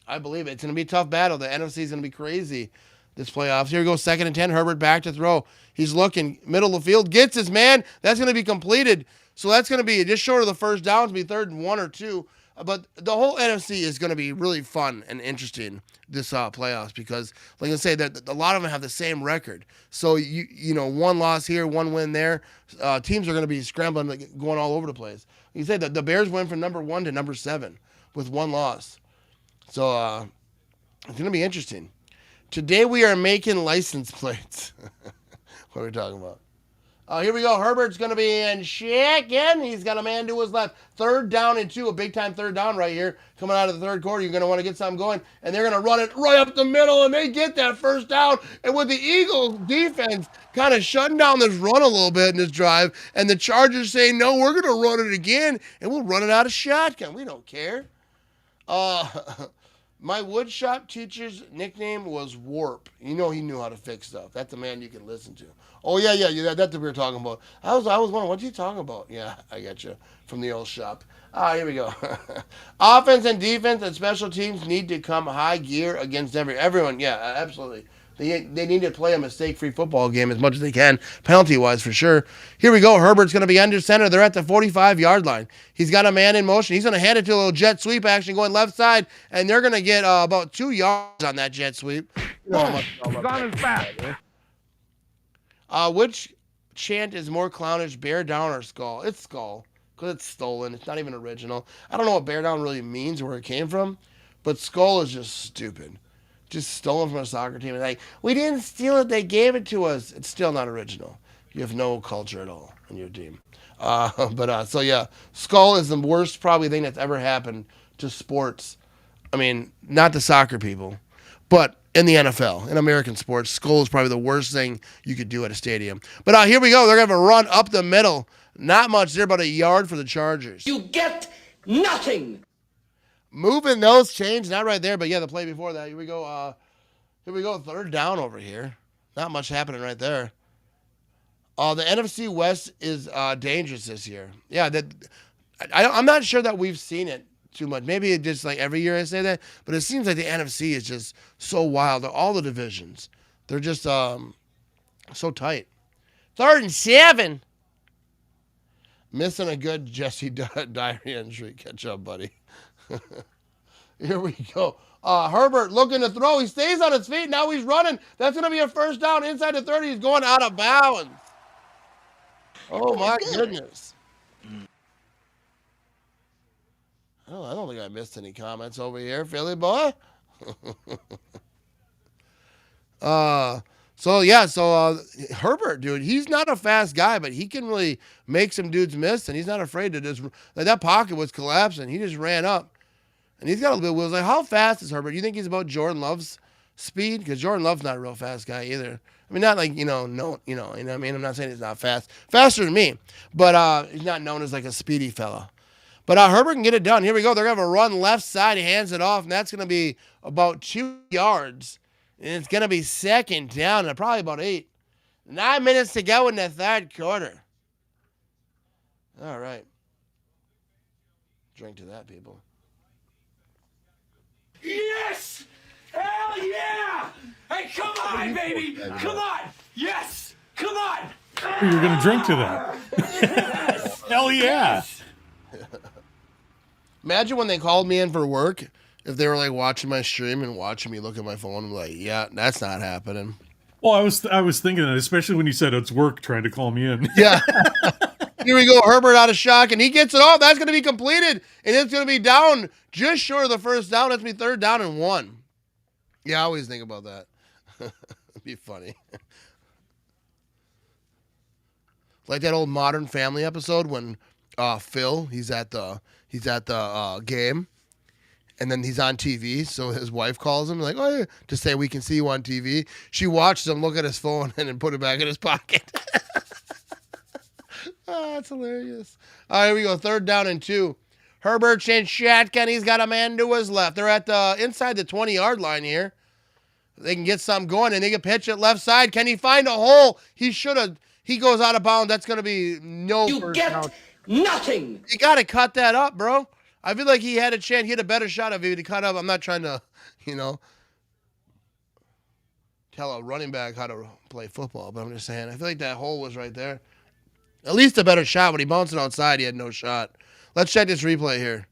Speaker 3: I believe it. It's going to be a tough battle. The NFC is going to be crazy this playoffs. Here we go, 2nd and 10. Herbert back to throw. He's looking. Middle of the field. Gets his man. That's going to be completed. So that's going to be just short of the first down. It's going to be 3rd and 1 or 2. But the whole NFC is going to be really fun and interesting this playoffs because, like I say, that a lot of them have the same record. So you know, 1 loss here, 1 win there. Teams are going to be scrambling, going all over the place. You say that the Bears went from number 1 to number 7 with 1 loss. So it's going to be interesting. Today we are making license plates. What are we talking about? Here we go. Herbert's going to be in chicken. He's got a man to his left. 3rd down and 2. A big-time 3rd down right here. Coming out of the 3rd quarter. You're going to want to get something going. And they're going to run it right up the middle, and they get that first down. And with the Eagles defense kind of shutting down this run a little bit in this drive, and the Chargers saying, no, we're going to run it again, and we'll run it out of shotgun. We don't care. My woodshop teacher's nickname was Warp. You know he knew how to fix stuff. That's a man you can listen to. Oh, yeah, that's what we were talking about. I was wondering, what's he talking about? Yeah, I got you from the old shop. Here we go. Offense and defense and special teams need to come high gear against everyone. Yeah, absolutely. They need to play a mistake-free football game as much as they can, penalty-wise for sure. Here we go. Herbert's going to be under center. They're at the 45-yard line. He's got a man in motion. He's going to hand it to a little jet sweep action going left side, and they're going to get about 2 yards on that jet sweep.
Speaker 13: He's on his back.
Speaker 3: Which chant is more clownish, bear down or skull? It's skull, because it's stolen. It's not even original. I don't know what bear down really means or where it came from, but skull is just stupid. Just stolen from a soccer team. And like, we didn't steal it, they gave it to us. It's still not original. You have no culture at all in your team. So yeah, skull is the worst probably thing that's ever happened to sports. I mean, not the soccer people, but in the NFL, in American sports, skull is probably the worst thing you could do at a stadium. But here we go. They're going to have a run up the middle. Not much there, but a yard for the Chargers.
Speaker 13: You get nothing.
Speaker 3: Moving those chains, not right there, but yeah, the play before that. Here we go. 3rd down over here. Not much happening right there. The NFC West is dangerous this year. Yeah, I'm not sure that we've seen it too much. Maybe it just like every year I say that, but it seems like the NFC is just so wild. All the divisions, they're just so tight. 3rd and 7. Missing a good Jesse diary entry. Catch up, buddy. Here we go. Herbert looking to throw. He stays on his feet. Now he's running. That's going to be a first down inside the 30. He's going out of bounds. Oh, my goodness. Oh, I don't think I missed any comments over here, Philly boy. Herbert, dude, he's not a fast guy, but he can really make some dudes miss, and he's not afraid to just, like, that pocket was collapsing. He just ran up, and he's got a little bit of wheels. Like, how fast is Herbert? You think he's about Jordan Love's speed? Because Jordan Love's not a real fast guy either. I mean, not like, you know what I mean? I'm not saying he's not fast. Faster than me, but he's not known as like a speedy fella. But Herbert can get it done. Here we go. They're going to have a run left side. He hands it off, and that's going to be about 2 yards. And it's going to be 2nd down, and probably about 8. 9 minutes to go in the third quarter. All right. Drink to that, people.
Speaker 7: Yes! Hell yeah! Hey, come on, baby! Come on! Yes! Come on!
Speaker 4: You're going to drink to that. Hell yeah.
Speaker 3: Imagine when they called me in for work, if they were like watching my stream and watching me look at my phone and like, yeah, that's not happening.
Speaker 4: Well, I was thinking that, especially when you said it's work trying to call me in.
Speaker 3: Yeah. Here we go. Herbert out of shock, and he gets it off. That's going to be completed, and it's going to be down just short of the first down. That's going to be 3rd down and 1. Yeah, I always think about that. It'd be funny. Like that old Modern Family episode when Phil, he's at the game, and then he's on TV, so his wife calls him like, oh, yeah, to say we can see you on TV. She watches him look at his phone and then put it back in his pocket. Oh, that's hilarious. All right, here we go. 3rd down and 2. Herbert changed shotgun. He's got a man to his left. They're at the inside the 20-yard line here. They can get something going, and they can pitch it left side. Can he find a hole? He should have. He goes out of bounds. That's going to be no first down.
Speaker 13: Nothing.
Speaker 3: You got to cut that up, bro. I feel like he had a chance. He had a better shot if he would cut up. I'm not trying to, tell a running back how to play football, but I'm just saying. I feel like that hole was right there. At least a better shot. When he bounced it outside, he had no shot. Let's check this replay here.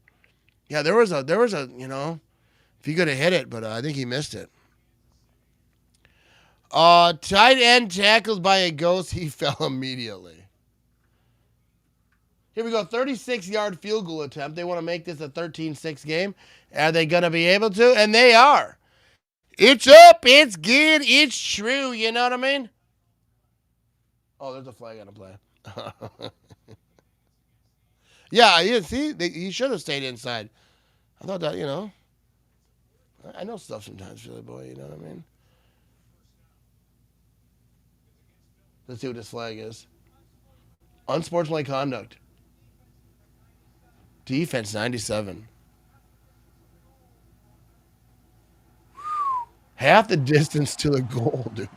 Speaker 3: Yeah, there was a, if he could have hit it, but I think he missed it. Tight end tackled by a ghost. He fell immediately. Here we go. 36-yard field goal attempt. They want to make this a 13-6 game. Are they going to be able to? And they are. It's up. It's good. It's true. You know what I mean? Oh, there's a flag on the play. Yeah, see? He should have stayed inside. I thought that, I know stuff sometimes, Philly boy. You know what I mean? Let's see what this flag is. Unsportsmanlike conduct. Defense 97. Half the distance to the goal, dude.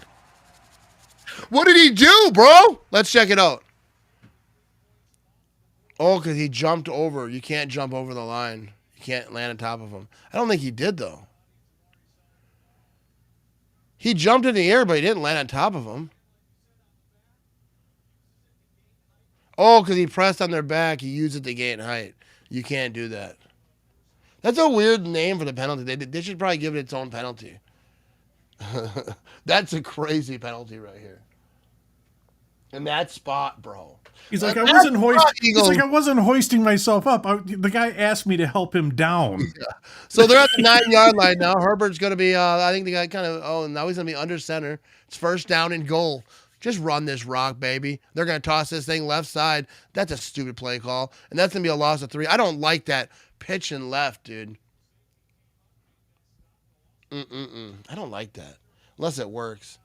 Speaker 3: What did he do, bro? Let's check it out. Oh, because he jumped over. You can't jump over the line. You can't land on top of him. I don't think he did, though. He jumped in the air, but he didn't land on top of him. Oh, because he pressed on their back. He used it to gain height. You can't do that. That's a weird name for the penalty. They should probably give it its own penalty. That's a crazy penalty right here. In that spot, bro.
Speaker 4: He's like, I wasn't hoisting myself up. The guy asked me to help him down.
Speaker 3: Yeah. So they're at the 9-yard line now. Herbert's going to be, I think the guy now he's going to be under center. It's 1st down and goal. Just run this rock, baby. They're going to toss this thing left side. That's a stupid play call. And that's going to be a loss of 3. I don't like that pitch and left, dude. I don't like that. Unless it works.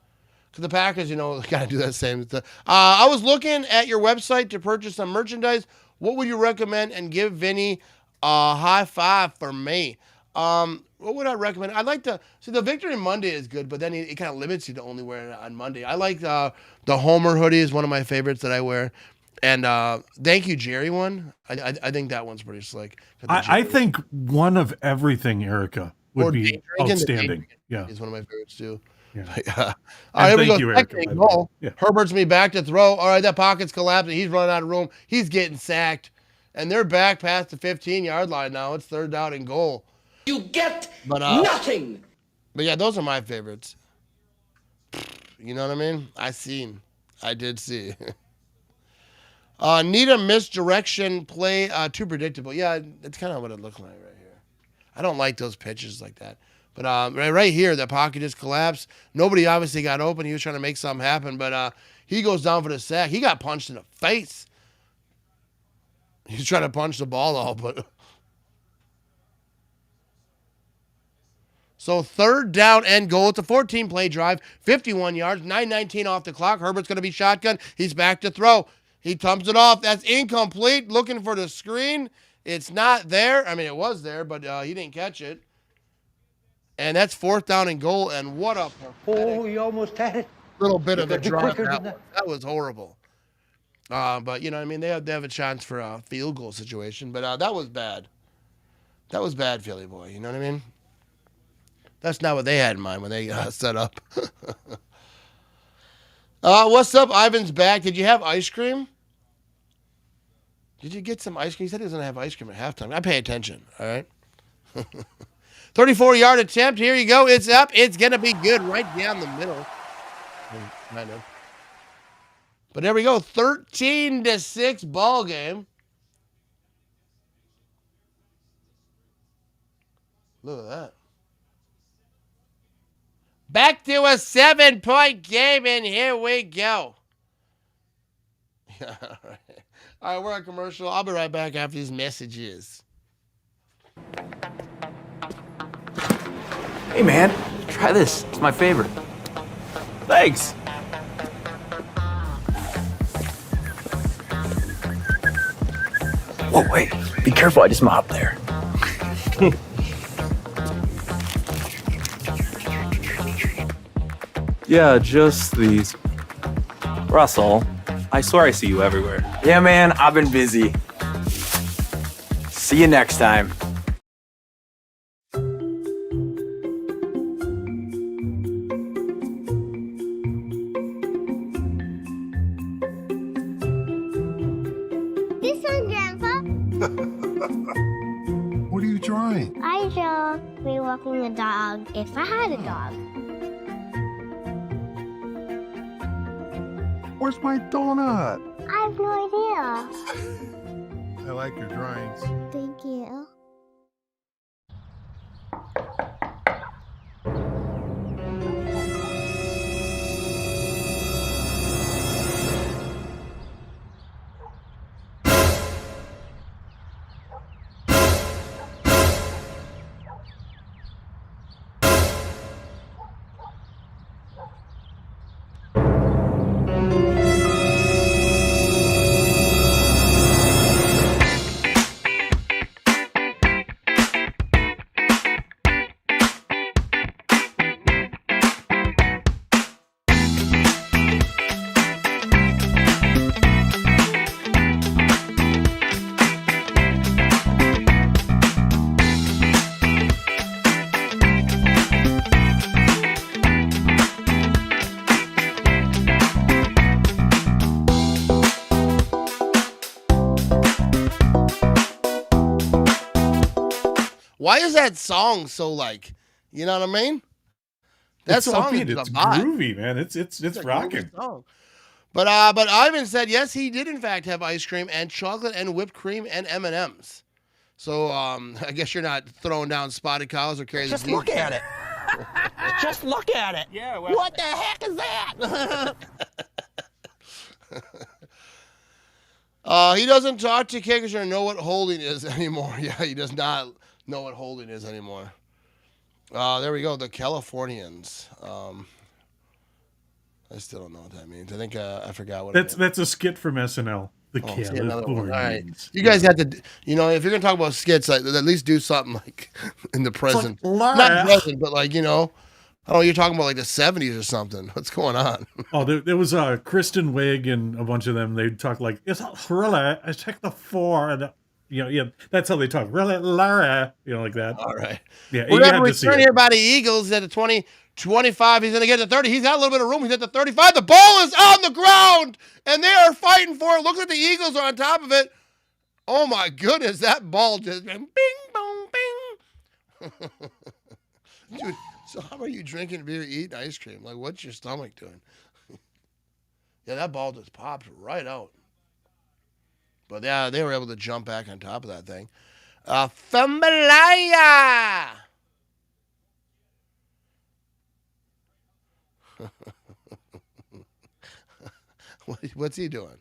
Speaker 3: To the Packers, got to do that same stuff. I was looking at your website to purchase some merchandise. What would you recommend? And give Vinny a high five for me. What would I recommend? I'd like to see the Victory Monday is good, but then it kind of limits you to only wearing it on Monday. I like the Homer hoodie is one of my favorites that I wear. And Thank You Jerry one. I think that one's pretty slick.
Speaker 4: I think one of everything, Erica, would be outstanding. Yeah,
Speaker 3: is one of my favorites too.
Speaker 4: Yeah.
Speaker 3: All right, here we go.
Speaker 4: You, Erica,
Speaker 3: yeah. Herbert's me back to throw. All right, that pocket's collapsing. He's running out of room. He's getting sacked. And they're back past the 15-yard line now. It's 3rd down and goal.
Speaker 13: You get nothing.
Speaker 3: But yeah, those are my favorites. You know what I mean? I did see. Need a misdirection play, too predictable. Yeah, that's kind of what it looked like right here. I don't like those pitches like that. But right here, the pocket just collapsed. Nobody obviously got open. He was trying to make something happen, but he goes down for the sack. He got punched in the face. He's trying to punch the ball out, but... So 3rd down and goal. It's a 14-play drive, 51 yards, 9:19 off the clock. Herbert's going to be shotgun. He's back to throw. He dumps it off. That's incomplete. Looking for the screen. It's not there. I mean, it was there, but he didn't catch it. And that's 4th down and goal. And what a
Speaker 2: Oh, you almost had it.
Speaker 3: little bit of a
Speaker 2: Be
Speaker 3: draw.
Speaker 2: quicker
Speaker 3: That,
Speaker 2: than that.
Speaker 3: that was horrible. But you know, what I mean, they have a chance for a field goal situation. But that was bad. That was bad, Philly boy. You know what I mean? That's not what they had in mind when they set up. What's up? Ivan's back. Did you have ice cream? Did you get some ice cream? He said he was going to have ice cream at halftime. I pay attention, all right? 34-yard attempt. Here you go. It's up. It's going to be good right down the middle. Kind of. But there we go. 13-6 ball game. Look at that. Back to a 7-point game, and here we go. Yeah, all right. All right, we're on commercial. I'll be right back after these messages.
Speaker 14: Hey, man, try this. It's my favorite. Thanks. Whoa, wait. Be careful. I just mopped there.
Speaker 15: Yeah, just these. Russell, I swear I see you everywhere.
Speaker 14: Yeah, man, I've been busy. See you next time.
Speaker 16: This one, Grandpa.
Speaker 17: What are you drawing?
Speaker 16: I draw me walking a dog if I had a dog.
Speaker 17: Where's my donut?
Speaker 16: I have no idea.
Speaker 17: I like your drawings.
Speaker 16: Thank you.
Speaker 3: Why is that song so like, you know what I mean? That
Speaker 4: It's
Speaker 3: song
Speaker 4: upbeat.
Speaker 3: is
Speaker 4: It's
Speaker 3: a vibe.
Speaker 4: groovy, man. It's
Speaker 3: a
Speaker 4: rocking.
Speaker 3: groovy song. But Ivan said yes, he did in fact have ice cream and chocolate and whipped cream and M&Ms. So I guess you're not throwing down spotted cows or carrying.
Speaker 13: Just look at it. Just look at it.
Speaker 3: Yeah.
Speaker 13: Well, what the heck is that?
Speaker 3: He doesn't talk to kickers or know what holding is anymore. Yeah, he does not know what holding is anymore. There we go. The Californians. I still don't know what that means. I think I forgot what it is.
Speaker 4: That's a skit from SNL. The
Speaker 3: See, another one. All right.
Speaker 4: Californians.
Speaker 3: You guys have to, you know, if you're going to talk about skits, like, at least do something like in the present. Not present, but like, you know, I don't know, you're talking about like the 70s or something. What's going on?
Speaker 4: Oh, there was Kristen Wiig and a bunch of them. They'd talk like, "It's really, I take the 4 and yeah, that's how they talk. Really, Lara, like that.
Speaker 3: All right.
Speaker 4: Yeah,
Speaker 3: We're
Speaker 4: you
Speaker 3: going
Speaker 4: had
Speaker 3: to
Speaker 4: to see
Speaker 3: return
Speaker 4: it.
Speaker 3: here by the Eagles at the 20-25. He's going to get to 30. He's got a little bit of room. He's at the 35. The ball is on the ground, and they are fighting for it. Looks like the Eagles are on top of it. Oh, my goodness. That ball just bing, boom, bing. Dude, so how are you drinking beer, eating ice cream? Like, what's your stomach doing? Yeah, that ball just popped right out. But yeah, they were able to jump back on top of that thing. Fambalaya! What's he doing?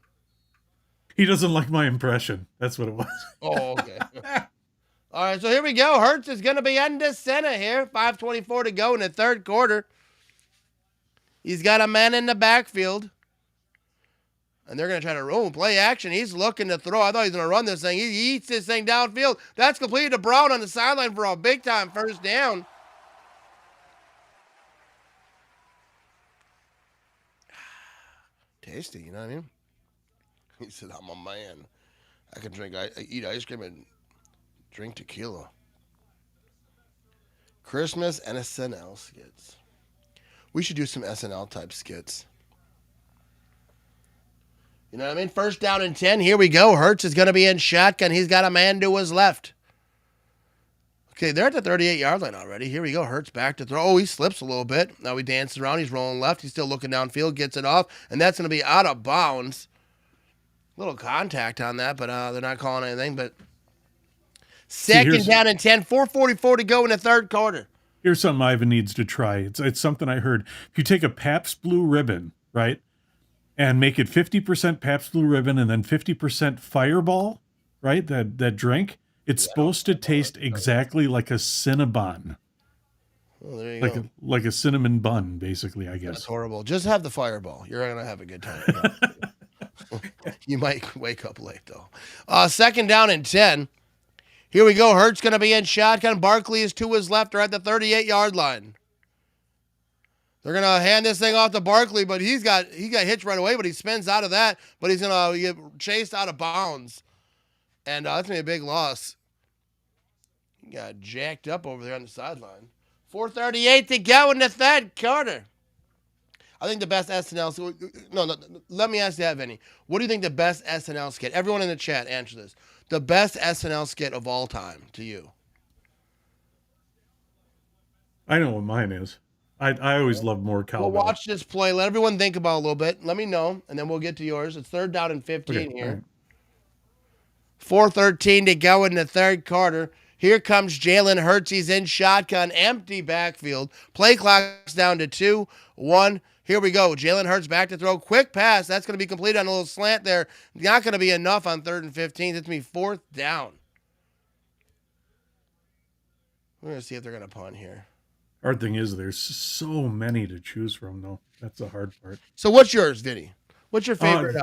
Speaker 4: He doesn't like my impression. That's what it was.
Speaker 3: Oh, okay. All right, so here we go. Hurts is going to be under center here. 5:24 to go in the third quarter. He's got a man in the backfield. And they're going to try to play action. He's looking to throw. I thought he was going to run this thing. He eats this thing downfield. That's completed to Brown on the sideline for a big-time first down. Tasty, you know what I mean? He said, I'm a man. I can eat ice cream and drink tequila. Christmas and SNL skits. We should do some SNL type skits. You know what I mean? First down and 10. Here we go. Hurts is going to be in shotgun. He's got a man to his left. Okay, they're at the 38-yard line already. Here we go. Hurts back to throw. Oh, he slips a little bit. Now he dances around. He's rolling left. He's still looking downfield. Gets it off. And that's going to be out of bounds. Little contact on that, but they're not calling anything. But second down and 10. 4:44 to go in the third quarter.
Speaker 4: Here's something Ivan needs to try. It's something I heard. If you take a Pabst Blue Ribbon, right, and make it 50% Pabst Blue Ribbon and then 50% Fireball, right, that drink, it's supposed to taste exactly like a Cinnabon.
Speaker 3: Oh, there you
Speaker 4: like
Speaker 3: go.
Speaker 4: Like a cinnamon bun, basically, I guess.
Speaker 3: That's horrible. Just have the Fireball. You're going to have a good time. You might wake up late, though. Second down and 10. Here we go. Hurts going to be in shotgun. Barkley is to his left or at the 38-yard line. They're going to hand this thing off to Barkley, but he got hitched right away, but he spins out of that, but he's going to get chased out of bounds. And that's going to be a big loss. He got jacked up over there on the sideline. 4:38 to go in the third quarter. I think the best SNL... No, let me ask you that, Vinny. What do you think the best SNL skit... Everyone in the chat, answer this. The best SNL skit of all time to you.
Speaker 4: I know what mine is. I always love more cowbell.
Speaker 3: We'll watch this play. Let everyone think about it a little bit. Let me know, and then we'll get to yours. It's third down and 15 here. Right. 4:13 to go in the third quarter. Here comes Jalen Hurts. He's in shotgun, empty backfield. Play clock's down to 2, 1. Here we go. Jalen Hurts back to throw. Quick pass. That's going to be complete on a little slant there. Not going to be enough on 3rd and 15. It's going to be 4th down. We're going to see if they're going to punt here.
Speaker 4: Hard thing is there's so many to choose from, though. That's the hard part.
Speaker 3: So what's yours, Vinny? What's your favorite?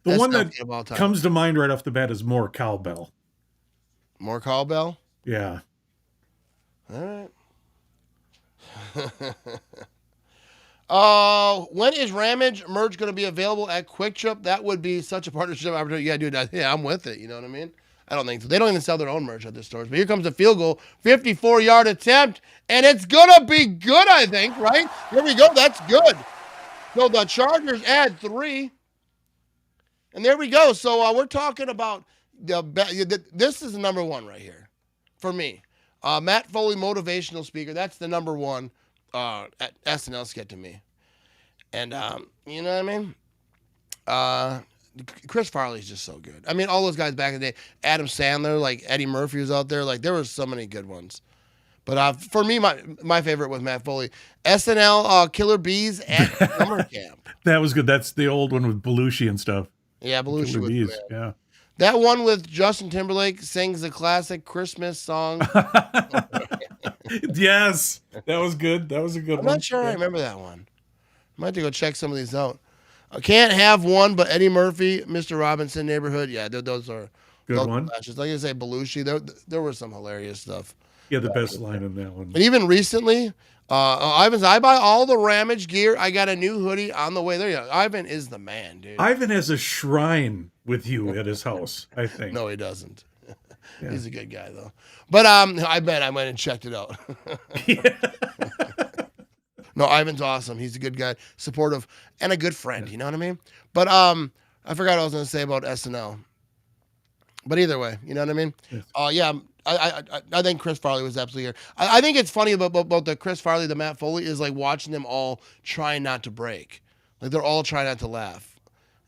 Speaker 4: The one that comes to mind right off the bat is more cowbell.
Speaker 3: More cowbell?
Speaker 4: Yeah.
Speaker 3: All right. When is Ramage merch going to be available at Quick Trip? That would be such a partnership opportunity. Yeah, dude. Yeah, I'm with it. You know what I mean? I don't think so. They don't even sell their own merch at the stores. But here comes the field goal. 54-yard attempt. And it's going to be good, I think, right? Here we go. That's good. So the Chargers add 3. And there we go. So we're talking about this is the number 1 right here for me. Matt Foley, motivational speaker. That's the number 1 at SNL skit to me. And you know what I mean? Chris Farley's just so good. I mean, all those guys back in the day, Adam Sandler, like Eddie Murphy was out there. Like there were so many good ones. But for me, my favorite was Matt Foley. SNL Killer Bees at Summer Camp.
Speaker 4: That was good. That's the old one with Belushi and stuff.
Speaker 3: Yeah, Belushi
Speaker 4: Killer
Speaker 3: was
Speaker 4: Bees.
Speaker 3: good.
Speaker 4: Yeah.
Speaker 3: That one with Justin Timberlake sings the classic Christmas song.
Speaker 4: Yes, that was good. That was a good one.
Speaker 3: I'm not sure I remember that one. I might have to go check some of these out. I can't have one, but Eddie Murphy, Mr. Robinson Neighborhood. Yeah, those are
Speaker 4: good one.
Speaker 3: Clashes. Like I say, Belushi. There was some hilarious stuff.
Speaker 4: Yeah, the best line in that one.
Speaker 3: And even recently, Ivan's. I buy all the Ramage gear. I got a new hoodie on the way there. Yeah, Ivan is the man, dude.
Speaker 4: Ivan has a shrine with you at his house, I think.
Speaker 3: No, he doesn't. Yeah. He's a good guy though. But I bet I went and checked it out. No, Ivan's awesome. He's a good guy, supportive, and a good friend. You know what I mean? But I forgot what I was going to say about SNL. But either way, you know what I mean? Yes. Yeah, I think Chris Farley was absolutely here. I think it's funny about the Chris Farley, the Matt Foley, is like watching them all trying not to break. Like they're all trying not to laugh.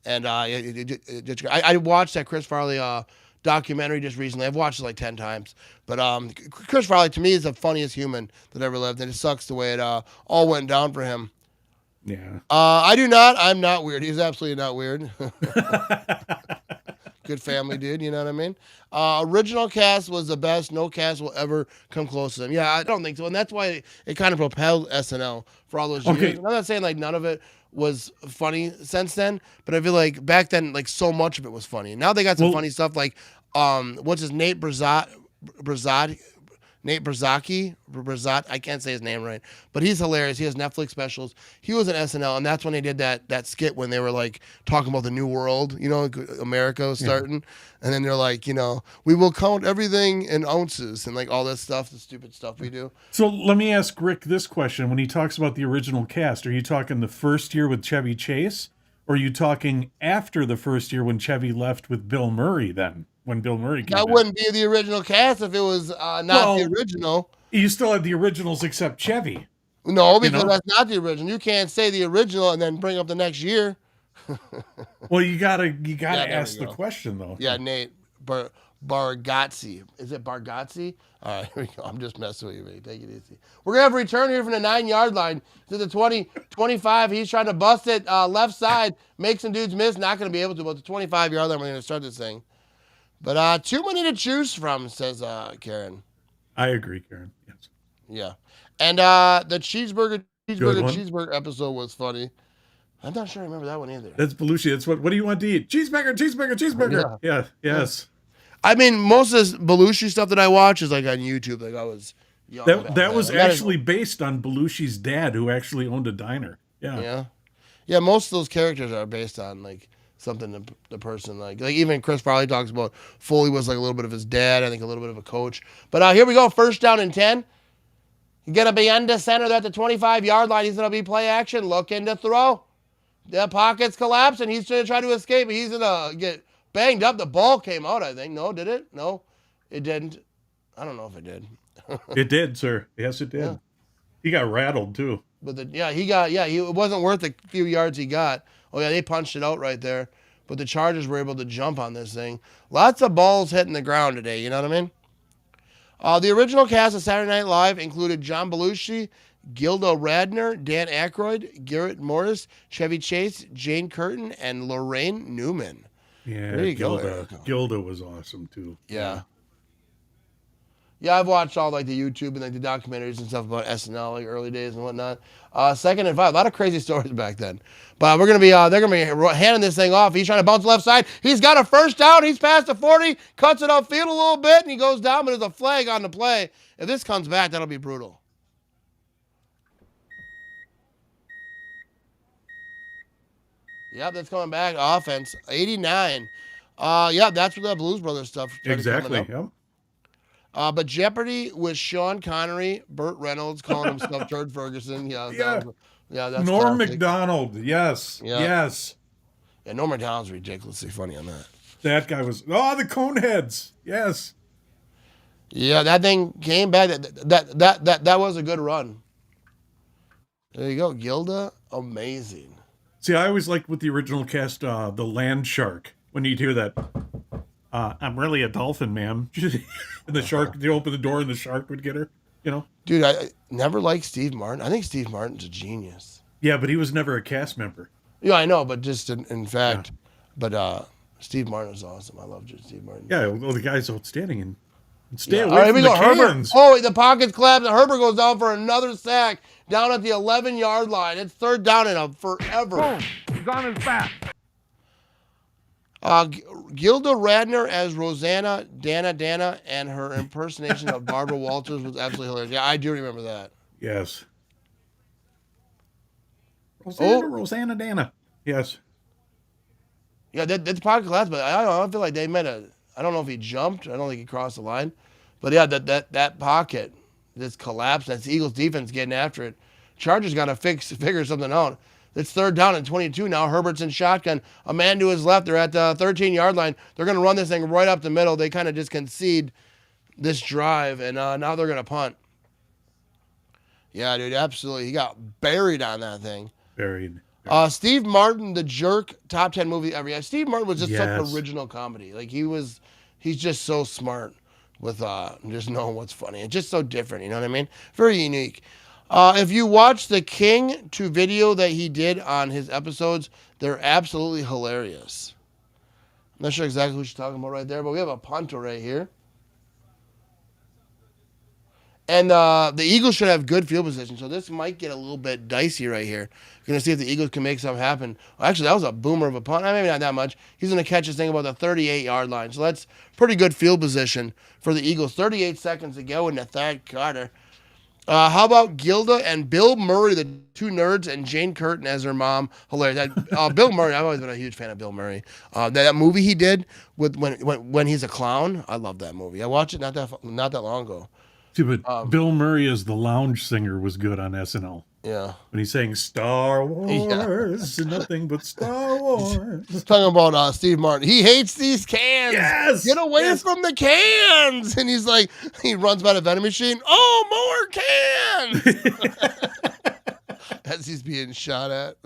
Speaker 3: And I watched that Chris Farley documentary just recently. I've watched it like 10 times. But Chris Farley, to me, is the funniest human that ever lived. And it sucks the way it all went down for him.
Speaker 4: Yeah.
Speaker 3: I'm not weird. He's absolutely not weird. Good family dude, you know what I mean? Original cast was the best. No cast will ever come close to them. Yeah, I don't think so. And that's why it kind of propelled SNL for all those years. I'm not saying like none of it was funny since then, but I feel like back then, like so much of it was funny. Now they got some funny stuff like, what's his Nate Brazati? Nate Brzat, I can't say his name right, but he's hilarious. He has Netflix specials. He was in SNL, and that's when they did that skit when they were like talking about the new world, America was starting, and then they're like, we will count everything in ounces and like all this stuff, the stupid stuff we do.
Speaker 4: So let me ask Rick this question. When he talks about the original cast, are you talking the first year with Chevy Chase, or are you talking after the first year when Chevy left with Bill Murray then? When Bill Murray came
Speaker 3: That
Speaker 4: back?
Speaker 3: wouldn't be the original cast if it was not the original.
Speaker 4: You still had the originals except Chevy.
Speaker 3: No, because that's not the original. You can't say the original and then bring up the next year.
Speaker 4: Well, you gotta ask the question though.
Speaker 3: Yeah, Nate Bargatze. Is it Bargatze? All right, here we go. I'm just messing with you, mate. Take it easy. We're gonna have a return here from the 9-yard line to the 20-25. He's trying to bust it left side, make some dudes miss. Not gonna be able to, but the 25-yard line. We're gonna start this thing. But too many to choose from, says Karen.
Speaker 4: I agree, Karen. Yes.
Speaker 3: Yeah. And the cheeseburger episode was funny. I'm not sure I remember that one either.
Speaker 4: That's Belushi. That's what do you want to eat? Cheeseburger. Yeah. Yes.
Speaker 3: I mean, most of this Belushi stuff that I watch is like on YouTube. Like I was young.
Speaker 4: That was actually based on Belushi's dad, who actually owned a diner. Yeah.
Speaker 3: Yeah, most of those characters are based on like something the person like even Chris Farley talks about Foley was like a little bit of his dad, I think a little bit of a coach. But here we go, 1st down and 10. He's gonna be under center there at the 25-yard line. He's gonna be play action, looking to throw. The pocket's collapsing. He's gonna try to escape. He's gonna get banged up. The ball came out, I think. No, did it? No, it didn't. I don't know if it did.
Speaker 4: It did, sir. Yes, it did. Yeah. He got rattled too.
Speaker 3: But it wasn't worth the few yards he got. Oh, yeah, they punched it out right there. But the Chargers were able to jump on this thing. Lots of balls hitting the ground today, you know what I mean? The original cast of Saturday Night Live included John Belushi, Gilda Radner, Dan Aykroyd, Garrett Morris, Chevy Chase, Jane Curtin, and Lorraine Newman.
Speaker 4: Yeah,
Speaker 3: there you go.
Speaker 4: Gilda was awesome, too.
Speaker 3: Yeah. Yeah, I've watched all like the YouTube and like the documentaries and stuff about SNL, like early days and whatnot. 2nd and 5, a lot of crazy stories back then. But they're gonna be handing this thing off. He's trying to bounce left side. He's got a 1st down. He's past the 40, cuts it upfield a little bit, and he goes down. But there's a flag on the play. If this comes back, that'll be brutal. Yep, that's coming back. Offense, 89. Yeah, that's where the Blues Brothers stuff.
Speaker 4: Exactly. Yep.
Speaker 3: But Jeopardy with Sean Connery, Burt Reynolds calling himself George Ferguson. Yeah, that's
Speaker 4: Norm
Speaker 3: classic.
Speaker 4: Macdonald. Yes.
Speaker 3: Yeah.
Speaker 4: Yes.
Speaker 3: Yeah, Norm Macdonald's ridiculously funny on that.
Speaker 4: That guy was. Oh, the Coneheads. Yes.
Speaker 3: Yeah, that thing came back. That was a good run. There you go, Gilda. Amazing.
Speaker 4: See, I always liked with the original cast, the Land Shark. When you'd hear that. I'm really a dolphin, ma'am. And the shark, they open the door and the shark would get her,
Speaker 3: Dude, I never liked Steve Martin. I think Steve Martin's a genius.
Speaker 4: Yeah, but he was never a cast member.
Speaker 3: Yeah, I know, but just in fact. Yeah. But Steve Martin was awesome. I love Steve Martin.
Speaker 4: Yeah, well, the guy's outstanding. And stay away
Speaker 3: All right,
Speaker 4: from
Speaker 3: we
Speaker 4: the
Speaker 3: go.
Speaker 4: cans.
Speaker 3: Herbert. Oh, the pocket's collapsed. Herbert goes down for another sack down at the 11-yard line. It's 3rd down and forever.
Speaker 17: Boom. He's on his back.
Speaker 3: Gilda Radner as Rosanna Dana, and her impersonation of Barbara Walters was absolutely hilarious. Yeah, I do remember that.
Speaker 4: Yes. Rosanna Dana. Yes.
Speaker 3: Yeah, that's pocket collapse, but I don't feel like they meant I don't know if he jumped. I don't think he crossed the line. But yeah, that pocket, this collapse, that's the Eagles defense getting after it. Chargers got to figure something out. It's 3rd down and 22 now. Herbert's in shotgun. A man to his left. They're at the 13-yard line. They're going to run this thing right up the middle. They kind of just concede this drive, and now they're going to punt. Yeah, dude, absolutely. He got buried on that thing.
Speaker 4: Buried.
Speaker 3: Steve Martin, the jerk, top 10 movie ever. Yeah, Steve Martin was just such original comedy. Like he's just so smart with just knowing what's funny. It's just so different. You know what I mean? Very unique. If you watch the King to video that he did on his episodes, they're absolutely hilarious. I'm not sure exactly what you're talking about right there, but we have a punter right here. And the Eagles should have good field position, so this might get a little bit dicey right here. We're going to see if the Eagles can make something happen. Well, actually, that was a boomer of a punt. Maybe not that much. He's going to catch this thing about the 38-yard line. So that's pretty good field position for the Eagles. 38 seconds to go in the third quarter. How about Gilda and Bill Murray, the two nerds, and Jane Curtin as her mom? Hilarious. Bill Murray, I've always been a huge fan of Bill Murray. That movie he did with when he's a clown, I love that movie. I watched it not that long ago.
Speaker 4: See, but Bill Murray as the lounge singer was good on SNL.
Speaker 3: Yeah.
Speaker 4: When he's saying Star Wars, nothing but Star Wars.
Speaker 3: Talking about Steve Martin. He hates these cans.
Speaker 4: Yes!
Speaker 3: Get away from the cans. And he's like, he runs by the vending machine. Oh, more cans. As he's being shot at.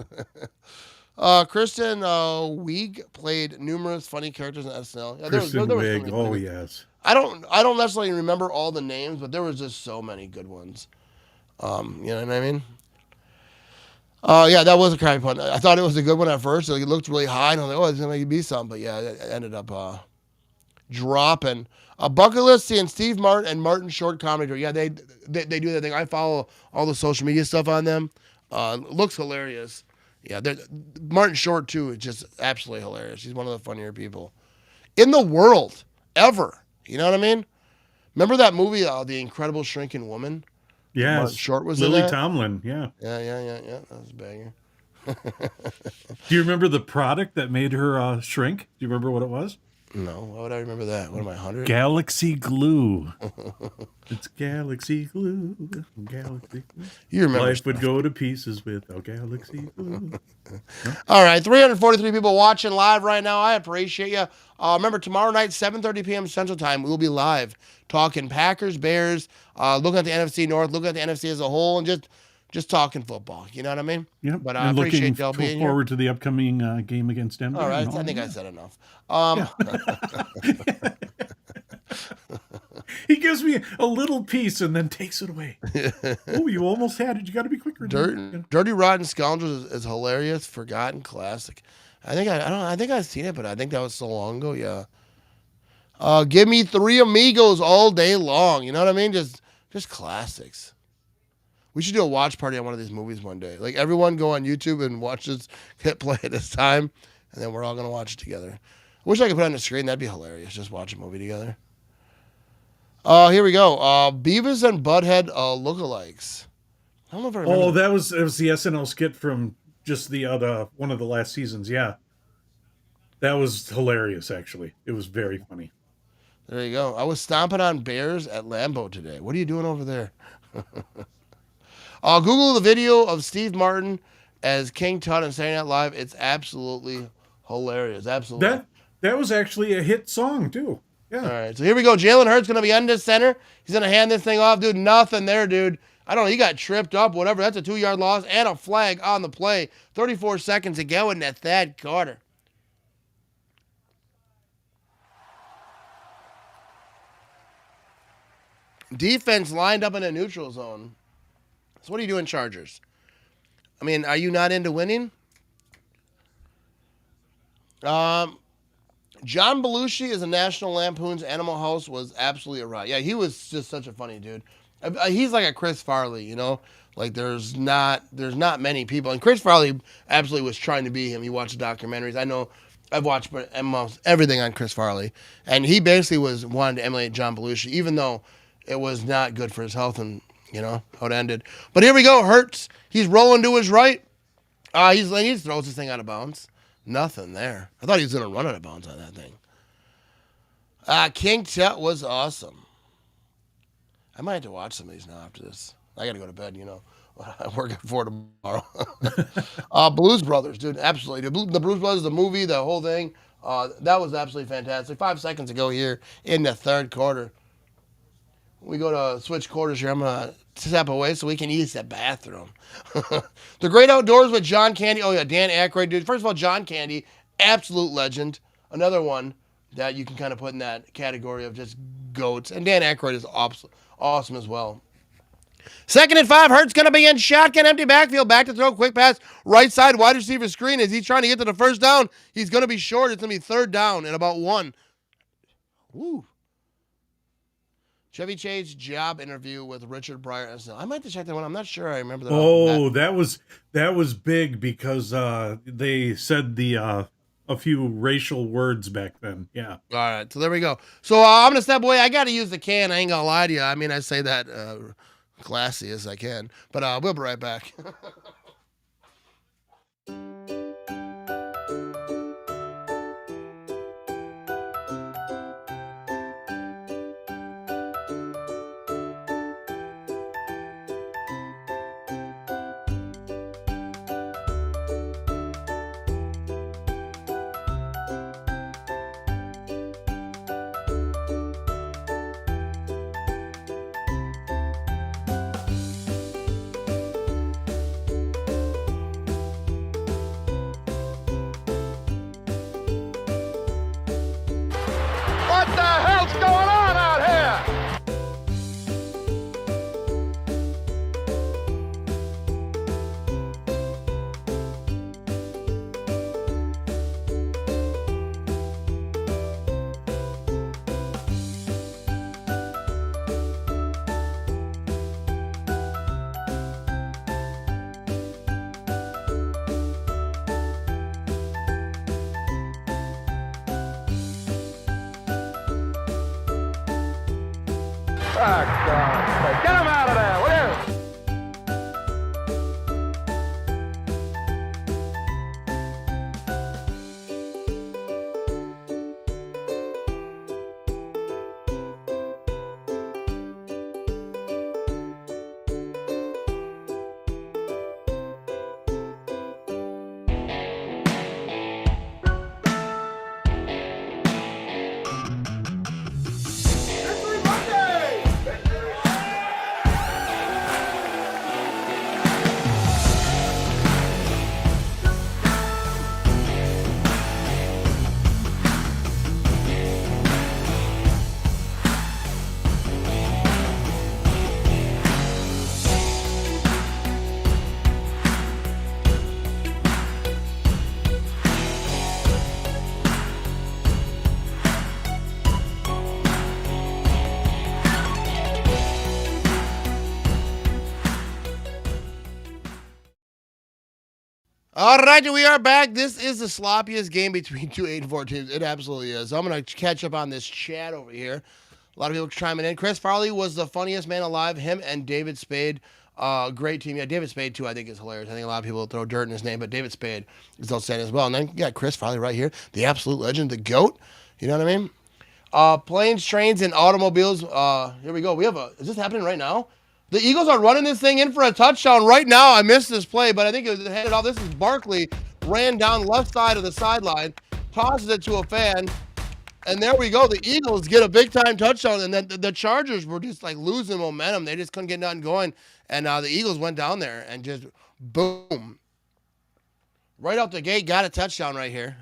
Speaker 3: Kristen Wiig played numerous funny characters in SNL. Yeah,
Speaker 4: Kristen Wiig, oh yes.
Speaker 3: I don't necessarily remember all the names, but there was just so many good ones. You know what I mean? Yeah, that was a crappy punt. I thought it was a good one at first. Like, it looked really high, and I was like, oh, it's going to be something. But yeah, it ended up dropping. Bucket list seeing Steve Martin and Martin Short comedy tour. Yeah, they do that thing. I follow all the social media stuff on them. Looks hilarious. Yeah, Martin Short, too, is just absolutely hilarious. He's one of the funnier people in the world, ever. You know what I mean? Remember that movie, The Incredible Shrinking Woman?
Speaker 4: Yes.
Speaker 3: Martin Short was
Speaker 4: Lily
Speaker 3: in that?
Speaker 4: Tomlin, yeah.
Speaker 3: Yeah. That was a banger.
Speaker 4: Do you remember the product that made her shrink? Do you remember what it was?
Speaker 3: No. Why would I remember that? What am I, 100?
Speaker 4: Galaxy glue. It's Galaxy glue. Galaxy glue.
Speaker 3: You remember
Speaker 4: Life would go to pieces without Galaxy glue.
Speaker 3: All right, 343 people watching live right now. I appreciate you. Remember, tomorrow night, 7:30 p.m. Central Time, we will be live talking Packers, Bears, looking at the NFC North, looking at the NFC as a whole, and just talking football. You know what I mean?
Speaker 4: Yep.
Speaker 3: But I appreciate y'all being here.
Speaker 4: Forward to the upcoming game against Denver.
Speaker 3: All right, I think I said enough.
Speaker 4: He gives me a little piece and then takes it away. Oh, you almost had it. You got to be quicker.
Speaker 3: Dirty Rotten Scoundrels is hilarious, forgotten classic. I think I've seen it, but I think that was so long ago. Yeah. Give me Three Amigos all day long. You know what I mean? Just classics. We should do a watch party on one of these movies one day. Like, everyone go on YouTube and watch this, hit play at this time, and then we're all going to watch it together. I wish I could put it on the screen. That'd be hilarious. Just watch a movie together. Here we go. Beavis and Butthead lookalikes. I don't know if I remember.
Speaker 4: Oh, it was the SNL skit from just the other one of the last seasons. Yeah. That was hilarious, actually. It was very funny.
Speaker 3: There you go. I was stomping on bears at Lambeau today. What are you doing over there? Google the video of Steve Martin as King Tut and Saturday Night Live. It's absolutely hilarious. Absolutely.
Speaker 4: That was actually a hit song, too. Yeah.
Speaker 3: All right, so here we go. Jalen Hurts going to be under center. He's going to hand this thing off. Dude, nothing there, dude. I don't know. He got tripped up, whatever. That's a 2-yard loss and a flag on the play. 34 seconds to go in that third quarter. Defense lined up in a neutral zone. So what are you doing, Chargers? I mean, are you not into winning? John Belushi as a National Lampoon's Animal House was absolutely a riot. Yeah, he was just such a funny dude. He's like a Chris Farley, you know? Like, there's not many people. And Chris Farley absolutely was trying to be him. He watched the documentaries. I know I've watched almost everything on Chris Farley. And he basically wanted to emulate John Belushi, even though it was not good for his health and, you know, how it ended. But here we go. Hurts. He's rolling to his right. He throws this thing out of bounds. Nothing there. I thought he was going to run out of bounds on that thing. King Tut was awesome. I might have to watch some of these now after this. I got to go to bed, you know. I'm working for tomorrow. Blues Brothers, dude, absolutely. The Blues Brothers, the movie, the whole thing, that was absolutely fantastic. 5 seconds ago here in the third quarter. We go to switch quarters here. I'm going to step away so we can use the bathroom. The Great Outdoors with John Candy. Oh, yeah, Dan Aykroyd, dude. First of all, John Candy, absolute legend. Another one that you can kind of put in that category of just goats. And Dan Aykroyd is awesome as well. 2nd and 5. Hurts going to be in shotgun, empty backfield. Back to throw, quick pass. Right side wide receiver screen. As he's trying to get to the first down, he's going to be short. It's going to be 3rd down and about 1. Woo. Chevy Chase job interview with Richard Pryor. I might have to check that one. I'm not sure. I remember that.
Speaker 4: Oh, that was big because they said a few racial words back then. Yeah.
Speaker 3: All right, so there we go. So I'm gonna step away. I got to use the can. I ain't gonna lie to you. I mean, I say that classy as I can, but we'll be right back.
Speaker 7: What the hell's going on out here? Get him out of there, will you?
Speaker 3: All right, we are back. This is the sloppiest game between two 8-4 teams. It absolutely is. So I'm going to catch up on this chat over here. A lot of people chiming in. Chris Farley was the funniest man alive. Him and David Spade, great team. Yeah, David Spade, too, I think is hilarious. I think a lot of people throw dirt in his name, but David Spade is outstanding as well. And then you got Chris Farley right here, the absolute legend, the GOAT. You know what I mean? Planes, trains, and automobiles. Here we go. Is this happening right now? The Eagles are running this thing in for a touchdown right now. I missed this play, but I think it was headed off. This is Barkley, ran down left side of the sideline, tosses it to a fan, and there we go. The Eagles get a big-time touchdown, and then the Chargers were just like losing momentum. They just couldn't get nothing going, and the Eagles went down there and just boom. Right out the gate, got a touchdown right here.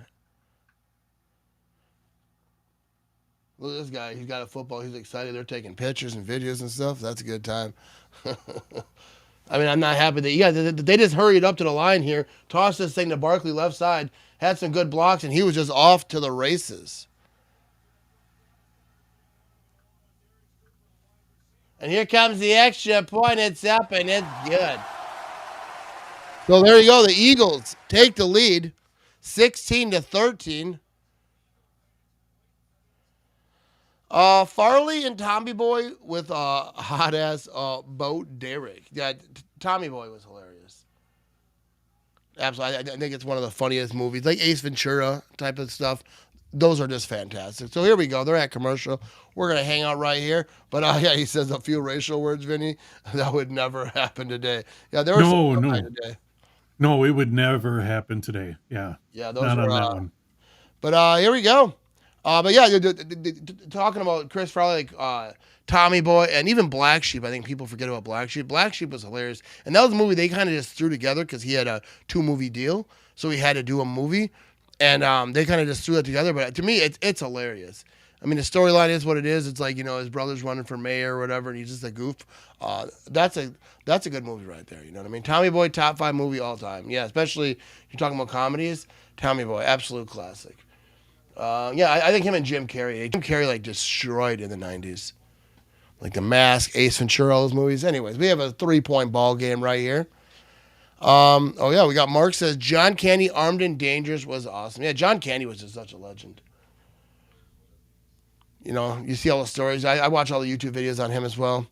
Speaker 3: Look at this guy. He's got a football. He's excited. They're taking pictures and videos and stuff. That's a good time. I mean, I'm not happy that they just hurried up to the line here, tossed this thing to Barkley left side, had some good blocks, and he was just off to the races. And here comes the extra point. It's up, and it's good. So there you go. The Eagles take the lead, 16-13. Farley and Tommy Boy with a hot-ass Bo Derek. Yeah, Tommy Boy was hilarious. Absolutely. I think it's one of the funniest movies, like Ace Ventura type of stuff. Those are just fantastic. So here we go. They're at commercial. We're going to hang out right here. But yeah, he says a few racial words, Vinny. That would never happen today. Yeah, there was today.
Speaker 4: No, it would never happen today. Yeah.
Speaker 3: Yeah, those
Speaker 4: not
Speaker 3: were,
Speaker 4: on that one.
Speaker 3: But here we go. But yeah, talking about Chris Farley, like Tommy Boy, and even Black Sheep. I think people forget about Black Sheep. Black Sheep was hilarious. And that was a movie they kind of just threw together because he had a 2-movie deal. So he had to do a movie. And they kind of just threw it together. But to me, it's hilarious. I mean, the storyline is what it is. It's like, his brother's running for mayor or whatever, and he's just a goof. That's a good movie right there. You know what I mean? Tommy Boy, top 5 movie all time. Yeah, especially if you're talking about comedies. Tommy Boy, absolute classic. Yeah, I think him and Jim Carrey. Jim Carrey, like, destroyed in the 90s. Like The Mask, Ace Ventura, those movies. Anyways, we have a 3-point ball game right here. Oh yeah, we got Mark says John Candy, Armed and Dangerous was awesome. Yeah, John Candy was just such a legend. You know, you see all the stories. I watch all the YouTube videos on him as well.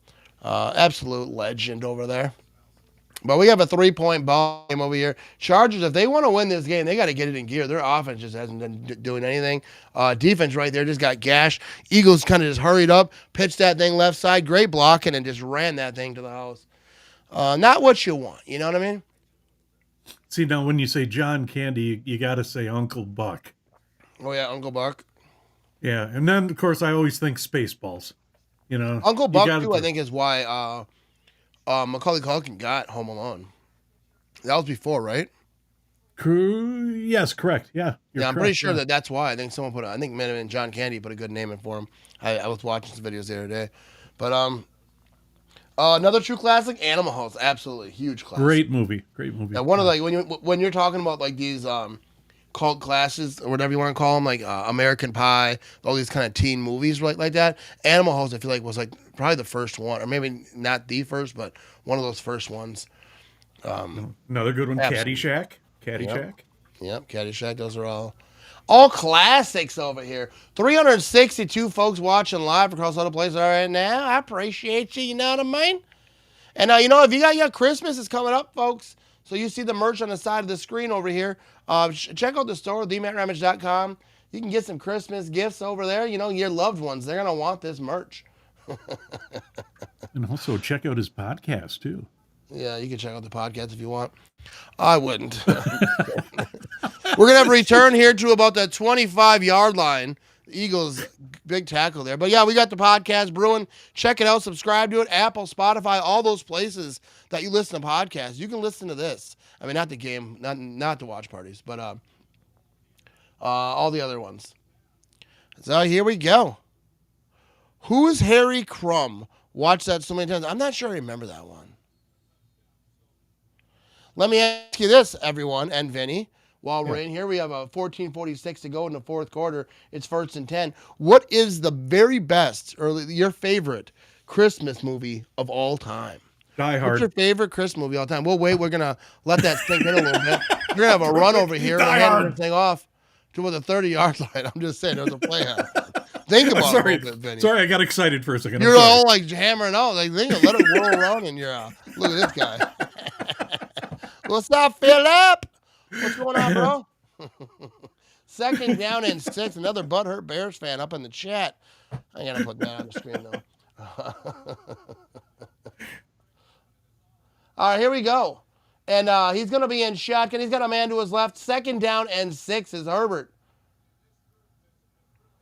Speaker 3: Absolute legend over there. But we have a 3-point ball game over here. Chargers, if they want to win this game, they got to get it in gear. Their offense just hasn't been doing anything. Defense right there just got gashed. Eagles kind of just hurried up, pitched that thing left side, great blocking, and just ran that thing to the house. Not what you want. You know what I mean?
Speaker 4: See, now when you say John Candy, you got to say Uncle Buck.
Speaker 3: Oh, yeah, Uncle Buck.
Speaker 4: Yeah, and then, of course, I always think Spaceballs. You know,
Speaker 3: Uncle Buck, too, I think, is why Macaulay Culkin got Home Alone. That was before, right?
Speaker 4: Yes, correct. Yeah.
Speaker 3: Yeah, I'm pretty sure that's why. I think someone put I think Minute and John Candy put a good name in for him. I was watching some videos the other day. But another true classic, Animal House. Absolutely. Huge classic.
Speaker 4: Great movie. Great movie.
Speaker 3: Yeah, one of like when you're talking about like these cult classes or whatever you want to call them, like American Pie, all these kind of teen movies like that. Animal House, I feel like was like probably the first one, or maybe not the first, but one of those first ones.
Speaker 4: Another good one,
Speaker 3: absolutely.
Speaker 4: Caddyshack.
Speaker 3: Yep, Caddyshack. Those are all classics over here. 362 folks watching live across all the places right now. I appreciate you. You know what I mean? And you know, if you got your Christmas is coming up, folks. So you see the merch on the side of the screen over here. Check out the store, thematramage.com. You can get some Christmas gifts over there. You know, your loved ones, they're going to want this merch.
Speaker 4: And also check out his podcast, too.
Speaker 3: Yeah, you can check out the podcast if you want. I wouldn't. We're going to have a return here to about the 25-yard line. Eagles, big tackle there. But yeah, we got the podcast brewing. Check it out. Subscribe to it. Apple, Spotify, all those places that you listen to podcasts. You can listen to this. I mean, not the game, not the watch parties, but all the other ones. So here we go. Who is Harry Crumb? Watched that so many times. I'm not sure I remember that one. Let me ask you this, everyone, and Vinny. While we're in here, we have a 14:46 to go in the fourth quarter. It's 1st and 10. What is the very best, or your favorite Christmas movie of all time?
Speaker 4: Die Hard.
Speaker 3: What's your favorite Christmas movie of all time? We'll wait. We're going to let that sink in a little bit. We're going to have a run over here. We're handing this thing off to the 30-yard line. I'm just saying, there's a play on it. Think about it a little bit, Vinny.
Speaker 4: Sorry, I got excited for a second.
Speaker 3: You're all like hammering out. Like, let it roll around in your look at this guy. What's up, Philip? What's going on, bro? 2nd down and 6. Another butthurt Bears fan up in the chat. I gotta put that on the screen though. All right, here we go. And he's gonna be in shotgun. He's got a man to his left. 2nd down and 6 is Herbert.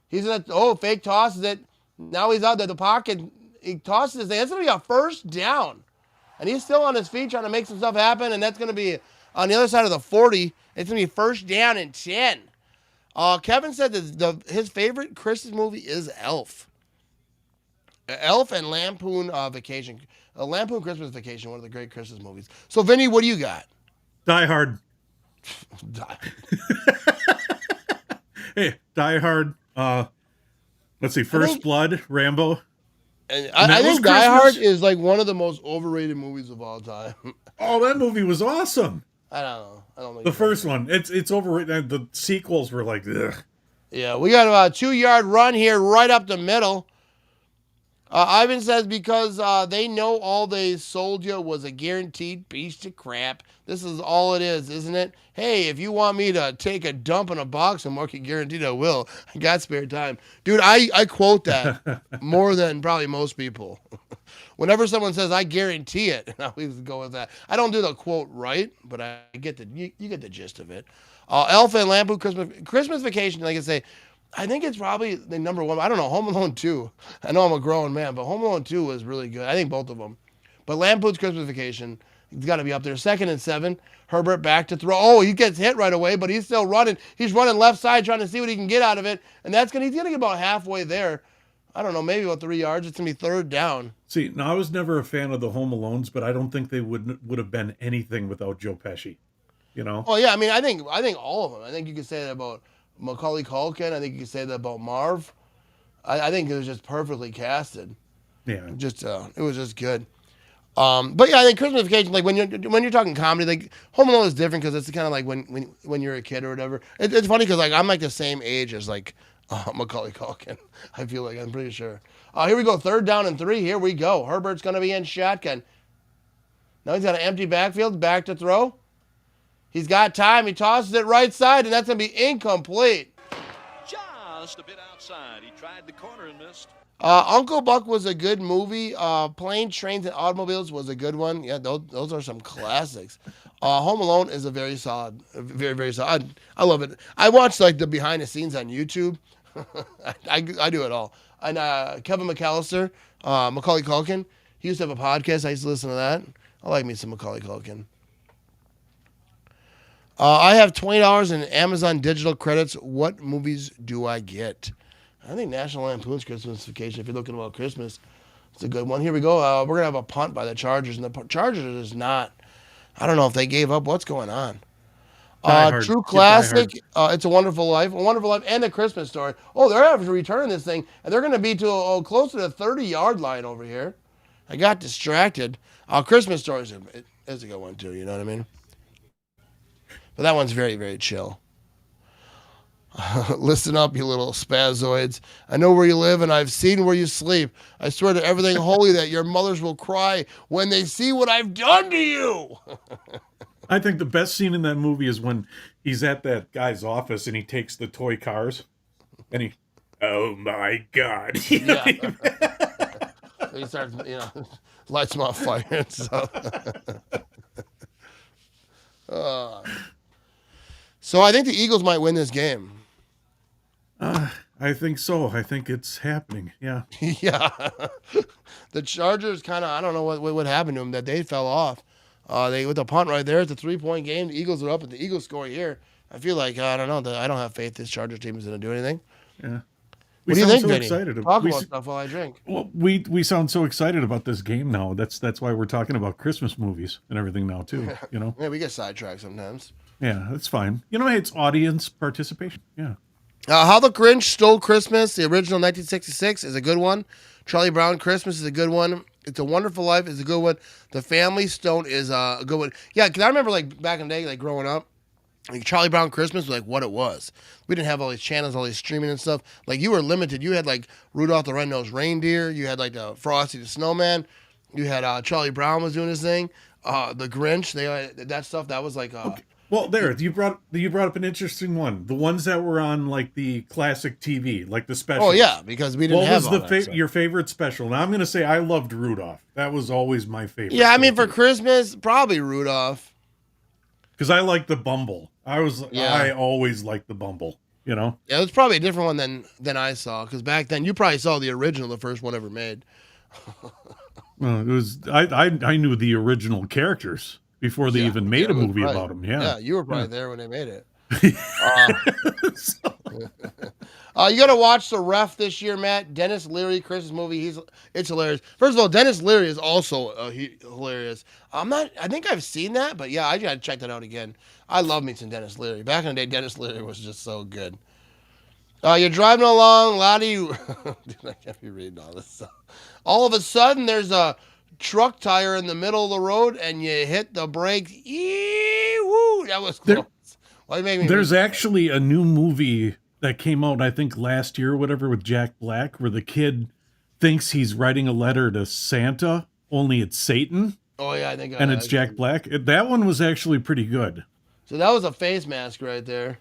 Speaker 3: He's gonna fake tosses it. Now he's out there the pocket. He tosses it. That's gonna be a 1st down. And he's still on his feet trying to make some stuff happen, and that's gonna be on the other side of the 40, it's going to be 1st down and 10. Kevin said that his favorite Christmas movie is Elf. Elf and Lampoon Vacation. Lampoon Christmas Vacation, one of the great Christmas movies. So, Vinny, what do you got?
Speaker 4: Die Hard. Hey, Die Hard. Let's see, First Blood, Rambo.
Speaker 3: And I think Die Hard is like one of the most overrated movies of all time.
Speaker 4: Oh, that movie was awesome.
Speaker 3: I don't know. I don't think
Speaker 4: the first one. It's overrated. The sequels were like, ugh.
Speaker 3: Yeah, we got a 2-yard run here right up the middle. Ivan says because they know all they sold you was a guaranteed piece of crap. This is all it is, isn't it? Hey, if you want me to take a dump in a box and mark it guaranteed, I will. I got spare time. Dude, I quote that more than probably most people. Whenever someone says, I guarantee it, I always go with that. I don't do the quote right, but I get you get the gist of it. Elf and Lampoon Christmas Vacation, like I say, I think it's probably the number one. I don't know, Home Alone 2. I know I'm a grown man, but Home Alone 2 was really good. I think both of them. But Lampoon's Christmas Vacation, he's got to be up there. 2nd and 7. Herbert back to throw. Oh, he gets hit right away, but he's still running. He's running left side trying to see what he can get out of it. And he's going to get about halfway there. I don't know, maybe about 3 yards. It's going to be 3rd down.
Speaker 4: See, now I was never a fan of the Home Alones, but I don't think they would have been anything without Joe Pesci. You know?
Speaker 3: Oh, yeah. I mean, I think all of them. I think you could say that about Macaulay Culkin. I think you could say that about Marv. I think it was just perfectly casted.
Speaker 4: Yeah.
Speaker 3: Just it was just good. But yeah, I think Christmas Vacation, like when you're talking comedy, like Home Alone is different because it's kind of like when you're a kid or whatever. It's funny because like I'm like the same age as like Macaulay Culkin. I feel like I'm pretty sure. Here we go, 3rd down and 3. Here we go. Herbert's gonna be in shotgun. Now he's got an empty backfield, back to throw. He's got time. He tosses it right side, and that's gonna be incomplete.
Speaker 18: Just a bit outside. He tried the corner and missed.
Speaker 3: Uncle Buck was a good movie. Planes, Trains, and Automobiles was a good one. Yeah, those are some classics. Home Alone is a very solid, very, very solid. I love it. I watch like the behind the scenes on YouTube. I do it all. And Kevin McAllister, Macaulay Culkin, he used to have a podcast. I used to listen to that. I like me some Macaulay Culkin. I have $20 in Amazon digital credits. What movies do I get? I think National Lampoon's Christmas Vacation, if you're looking about Christmas, it's a good one. Here we go. We're going to have a punt by the Chargers, and the Chargers is not, I don't know if they gave up. What's going on? True classic. It's a Wonderful Life. A Wonderful Life and A Christmas Story. Oh, they're having to return this thing, and they're going to be to close to the 30-yard line over here. I got distracted. Christmas Story is a good one, too. You know what I mean? But that one's very, very chill. Listen up, you little spazoids. I know where you live, and I've seen where you sleep. I swear to everything holy that your mothers will cry when they see what I've done to you.
Speaker 4: I think the best scene in that movie is when he's at that guy's office and he takes the toy cars and he, oh my God.
Speaker 3: Yeah. He starts, lights them on fire and stuff. So I think the Eagles might win this game.
Speaker 4: I think so. I think it's happening. Yeah.
Speaker 3: Yeah. The Chargers kind of, I don't know what happened to them, that they fell off. They with the punt right there, it's a 3-point game. The Eagles are up, and the Eagles score here. I feel like, I don't know, I don't have faith this Chargers team is going to do anything.
Speaker 4: Yeah.
Speaker 3: What do you think,
Speaker 4: so
Speaker 3: Vinny?
Speaker 4: excited.
Speaker 3: Talk about stuff while I drink.
Speaker 4: Well, we sound so excited about this game now. That's why we're talking about Christmas movies and everything now too. You know.
Speaker 3: Yeah, we get sidetracked sometimes.
Speaker 4: Yeah, that's fine. You know, it's audience participation. Yeah.
Speaker 3: How the Grinch Stole Christmas, the original 1966, is a good one. Charlie Brown Christmas is a good one. It's a Wonderful Life is a good one. The Family Stone is a good one. Yeah, because I remember like back in the day, like growing up, like Charlie Brown Christmas was like what it was. We didn't have all these channels, all these streaming and stuff. Like you were limited. You had like Rudolph the Red-Nosed Reindeer. You had like the Frosty the Snowman. You had Charlie Brown was doing his thing. The Grinch, that stuff. That was like.
Speaker 4: Okay. Well, there you brought up an interesting one. The ones that were on like the classic TV, like the special.
Speaker 3: Oh yeah, because we didn't have.
Speaker 4: What was your favorite special? Now I'm going to say I loved Rudolph. That was always my favorite.
Speaker 3: Yeah, I mean for Christmas, probably Rudolph.
Speaker 4: Because I like the Bumble. I always liked the Bumble. You know.
Speaker 3: Yeah, it was probably a different one than I saw. Because back then you probably saw the original, the first one ever made.
Speaker 4: It was I knew the original characters before they even made a movie about them. Yeah.
Speaker 3: Yeah, you were probably there when they made it. You got to watch The Ref this year, Matt. Dennis Leary, Christmas movie. It's hilarious. First of all, Dennis Leary is also hilarious. I think I've seen that, but yeah, I got to check that out again. I love me some Dennis Leary. Back in the day, Dennis Leary was just so good. You're driving along, a lot of you. Dude, I can't be reading all this stuff. All of a sudden, there's a truck tire in the middle of the road, and you hit the brakes. Woo! That was close.
Speaker 4: There's actually a new movie that came out, I think, last year or whatever, with Jack Black, where the kid thinks he's writing a letter to Santa, only it's Satan.
Speaker 3: Oh yeah, I think.
Speaker 4: And it's Jack Black. That one was actually pretty good.
Speaker 3: So that was a face mask right there.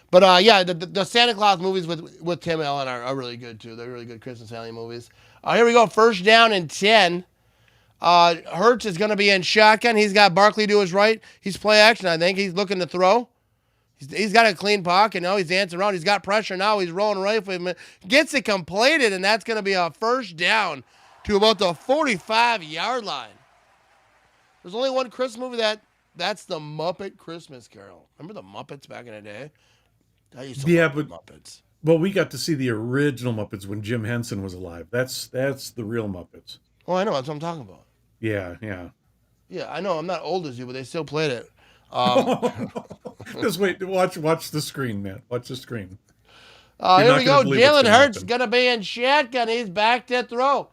Speaker 3: But yeah, the Santa Claus movies with Tim Allen are really good too. They're really good Christmas family movies. Here we go. 1st down and 10. Hurts is going to be in shotgun. He's got Barkley to his right. He's play action, I think. He's looking to throw. He's got a clean pocket. Now he's dancing around. He's got pressure now. He's rolling right with him. Gets it completed, and that's going to be a 1st down to about the 45-yard line. There's only one Christmas movie that's the Muppet Christmas Carol. Remember the Muppets back in the day? I used to love the Muppets.
Speaker 4: Well, we got to see the original Muppets when Jim Henson was alive. That's the real Muppets.
Speaker 3: Oh, I know. That's what I'm talking about.
Speaker 4: Yeah.
Speaker 3: Yeah, I know. I'm not old as you, but they still played it.
Speaker 4: Just wait. Watch the screen, man. Watch the screen.
Speaker 3: Here we go. Jalen Hurts going to be in shotgun. He's back to throw.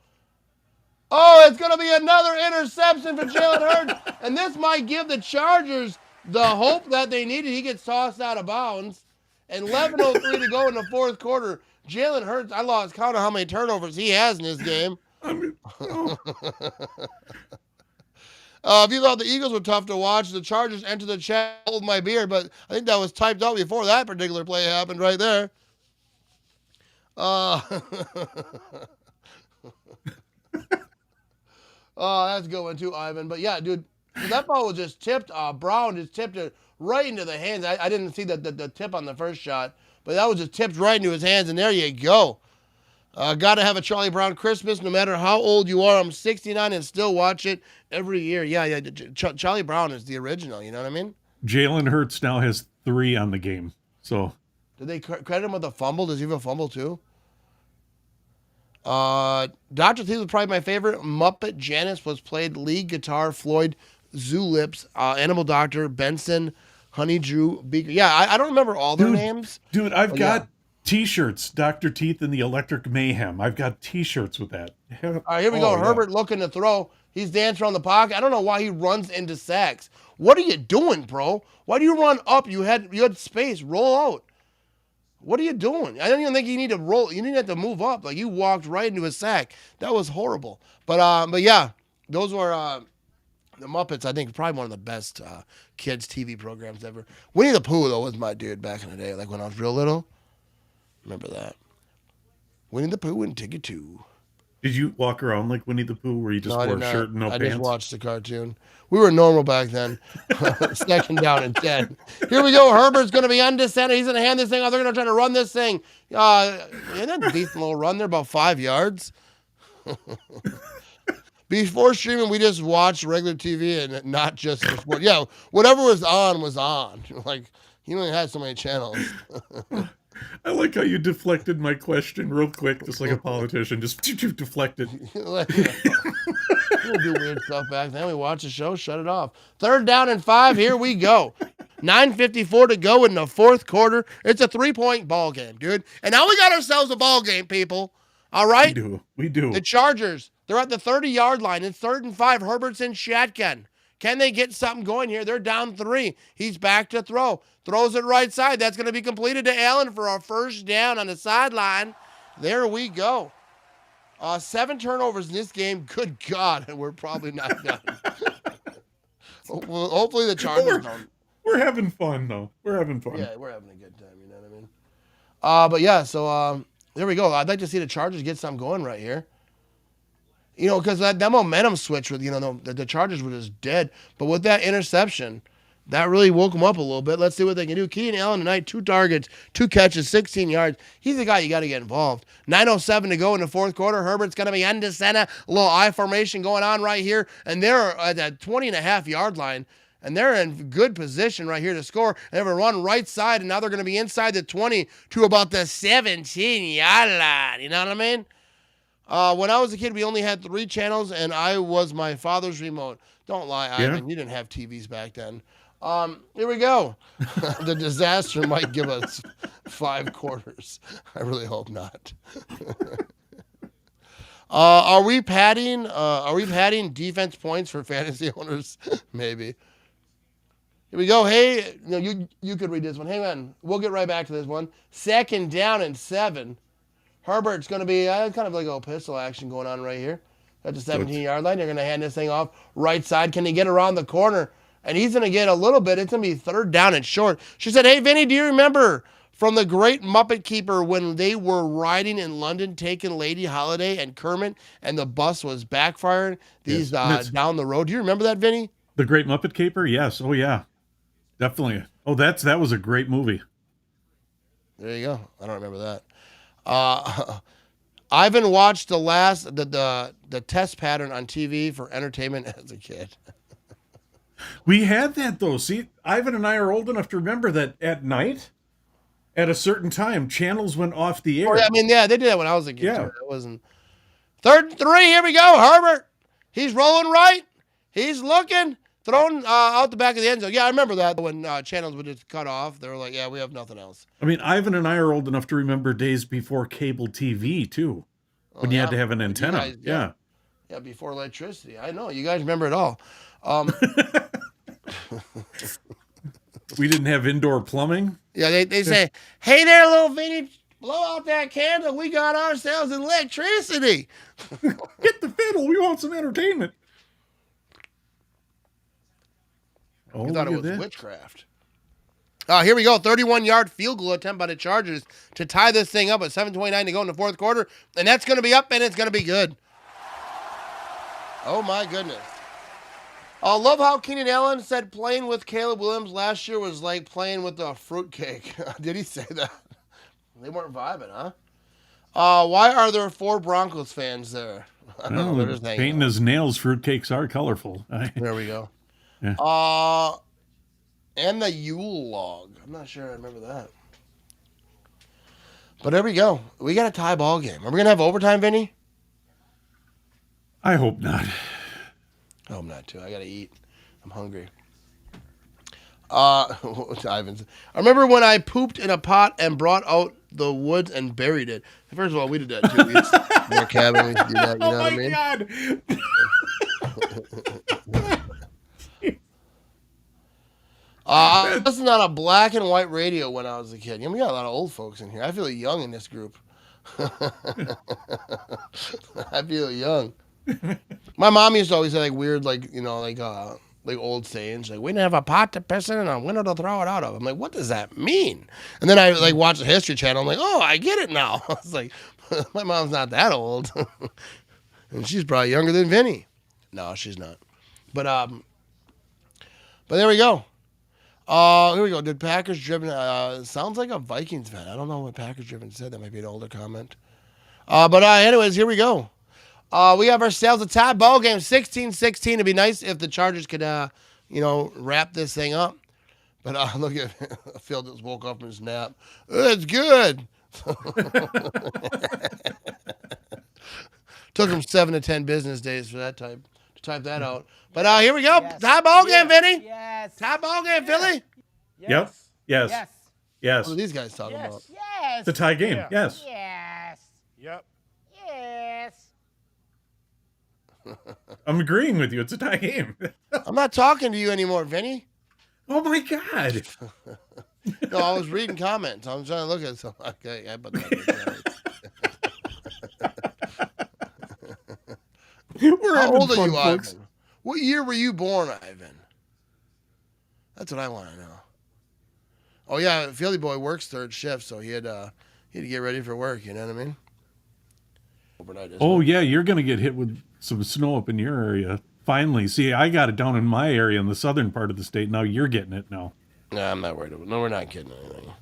Speaker 3: Oh, it's going to be another interception for Jalen Hurts. And this might give the Chargers the hope that they needed. He gets tossed out of bounds. And 11:03 to go in the fourth quarter. Jalen Hurts, I lost count of how many turnovers he has in this game. If you thought the Eagles were tough to watch, the Chargers enter the chat, hold my beer, but I think that was typed out before that particular play happened right there. Oh, that's going too, Ivan. But yeah, dude, that ball was just tipped. Brown just tipped it right into the hands. I didn't see the tip on the first shot, but that was just tipped right into his hands, and there you go. Got to have a Charlie Brown Christmas, no matter how old you are. I'm 69 and still watch it every year. Yeah. Charlie Brown is the original. You know what I mean?
Speaker 4: Jalen Hurts now has 3 on the game. So,
Speaker 3: did they credit him with a fumble? Does he have a fumble too? Dr. Teeth was probably my favorite. Muppet Janice was played lead guitar. Floyd Zulips, Animal Doctor Benson, Honey Drew Beaker. Yeah, I don't remember all their names.
Speaker 4: Dude, I've got T-shirts, Dr. Teeth and the Electric Mayhem. I've got T-shirts with that.
Speaker 3: All right, here we go. Herbert looking to throw. He's dancing around the pocket. I don't know why he runs into sacks. What are you doing, bro? Why do you run up? You had space. Roll out. What are you doing? I don't even think you need to roll. You didn't have to move up. Like, you walked right into a sack. That was horrible. But yeah, those were the Muppets. I think probably one of the best kids TV programs ever. Winnie the Pooh though was my dude back in the day. Like when I was real little. Remember that? Winnie the Pooh and Ticket 2.
Speaker 4: Did you walk around like Winnie the Pooh where you just wore a shirt and no pants?
Speaker 3: I just watched the cartoon. We were normal back then. Second down and 10. Here we go. Herbert's going to be under center. He's going to hand this thing off. They're going to try to run this thing. Isn't that a decent little run there, about 5 yards? Before streaming, we just watched regular TV and not just the sport. Yeah, whatever was on was on. Like, you only had so many channels.
Speaker 4: I like how you deflected my question real quick, just like a politician. Just deflected.
Speaker 3: We'll do weird stuff back then. We watch the show, shut it off. 3rd down and 5. Here we go. 9:54 to go in the fourth quarter. It's a 3-point ball game, dude. And now we got ourselves a ball game, people. All right?
Speaker 4: We do.
Speaker 3: The Chargers, they're at the 30-yard line. It's 3rd and 5. Herbert's in shotgun. Can they get something going here? They're down 3. He's back to throw. Throws it right side. That's going to be completed to Allen for our first down on the sideline. There we go. 7 turnovers in this game. Good God, and we're probably not done. Well, hopefully the Chargers don't.
Speaker 4: We're having fun, though. We're having fun.
Speaker 3: Yeah, we're having a good time. You know what I mean? But yeah, so there we go. I'd like to see the Chargers get something going right here. You know, because that momentum switch with, the Chargers were just dead. But with that interception, that really woke them up a little bit. Let's see what they can do. Keenan Allen tonight, 2 targets, 2 catches, 16 yards. He's the guy you got to get involved. 9:07 to go in the fourth quarter. Herbert's going to be under center. A little I formation going on right here. And they're at that 20.5-yard line. And they're in good position right here to score. They have a run right side, and now they're going to be inside the 20 to about the 17-yard line. You know what I mean? When I was a kid, we only had 3 channels, and I was my father's remote. Don't lie, Ivan. You didn't have TVs back then. Here we go. The disaster might give us 5 quarters. I really hope not. Are we padding defense points for fantasy owners? Maybe. Here we go. Hey, you could read this one. Hang on. We'll get right back to this one. 2nd down and 7. Herbert's going to be kind of like a pistol action going on right here. At the 17-yard line. They're going to hand this thing off right side. Can he get around the corner? And he's going to get a little bit. It's going to be 3rd down and short. She said, hey, Vinny, do you remember from the Great Muppet Keeper when they were riding in London taking Lady Holiday and Kermit and the bus was backfiring down the road? Do you remember that, Vinny?
Speaker 4: The Great Muppet Caper? Yes. Oh, yeah. Definitely. Oh, that was a great movie.
Speaker 3: There you go. I don't remember that. Ivan watched the test pattern on TV for entertainment as a kid.
Speaker 4: We had that, though. See, Ivan and I are old enough to remember that at night, at a certain time, channels went off the air.
Speaker 3: Oh, yeah, they did that when I was a kid. Yeah. Too. It wasn't. 3rd and 3. Here we go. Herbert. He's rolling right. He's looking. Thrown out the back of the end zone. Yeah, I remember that when channels would just cut off. They were like, yeah, we have nothing else.
Speaker 4: I mean, Ivan and I are old enough to remember days before cable TV, too, when you had to have an antenna.
Speaker 3: Yeah. Yeah, before electricity. I know. You guys remember it all.
Speaker 4: We didn't have indoor plumbing.
Speaker 3: Yeah, they say, hey there, little Vinny, blow out that candle. We got ourselves electricity.
Speaker 4: Get the fiddle. We want some entertainment. Oh,
Speaker 3: You thought it
Speaker 4: look
Speaker 3: was
Speaker 4: at that.
Speaker 3: witchcraft. Here we go. 31-yard field goal attempt by the Chargers to tie this thing up with 7:29 to go in the fourth quarter. And that's going to be up, and it's going to be good. Oh, my goodness. I love how Keenan Allen said playing with Caleb Williams last year was like playing with a fruitcake. Did he say that? They weren't vibing, huh? Why are there 4 Broncos fans there? I don't know. They're just hanging
Speaker 4: Painting
Speaker 3: out.
Speaker 4: his nails, fruitcakes are colorful.
Speaker 3: There we go.
Speaker 4: Yeah.
Speaker 3: And the Yule log. I'm not sure I remember that. But there we go. We got a tie ball game. Are we going to have overtime, Vinny?
Speaker 4: I hope not.
Speaker 3: I hope not, too. I got to eat. I'm hungry. Ivan's. I remember when I pooped in a pot and brought out the woods and buried it. First of all, we did that, too. We used to, in our cabin, we used to do that. You know what I mean?
Speaker 4: God.
Speaker 3: I listened on a black and white radio when I was a kid. You know, we got a lot of old folks in here. I feel young in this group. I feel young. My mom used to always say like weird, like old sayings, like we didn't have a pot to piss in and a window to throw it out of. I'm like, what does that mean? And then I like watched the History Channel. I'm like, oh, I get it now. I was like, my mom's not that old, and she's probably younger than Vinny. No, she's not. But there we go. Here we go. Did Packers driven? Sounds like a Vikings fan. I don't know what Packers driven said. That might be an older comment. But anyways, here we go. We have ourselves a tie ball game, 16-16. It'd be nice if the Chargers could, wrap this thing up. But look at Phil just woke up from his nap. It's good. Took him 7 to 10 business days for that to type that out. But here we go. Yes. Tie ball game, Vinny.
Speaker 2: Yes.
Speaker 3: Tie ball game, Philly.
Speaker 4: Yep. Yes. Yes.
Speaker 3: What are these guys talking about?
Speaker 2: Yes.
Speaker 4: It's a tie game.
Speaker 17: Yeah.
Speaker 4: Yes.
Speaker 2: Yes.
Speaker 17: Yep.
Speaker 2: Yes.
Speaker 4: I'm agreeing with you. It's a tie game.
Speaker 3: I'm not talking to you anymore, Vinny.
Speaker 4: Oh my God.
Speaker 3: No, I was reading comments. I was trying to look at some. Okay, I put that.
Speaker 4: We're
Speaker 3: How
Speaker 4: having
Speaker 3: old are
Speaker 4: fun,
Speaker 3: you,
Speaker 4: folks.
Speaker 3: Ivan? What year were you born, Ivan? That's what I want to know. Oh yeah, Philly boy works third shift, so he had to get ready for work. You know what I mean? Overnight.
Speaker 4: Oh yeah, you're gonna get hit with some snow up in your area. Finally, see, I got it down in my area in the southern part of the state. Now you're getting it now.
Speaker 3: Nah, I'm not worried about it. No, we're not getting anything.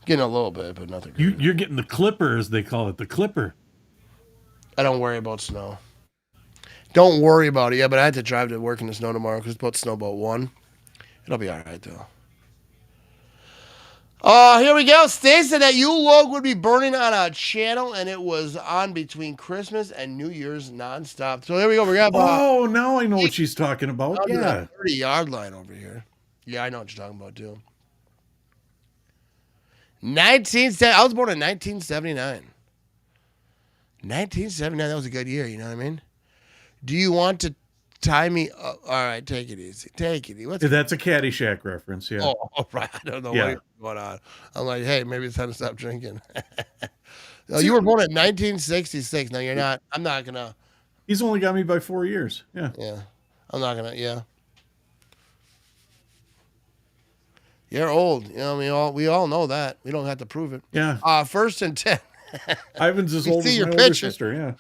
Speaker 3: Getting a little bit, but nothing. Crazy.
Speaker 4: You're getting the clipper, as they call it, the clipper.
Speaker 3: I don't worry about snow. Don't worry about it. Yeah, but I had to drive to work in the snow tomorrow because it's about snow about 1. It'll be all right, though. Here we go. Stacey said that Yule log would be burning on a channel, and it was on between Christmas and New Year's nonstop. So there we go. We're gonna have,
Speaker 4: oh, now I know what she's talking about. Yeah.
Speaker 3: 30-yard line over here. Yeah, I know what you're talking about, too. I was born in 1979. 1979, that was a good year, you know what I mean? Do you want to tie me up? All right, take it easy. Take it easy.
Speaker 4: That's a Caddyshack reference, yeah.
Speaker 3: Oh, right. I don't know what's going on. I'm like, hey, maybe it's time to stop drinking. No, you were born in 1966. No, you're not. I'm not going to.
Speaker 4: He's only got me by 4 years. Yeah.
Speaker 3: Yeah. I'm not going to. Yeah. You're old. You know, we all know that. We don't have to prove it.
Speaker 4: Yeah.
Speaker 3: 1st and 10.
Speaker 4: Ivan's as old as my older sister, yeah.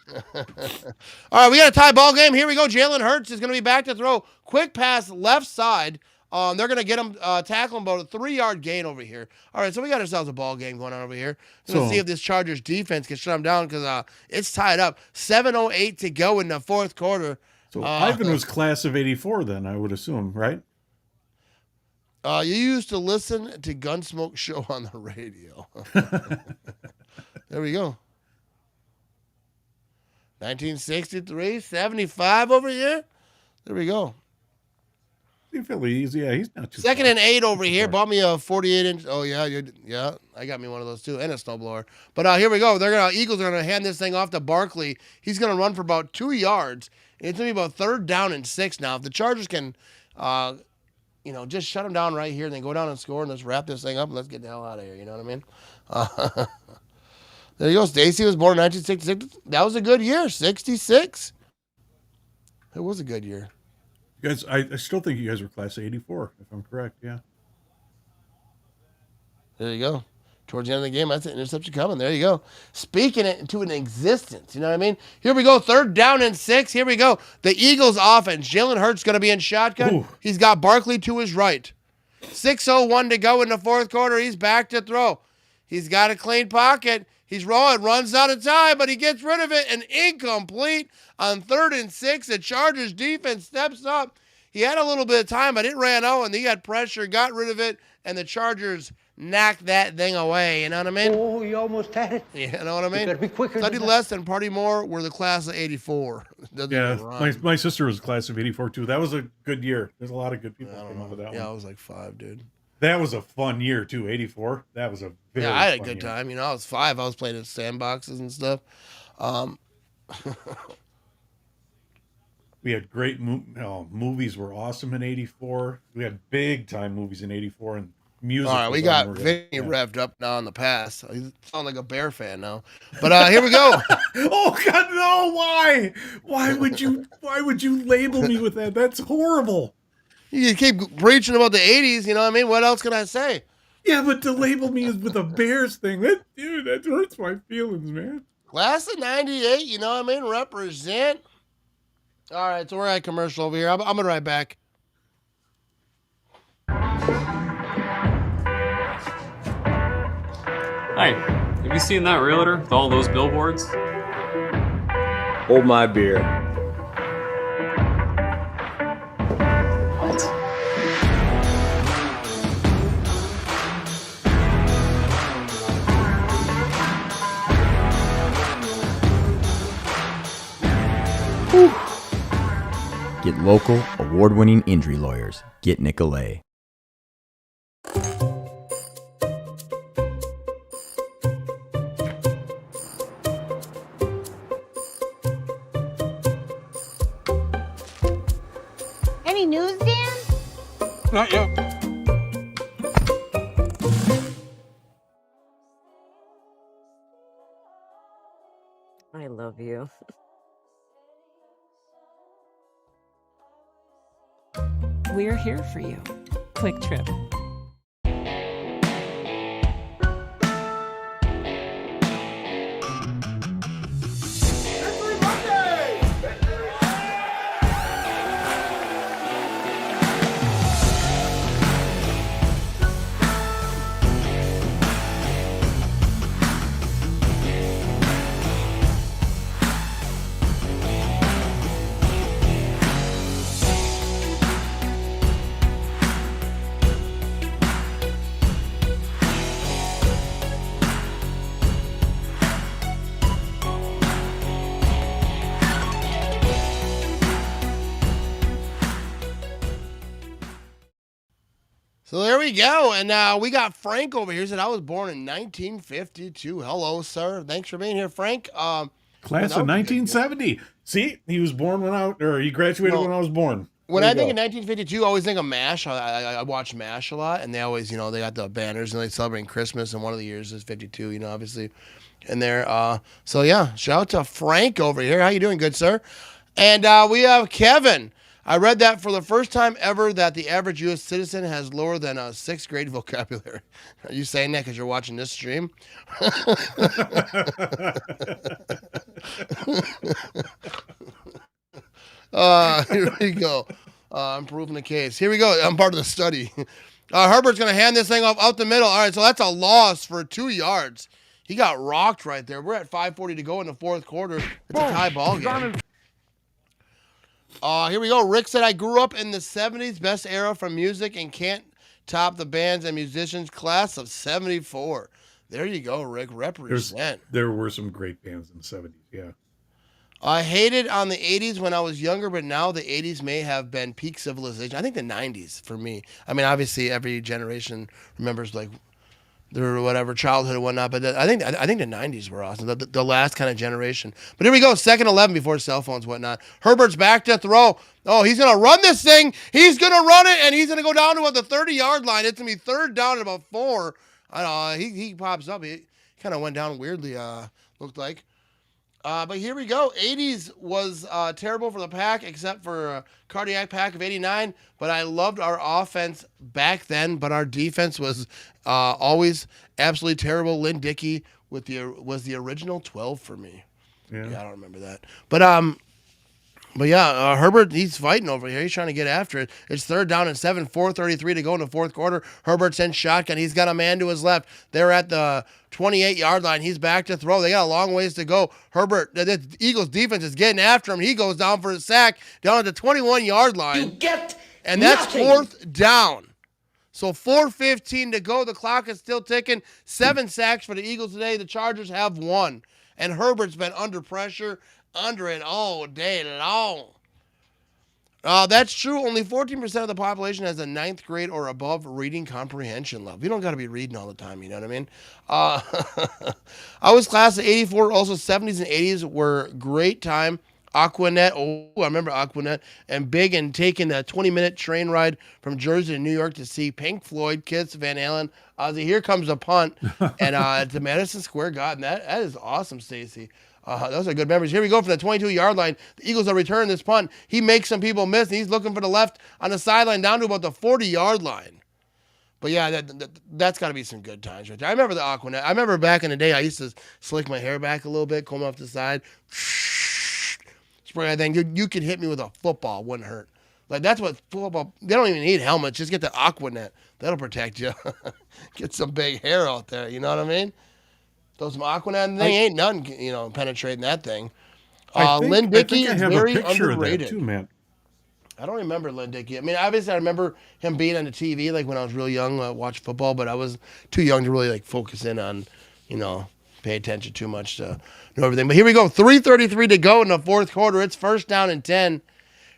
Speaker 3: All right, we got a tie ball game. Here we go. Jalen Hurts is going to be back to throw. Quick pass left side. They're going to get him, tackle him about a 3-yard gain over here. All right, so we got ourselves a ball game going on over here. Let's see if this Chargers defense can shut them down because it's tied up. 7:08 to go in the fourth quarter.
Speaker 4: So Ivan was class of 84 then, I would assume, right?
Speaker 3: You used to listen to Gunsmoke Show on the radio. There we go. 1963, 75 over here. There we go.
Speaker 4: Phillies, yeah, he's not too
Speaker 3: Second
Speaker 4: far.
Speaker 3: and 8 over here. Bought me a 48-inch. Oh yeah, yeah. I got me one of those too, and a snowblower. But here we go. Eagles are gonna hand this thing off to Barkley. He's gonna run for about 2 yards. It's gonna be about 3rd down and 6 now. If the Chargers can, just shut them down right here, and then go down and score, and let's wrap this thing up and let's get the hell out of here. You know what I mean? There you go. Stacy was born in 1966. That was a good year. 66. It was a good year.
Speaker 4: You guys, I still think you guys were class of 84, if I'm correct. Yeah.
Speaker 3: There you go. Towards the end of the game, that's an interception coming. There you go. Speaking it into an existence. You know what I mean? Here we go. 3rd down and 6. Here we go. The Eagles offense. Jalen Hurts going to be in shotgun. Ooh. He's got Barkley to his right. 6:01 to go in the 4th quarter. He's back to throw. He's got a clean pocket. He's rolling, runs out of time, but he gets rid of it, and incomplete on 3rd and 6. The Chargers defense steps up. He had a little bit of time, but it ran out, and he had pressure, got rid of it, and the Chargers knocked that thing away. You know what I mean?
Speaker 2: Oh, you almost had it.
Speaker 3: You know what I mean?
Speaker 2: You better be quicker.
Speaker 3: Study less and party more. We're the class of 84.
Speaker 4: Yeah, my sister was class of 84 too. That was a good year. There's a lot of good people came out of that one.
Speaker 3: Yeah, I was like 5, dude.
Speaker 4: That was a fun year too. 84. That was a very
Speaker 3: I had a
Speaker 4: fun
Speaker 3: good
Speaker 4: year.
Speaker 3: time. I was 5. I was playing in sandboxes and stuff.
Speaker 4: We had great movies. Were awesome in 84. We had big time movies in 84 and music.
Speaker 3: All right, we got Vinny revved up now in the past. You sound like a Bear fan now. But here we go.
Speaker 4: Oh God, no! Why? Why would you label me with that? That's horrible.
Speaker 3: You keep preaching about the 80s, you know what I mean? What else can I say?
Speaker 4: Yeah, but to label me with a Bears thing, that hurts my feelings, man.
Speaker 3: Class of 98, you know what I mean? Represent. All right, so we're at commercial over here. I'm going to be right back.
Speaker 19: Hi, have you seen that realtor with all those billboards?
Speaker 20: Hold my beer.
Speaker 19: What?
Speaker 8: Get local, award-winning injury lawyers. Get Nicolet.
Speaker 16: Any news, Dan?
Speaker 17: Not yet.
Speaker 21: I love you.
Speaker 22: We're here for you. Quick Trip.
Speaker 3: So there we go. And we got Frank over here. Said, I was born in 1952. Hello, sir. Thanks for being here, Frank.
Speaker 4: Class of 1970. See, he was born he graduated when I was born.
Speaker 3: When I think of 1952, I always think of MASH. I watch MASH a lot, and they always, they got the banners, and they celebrate Christmas, and one of the years is 52, obviously, in there. So, yeah, shout out to Frank over here. How you doing, good sir? And we have Kevin. I read that for the first time ever that the average U.S. citizen has lower than a 6th grade vocabulary. Are you saying that because you're watching this stream? Here we go. I'm proving the case. Here we go. I'm part of the study. Herbert's going to hand this thing off out the middle. All right, so that's a loss for 2 yards. He got rocked right there. We're at 5:40 to go in the 4th quarter. It's a tie ball game. Here we go. Rick said, I grew up in the 70s, best era for music, and can't top the bands and musicians. Class of 74. There you go, Rick. Represent.
Speaker 4: There were some great bands in the 70s, yeah.
Speaker 3: I hated on the 80s when I was younger, but now the 80s may have been peak civilization. I think the 90s for me. I mean, obviously every generation remembers like their whatever childhood and whatnot, but I think the 90s were awesome. The last kind of generation. But here we go, second 11 before cell phones, whatnot. Herbert's back to throw. Oh, he's gonna run this thing. He's gonna run it, and he's gonna go down to the 30-yard line. It's gonna be third down at about 4. I don't know. He pops up. He kind of went down weirdly. Looked like. But here we go. 80s was terrible for the Pack, except for a cardiac Pack of 89. But I loved our offense back then, but our defense was always absolutely terrible. Lynn Dickey was the original 12 for me. Yeah, I don't remember that. But yeah, Herbert, he's fighting over here. He's trying to get after it. It's third down and 7, 4:33 to go in the fourth quarter. Herbert's in shotgun. He's got a man to his left. They're at the 28-yard line. He's back to throw. They got a long ways to go. Herbert, the Eagles defense is getting after him. He goes down for a sack down at the 21-yard line. And that's fourth down. So 4:15 to go. The clock is still ticking. 7 sacks for the Eagles today. The Chargers have 1. And Herbert's been under pressure, under it all day long. That's true. Only 14% of the population has a 9th grade or above reading comprehension level. You don't got to be reading all the time, you know what I mean? I was class of 84. Also, 70s and 80s were great time. Aquanet. Oh, I remember Aquanet. And big and taking a 20-minute train ride from Jersey to New York to see Pink Floyd, Kiss, Van Halen. Here comes a punt. And to Madison Square Garden. That is awesome, Stacy. Those are good memories. Here we go for the 22-yard line. The Eagles are returning this punt. He makes some people miss, and he's looking for the left on the sideline down to about the 40-yard line. But yeah, that's got to be some good times right there. I remember the Aquanet. I remember back in the day, I used to slick my hair back a little bit, comb off the side, spray that thing. You could hit me with a football, wouldn't hurt. Like that's what football. They don't even need helmets. Just get the Aquanet. That'll protect you. Get some big hair out there. You know what I mean? Throw some Aquanet and they ain't none, penetrating that thing. Lynn Dickey is very underrated.
Speaker 4: Too, man.
Speaker 3: I don't remember Lynn Dickey. I mean, obviously I remember him being on the TV like when I was real young, watch football, but I was too young to really like focus in on, pay attention too much to know everything. But here we go. 3:33 to go in the fourth quarter. It's first down and 10.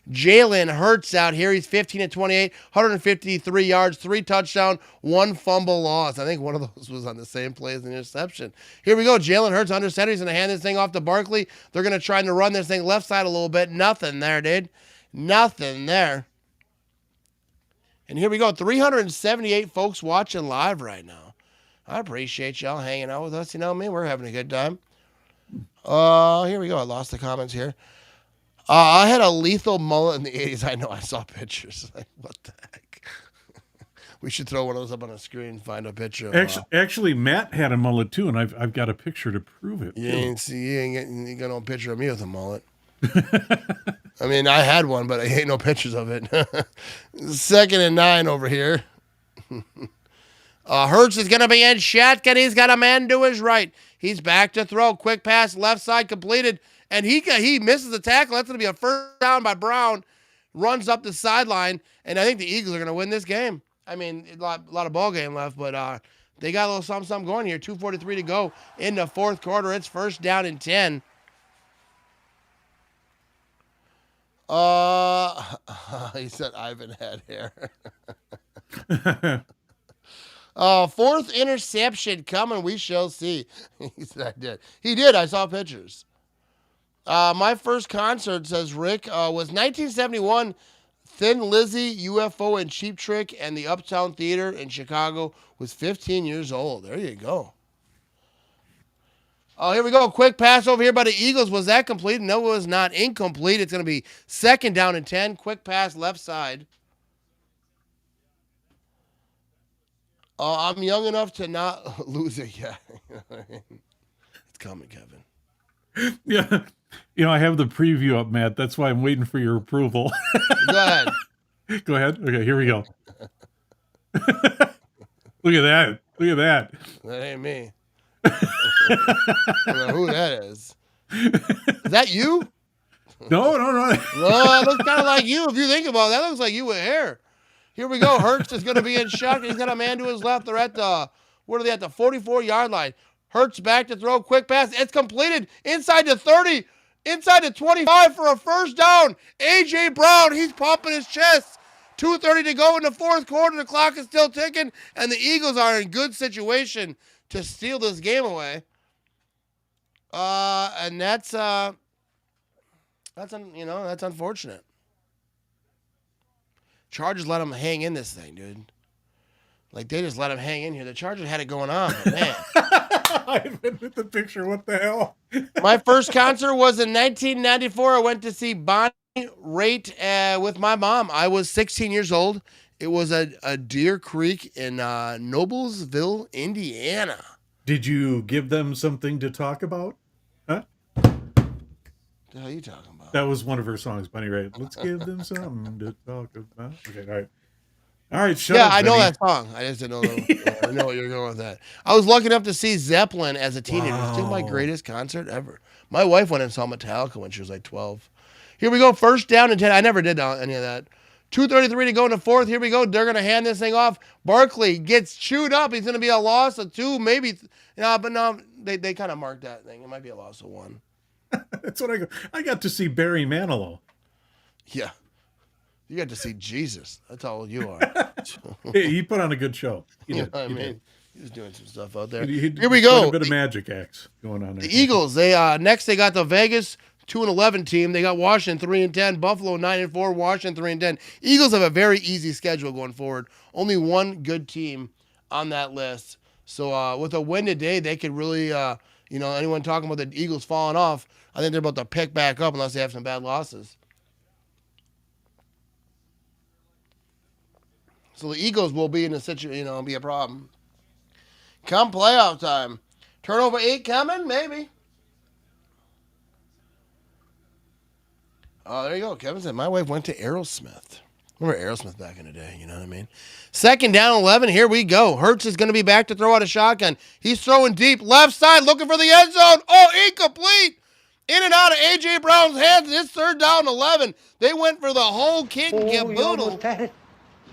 Speaker 3: Jalen Hurts out here. He's 15-28, 153 yards, 3 touchdowns, 1 fumble loss. I think one of those was on the same play as an interception. Here we go. Jalen Hurts under center. He's going to hand this thing off to Barkley. They're going to try to run this thing left side a little bit. Nothing there, dude. Nothing there. And here we go. 378 folks watching live right now. I appreciate y'all hanging out with us. You know me, we're having a good time. Here we go. I lost the comments here. I had a lethal mullet in the 80s. I know. I saw pictures. Like, what the heck? We should throw one of those up on the screen and find a picture.
Speaker 4: Actually, Matt had a mullet too, and I've got a picture to prove it.
Speaker 3: You ain't got no picture of me with a mullet. I mean, I had one, but I ain't no pictures of it. 2nd and 9 over here. Hurts is going to be in shotgun. He's got a man to his right. He's back to throw. Quick pass, left side completed. And he misses the tackle. That's going to be a first down by Brown. Runs up the sideline. And I think the Eagles are going to win this game. I mean, a lot of ball game left, but they got a little something going here. 2:43 to go in the fourth quarter. It's first down and 10. He said Ivan had hair. Fourth interception coming. We shall see. He said I did. He did. I saw pictures. My first concert, says Rick, was 1971. Thin Lizzy, UFO, and Cheap Trick, and the Uptown Theater in Chicago. Was 15 years old. There you go. Oh, here we go. Quick pass over here by the Eagles. Was that complete? No, it was not. Incomplete. It's going to be 2nd down and 10. Quick pass left side. I'm young enough to not lose it yet. It's coming, Kevin.
Speaker 4: Yeah. I have the preview up, Matt. That's why I'm waiting for your approval.
Speaker 3: Go ahead.
Speaker 4: Go ahead. Okay, here we go. Look at that. Look at that.
Speaker 3: That ain't me. I don't know who that is. Is that you?
Speaker 4: No.
Speaker 3: No, it looks kind of like you. If you think about it, that looks like you with hair. Here we go. Hurts is going to be in shock. He's got a man to his left. They're at the 44-yard line. Hurts back to throw. Quick pass. It's completed inside the 30. inside the 25 for a first down. A.J. Brown, he's pumping his chest. 2:30 to go in the fourth quarter. The clock is still ticking, and the Eagles are in good situation to steal this game away. And that's unfortunate. Chargers let them hang in this thing, dude. Like, they just let them hang in here. The Chargers had it going on, but man.
Speaker 4: I've been with the picture. What the hell?
Speaker 3: My first concert was in 1994. I went to see Bonnie Raitt with my mom. I was 16 years old. It was a Deer Creek in Noblesville, Indiana.
Speaker 4: Did you give them something to talk about? Huh?
Speaker 3: What the hell are you talking about?
Speaker 4: That was one of her songs, Bunny Raitt. Let's give them something to talk about. Okay, all right. All right, shut up,
Speaker 3: I know
Speaker 4: Benny.
Speaker 3: that song. I just didn't know. I know what you're going with that. I was lucky enough to see Zeppelin as a teenager. It was still my greatest concert ever. My wife went and saw Metallica when she was like 12. Here we go. First down and 10. I never did any of that. 2:33 to go in the fourth. Here we go. They're going to hand this thing off. Barkley gets chewed up. He's going to be a loss of 2, maybe. But no, they kind of marked that thing. It might be a loss of 1.
Speaker 4: That's what I got to see Barry Manilow.
Speaker 3: Yeah. You got to see Jesus. That's how old you are.
Speaker 4: Hey, he put on a good show. He did.
Speaker 3: I mean, he was doing some stuff out there.
Speaker 4: Here
Speaker 3: we go.
Speaker 4: A bit of magic acts going on there.
Speaker 3: The Eagles. They next they got the Vegas 2-11 team. They got Washington 3-10, Buffalo 9-4, Washington 3-10. Eagles have a very easy schedule going forward. Only one good team on that list. So with a win today, they could really, anyone talking about the Eagles falling off, I think they're about to pick back up unless they have some bad losses. So the Eagles will be in a situation, be a problem. Come playoff time. Turnover 8 coming? Maybe. Oh, there you go. Kevin said, my wife went to Aerosmith. Remember Aerosmith back in the day, you know what I mean? Second down, 11. Here we go. Hurts is going to be back to throw out a shotgun. He's throwing deep. Left side, looking for the end zone. Oh, incomplete. In and out of A.J. Brown's hands. It's third down, 11. They went for the whole kit and caboodle.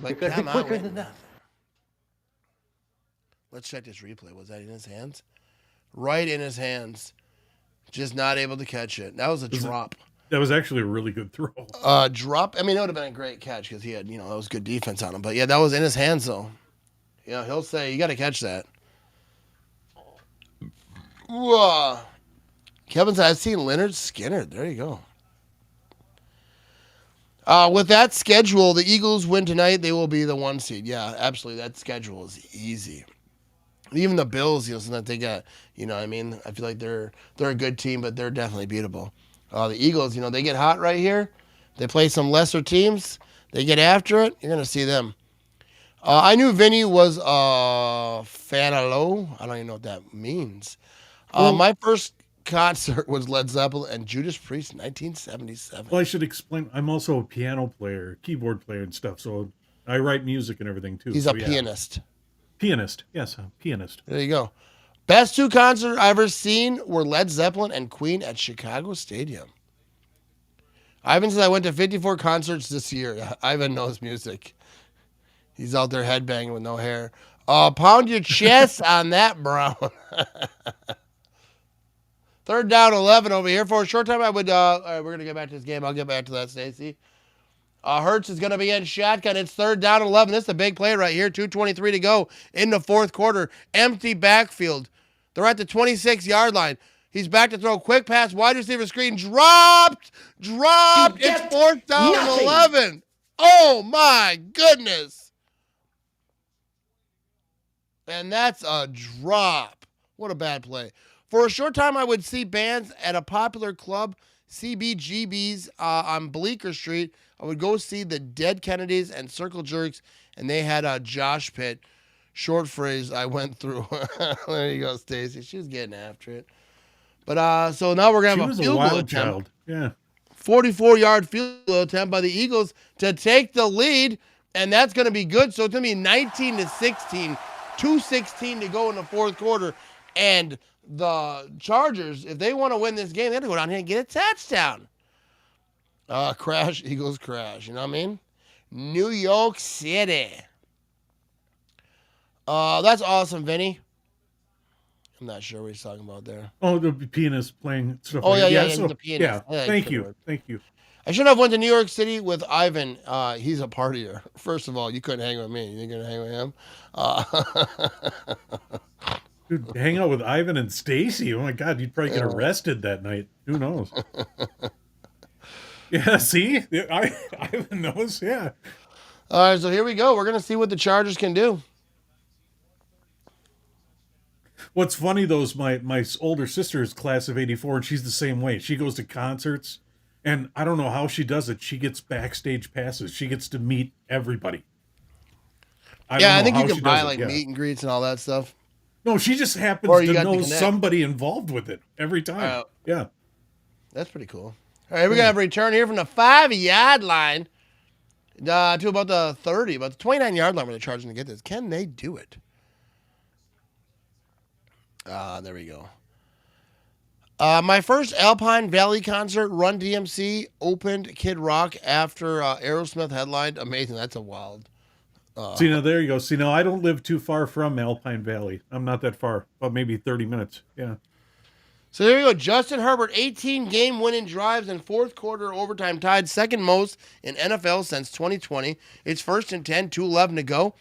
Speaker 3: But come out with nothing. Let's check this replay. Was that in his hands? Right in his hands. Just not able to catch it. That was a drop.
Speaker 4: That was actually a really good throw.
Speaker 3: Drop. I mean, it would have been a great catch because he had, that was good defense on him. But yeah, that was in his hands though. He'll say, you got to catch that. Whoa. Kevin said, I've seen Leonard Skinner. There you go. With that schedule, the Eagles win tonight. They will be the 1 seed. Yeah, absolutely. That schedule is easy. Even the Bills, sometimes they got, I mean, I feel like they're a good team, but they're definitely beatable. The Eagles, they get hot right here. They play some lesser teams. They get after it. You're going to see them. I knew Vinny was a fan of low. I don't even know what that means. My first concert was Led Zeppelin and Judas Priest in 1977.
Speaker 4: Well, I should explain. I'm also a piano player, keyboard player and stuff, so I write music and everything too.
Speaker 3: He's a pianist.
Speaker 4: Pianist, yes, a pianist.
Speaker 3: There you go. Best 2 concerts I've ever seen were Led Zeppelin and Queen at Chicago Stadium. Ivan says I went to 54 concerts this year. Ivan knows music. He's out there headbanging with no hair. Pound your chest on that, Brown. Third down, 11 over here. For a short time, I would. All right, we're going to get back to this game. I'll get back to that, Stacy. Hurts is going to be in shotgun. It's third down, 11. This is a big play right here. 2:23 to go in the fourth quarter. Empty backfield. They're at the 26-yard line. He's back to throw. Quick pass, wide receiver screen. Dropped. It's fourth down and 11. Oh, my goodness. And that's a drop. What a bad play. For a short time, I would see bands at a popular club, CBGB's on Bleecker Street. I would go see the Dead Kennedys and Circle Jerks, and they had a Josh Pit. Short phrase I went through. There you go, Stacy. She was getting after it. But so now we're going to have a field goal attempt.
Speaker 4: Child. Yeah.
Speaker 3: 44-yard field goal attempt by the Eagles to take the lead, and that's going to be good. So it's going to be 19-16, 2:16 to go in the fourth quarter. And the Chargers, if they want to win this game, they have to go down here and get a touchdown. Crash, Eagles crash. You know what I mean? New York City. That's awesome, Vinny. I'm not sure what he's talking about there.
Speaker 4: Oh, the pianist playing stuff.
Speaker 3: Oh,
Speaker 4: like
Speaker 3: yeah,
Speaker 4: that.
Speaker 3: he's
Speaker 4: So,
Speaker 3: the pianist.
Speaker 4: Yeah,
Speaker 3: Yeah,
Speaker 4: thank
Speaker 3: good
Speaker 4: you.
Speaker 3: word.
Speaker 4: Thank you.
Speaker 3: I should have went to New York City with Ivan. He's a partier. First of all, you couldn't hang with me. You're gonna hang with him.
Speaker 4: Dude, hang out with Ivan and Stacy. Oh my God, you'd probably get arrested that night. Who knows? Yeah, see, Ivan knows. Yeah.
Speaker 3: All right, so here we go. We're gonna see what the Chargers can do.
Speaker 4: What's funny though is my older sister is class of '84, and she's the same way. She goes to concerts, and I don't know how she does it. She gets backstage passes. She gets to meet everybody.
Speaker 3: I think you can buy meet and greets and all that stuff.
Speaker 4: No, she just happens to know somebody involved with it every time. Yeah.
Speaker 3: That's pretty cool. All right, we're going to have a return here from the 5-yard line to about the 30, about the 29-yard line where they're charging to get this. Can they do it? There we go. My first Alpine Valley concert, Run DMC, opened Kid Rock after Aerosmith headlined. Amazing. That's a wild.
Speaker 4: See, now there you go. See, now I don't live too far from Alpine Valley. I'm not that far, about maybe 30 minutes. Yeah.
Speaker 3: So there you go. Justin Herbert, 18 game-winning drives in fourth quarter overtime, tied second most in NFL since 2020. It's first and 10, 2:11 to go.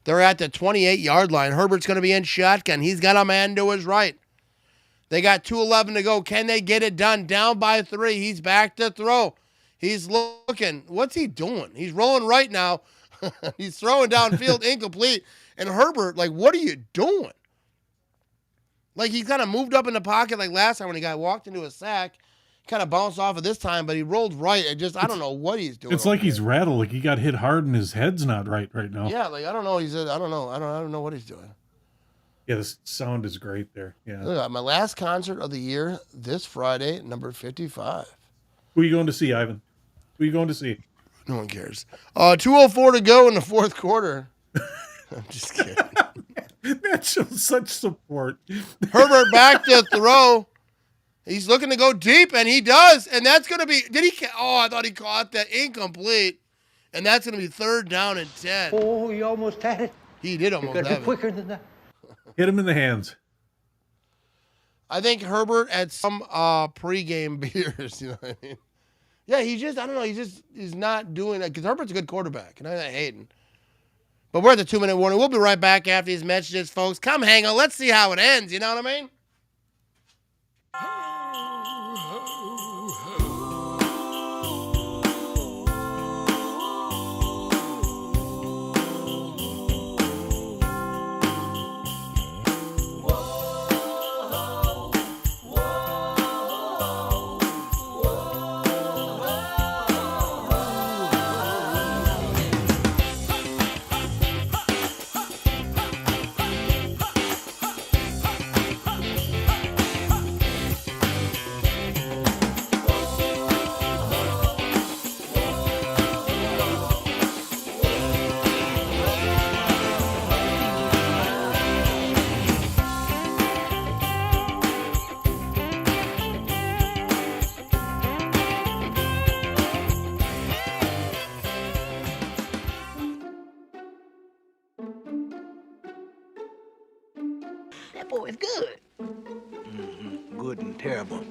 Speaker 3: They're at the 28-yard line. Herbert's going to be in shotgun. He's got a man to his right. They got 2:11 to go. Can they get it done? Down by 3. He's back to throw. He's looking. What's he doing? He's rolling right now. He's throwing downfield, incomplete. And Herbert, like, what are you doing? Like, he kind of moved up in the pocket like last time when he got walked into a sack. Kind of bounced off of this time, but he rolled right. I don't know what he's doing.
Speaker 4: It's like he's rattled. Like he got hit hard and his head's not right now.
Speaker 3: Yeah, like, I don't know. I don't know what he's doing.
Speaker 4: Yeah, the sound is great there. Yeah.
Speaker 3: Look at my last concert of the year this Friday, number 55.
Speaker 4: Who are you going to see, Ivan? Who are you going to see?
Speaker 3: No one cares. 2:04 to go in the fourth quarter. I'm just kidding.
Speaker 4: That shows such support.
Speaker 3: Herbert back to throw. He's looking to go deep, and he does. And that's going to be, I thought he caught that, incomplete. And that's going to be 3rd down and 10.
Speaker 2: Oh, he almost had it.
Speaker 3: He did almost
Speaker 2: You
Speaker 3: have
Speaker 2: got to
Speaker 3: it.
Speaker 2: be quicker than that.
Speaker 4: Hit him in the hands.
Speaker 3: I think Herbert had some pregame beers, you know what I mean? Yeah, he's not doing that because Herbert's a good quarterback, and I'm not hating. But we're at the 2-minute warning. We'll be right back after these messages, folks. Come hang on. Let's see how it ends, you know what I mean?
Speaker 13: That boy is good.
Speaker 18: Good and terrible.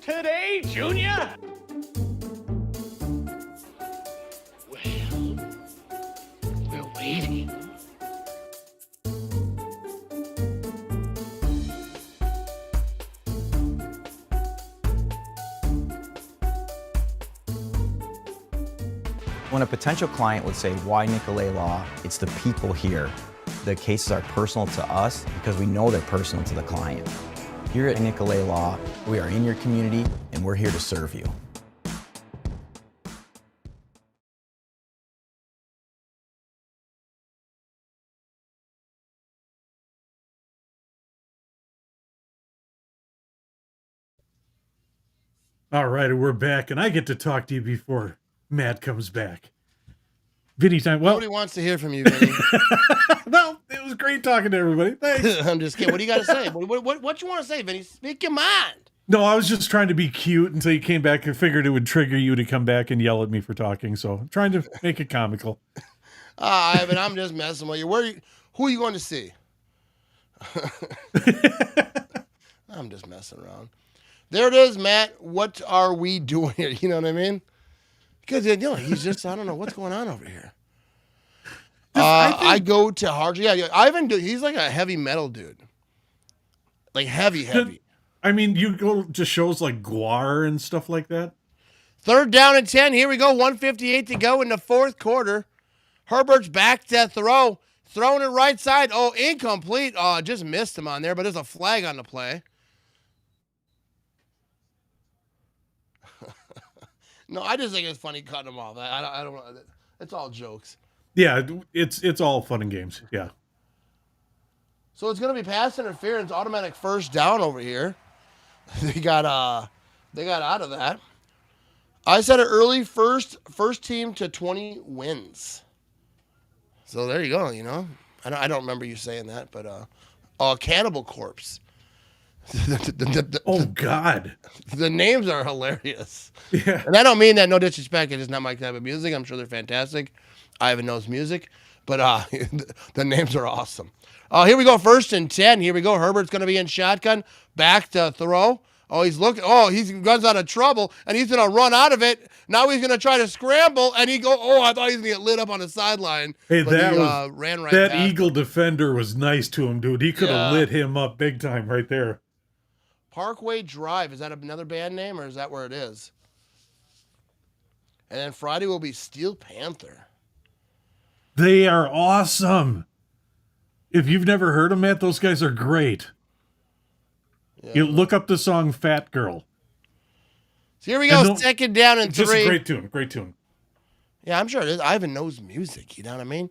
Speaker 7: Today, Junior?
Speaker 18: We're waiting.
Speaker 8: When a potential client would say, why Nicolet Law? It's the people here. The cases are personal to us because we know they're personal to the client. Here at Nicolet Law, we are in your community and we're here to serve you.
Speaker 4: All right, we're back, and I get to talk to you before Matt comes back. Vinny time. Well,
Speaker 3: nobody wants to hear from you, Vinny.
Speaker 4: Well, it was great talking to everybody. Thanks.
Speaker 3: I'm just kidding. What do you got to say? What you want to say, Vinny? Speak your mind.
Speaker 4: No, I was just trying to be cute until you came back and figured it would trigger you to come back and yell at me for talking. So I'm trying to make it comical.
Speaker 3: Ivan, I'm just messing with you. Who are you going to see? I'm just messing around. There it is, Matt. What are we doing here? You know what I mean? Because he's just, I don't know what's going on over here. I go to hard. Yeah, Ivan. He's like a heavy metal dude. Like heavy.
Speaker 4: I mean, you go to shows like Guar and stuff like that.
Speaker 3: 3rd down and 10. Here we go. 1:58 to go in the 4th quarter. Herbert's back to throw. Throwing it right side. Oh, incomplete. Oh, just missed him on there, but there's a flag on the play. No, I just think it's funny cutting them off. I don't. It's all jokes.
Speaker 4: Yeah, it's all fun and games. Yeah.
Speaker 3: So it's going to be pass interference, automatic 1st down over here. They got out of that. I said it early. First team to 20 wins. So there you go. I don't remember you saying that, but Cannibal Corpse.
Speaker 4: Oh God,
Speaker 3: the names are hilarious.
Speaker 4: Yeah,
Speaker 3: and I don't mean that no disrespect. It's just not my type of music. I'm sure they're fantastic. Ivan knows music, but the names are awesome. Here we go. 1st and 10. Here we go. Herbert's going to be in shotgun. Back to throw. Oh, he's looking. Oh, he runs out of trouble, and he's going to run out of it. Now he's going to try to scramble, and he go. Oh, I thought he was going to get lit up on the sideline.
Speaker 4: Hey, that
Speaker 3: ran right.
Speaker 4: That Eagle defender was nice to him, dude. He could have lit him up big time right there.
Speaker 3: Parkway Drive. Is that another band name, or is that where it is? And then Friday will be Steel Panther.
Speaker 4: They are awesome. If you've never heard them, Matt, those guys are great. Yeah. You look up the song Fat Girl.
Speaker 3: So here we go, 2nd down and 3.
Speaker 4: Just a great tune.
Speaker 3: Yeah, I'm sure it is. Ivan knows music, you know what I mean?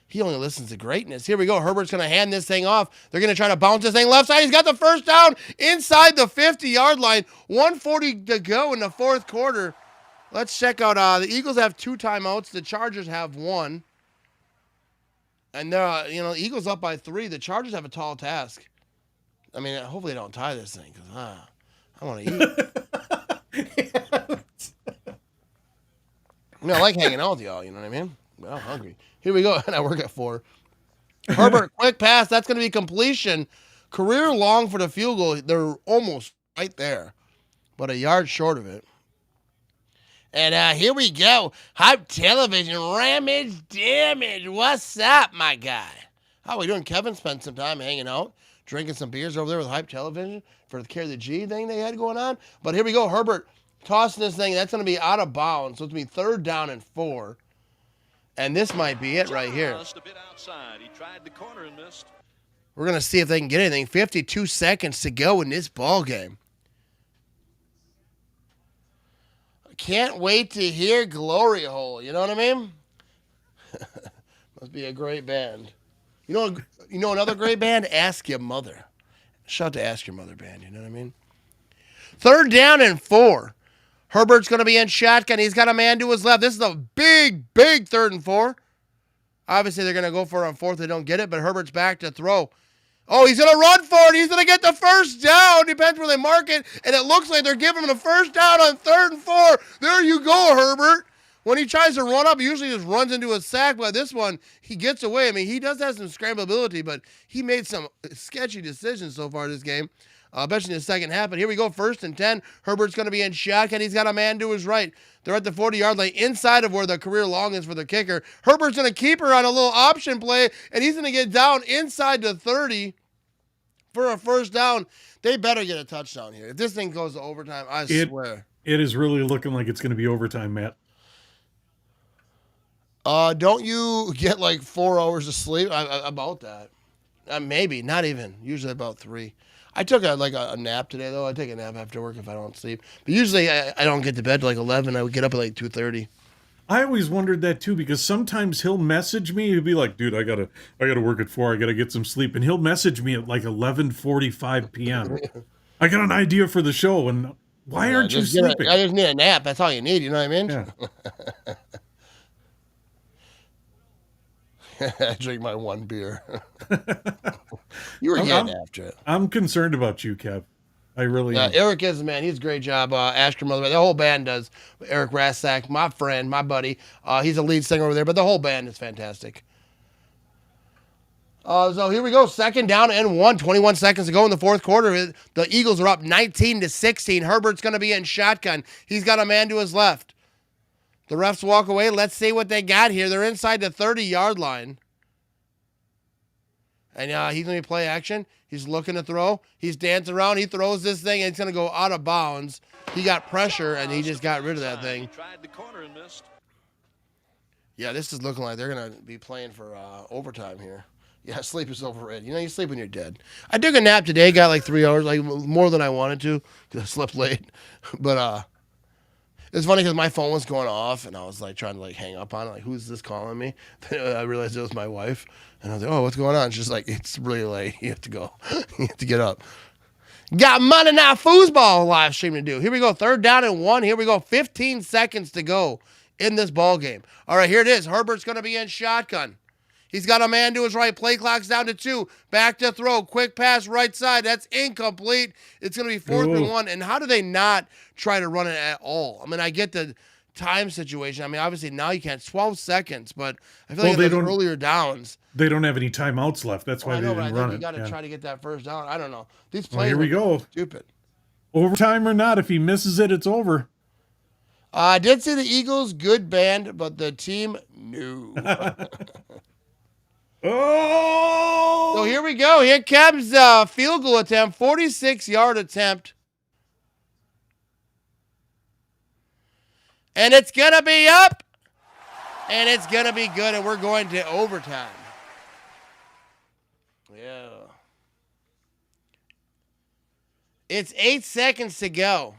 Speaker 3: He only listens to greatness. Here we go. Herbert's going to hand this thing off. They're going to try to bounce this thing left side. He's got the 1st down inside the 50-yard line. 1:40 to go in the 4th quarter. Let's check out. The Eagles have 2 timeouts. The Chargers have 1. And they're, Eagles up by 3. The Chargers have a tall task. I mean, hopefully they don't tie this thing because I want to eat. I like hanging out with y'all. You know what I mean? But I'm hungry. Here we go. And I work at 4. Herbert, quick pass. That's going to be completion. Career long for the field goal. They're almost right there, but a yard short of it. And here we go. Hype Television, Ramage Damage. What's up, my guy? How are we doing? Kevin spent some time hanging out, drinking some beers over there with Hype Television for the Carry the G thing they had going on. But here we go. Herbert tossing this thing. That's going to be out of bounds. So it's going to be 3rd down and 4. And this might be it right here.
Speaker 18: Just a bit outside. He tried the corner and missed.
Speaker 3: We're going to see if they can get anything. 52 seconds to go in this ball game. Can't wait to hear Glory Hole. You know what I mean? Must be a great band. You know another great band? Ask Your Mother. Shout out to Ask Your Mother band. You know what I mean? 3rd down and 4. Herbert's going to be in shotgun. He's got a man to his left. This is a big 3rd and 4. Obviously, they're going to go for it on 4th. They don't get it, but Herbert's back to throw. Oh, he's going to run for it. He's going to get the 1st down. Depends where they mark it. And it looks like they're giving him the 1st down on 3rd and 4. There you go, Herbert. When he tries to run up, he usually just runs into a sack. But this one, he gets away. I mean, he does have some scramblability, but he made some sketchy decisions so far this game, especially in the second half. But here we go, 1st and 10. Herbert's going to be in shotgun. He's got a man to his right. They're at the 40-yard line, inside of where the career long is for the kicker. Herbert's going to keep her on a little option play, and he's going to get down inside the 30. For a 1st down. They better get a touchdown here. If this thing goes to overtime, I swear.
Speaker 4: It is really looking like it's going to be overtime, Matt.
Speaker 3: Don't you get like 4 hours of sleep? About that. Maybe. Not even. Usually about 3. I took a nap today, though. I take a nap after work if I don't sleep. But usually I don't get to bed till like 11. I would get up at like 2:30.
Speaker 4: I always wondered that too, because sometimes he'll message me. He'll be like, "Dude, I gotta work at 4. I gotta get some sleep," and he'll message me at like 11:45 p.m. I got an idea for the show, and why aren't you sleeping?
Speaker 3: I just need a nap. That's all you need. You know what I mean? Yeah. I drink my 1 beer. You were getting after it.
Speaker 4: I'm concerned about you, Kev. I really am.
Speaker 3: Eric is, man. He's a great job. Ashker Mother, the whole band does. Eric Rasak, my friend, my buddy. He's a lead singer over there, but the whole band is fantastic. So here we go. 2nd down and 1. 21 seconds to go in the fourth quarter. The Eagles are up 19-16. Herbert's going to be in shotgun. He's got a man to his left. The refs walk away. Let's see what they got here. They're inside the 30-yard line. And he's going to play action. He's looking to throw. He's dancing around. He throws this thing, and it's going to go out of bounds. He got pressure, and he just got rid of that thing.
Speaker 18: Tried the corner and missed.
Speaker 3: Yeah, this is looking like they're going to be playing for overtime here. Yeah, sleep is overrated. You sleep when you're dead. I took a nap today. Got like 3 hours, like more than I wanted to because I slept late. But it's funny because my phone was going off, and I was like trying to like hang up on it. Like, who's this calling me? I realized it was my wife, and I was like, oh, what's going on? She's like, it's really late. You have to go. You have to get up. Got Monday Night Foosball live stream to do. Here we go. 3rd down and 1. Here we go. 15 seconds to go in this ball game. All right, here it is. Herbert's going to be in shotgun. He's got a man to his right. Play clock's down to 2. Back to throw. Quick pass right side. That's incomplete. It's going to be 4th and 1. And how do they not try to run it at all? I mean, I get the time situation. I mean, obviously now you can't. 12 seconds, but I feel like in those earlier downs.
Speaker 4: They don't have any timeouts left. That's why they didn't run it.
Speaker 3: You got to try to get that first down. I don't know. These
Speaker 4: Well,
Speaker 3: players
Speaker 4: here we go.
Speaker 3: Stupid.
Speaker 4: Overtime or not, if he misses it, it's over.
Speaker 3: I did see the Eagles, good band, but the team, no.
Speaker 4: Oh!
Speaker 3: So here we go. Here comes the field goal attempt, 46-yard attempt. And it's going to be up. And it's going to be good, and we're going to overtime. Yeah. It's 8 seconds to go.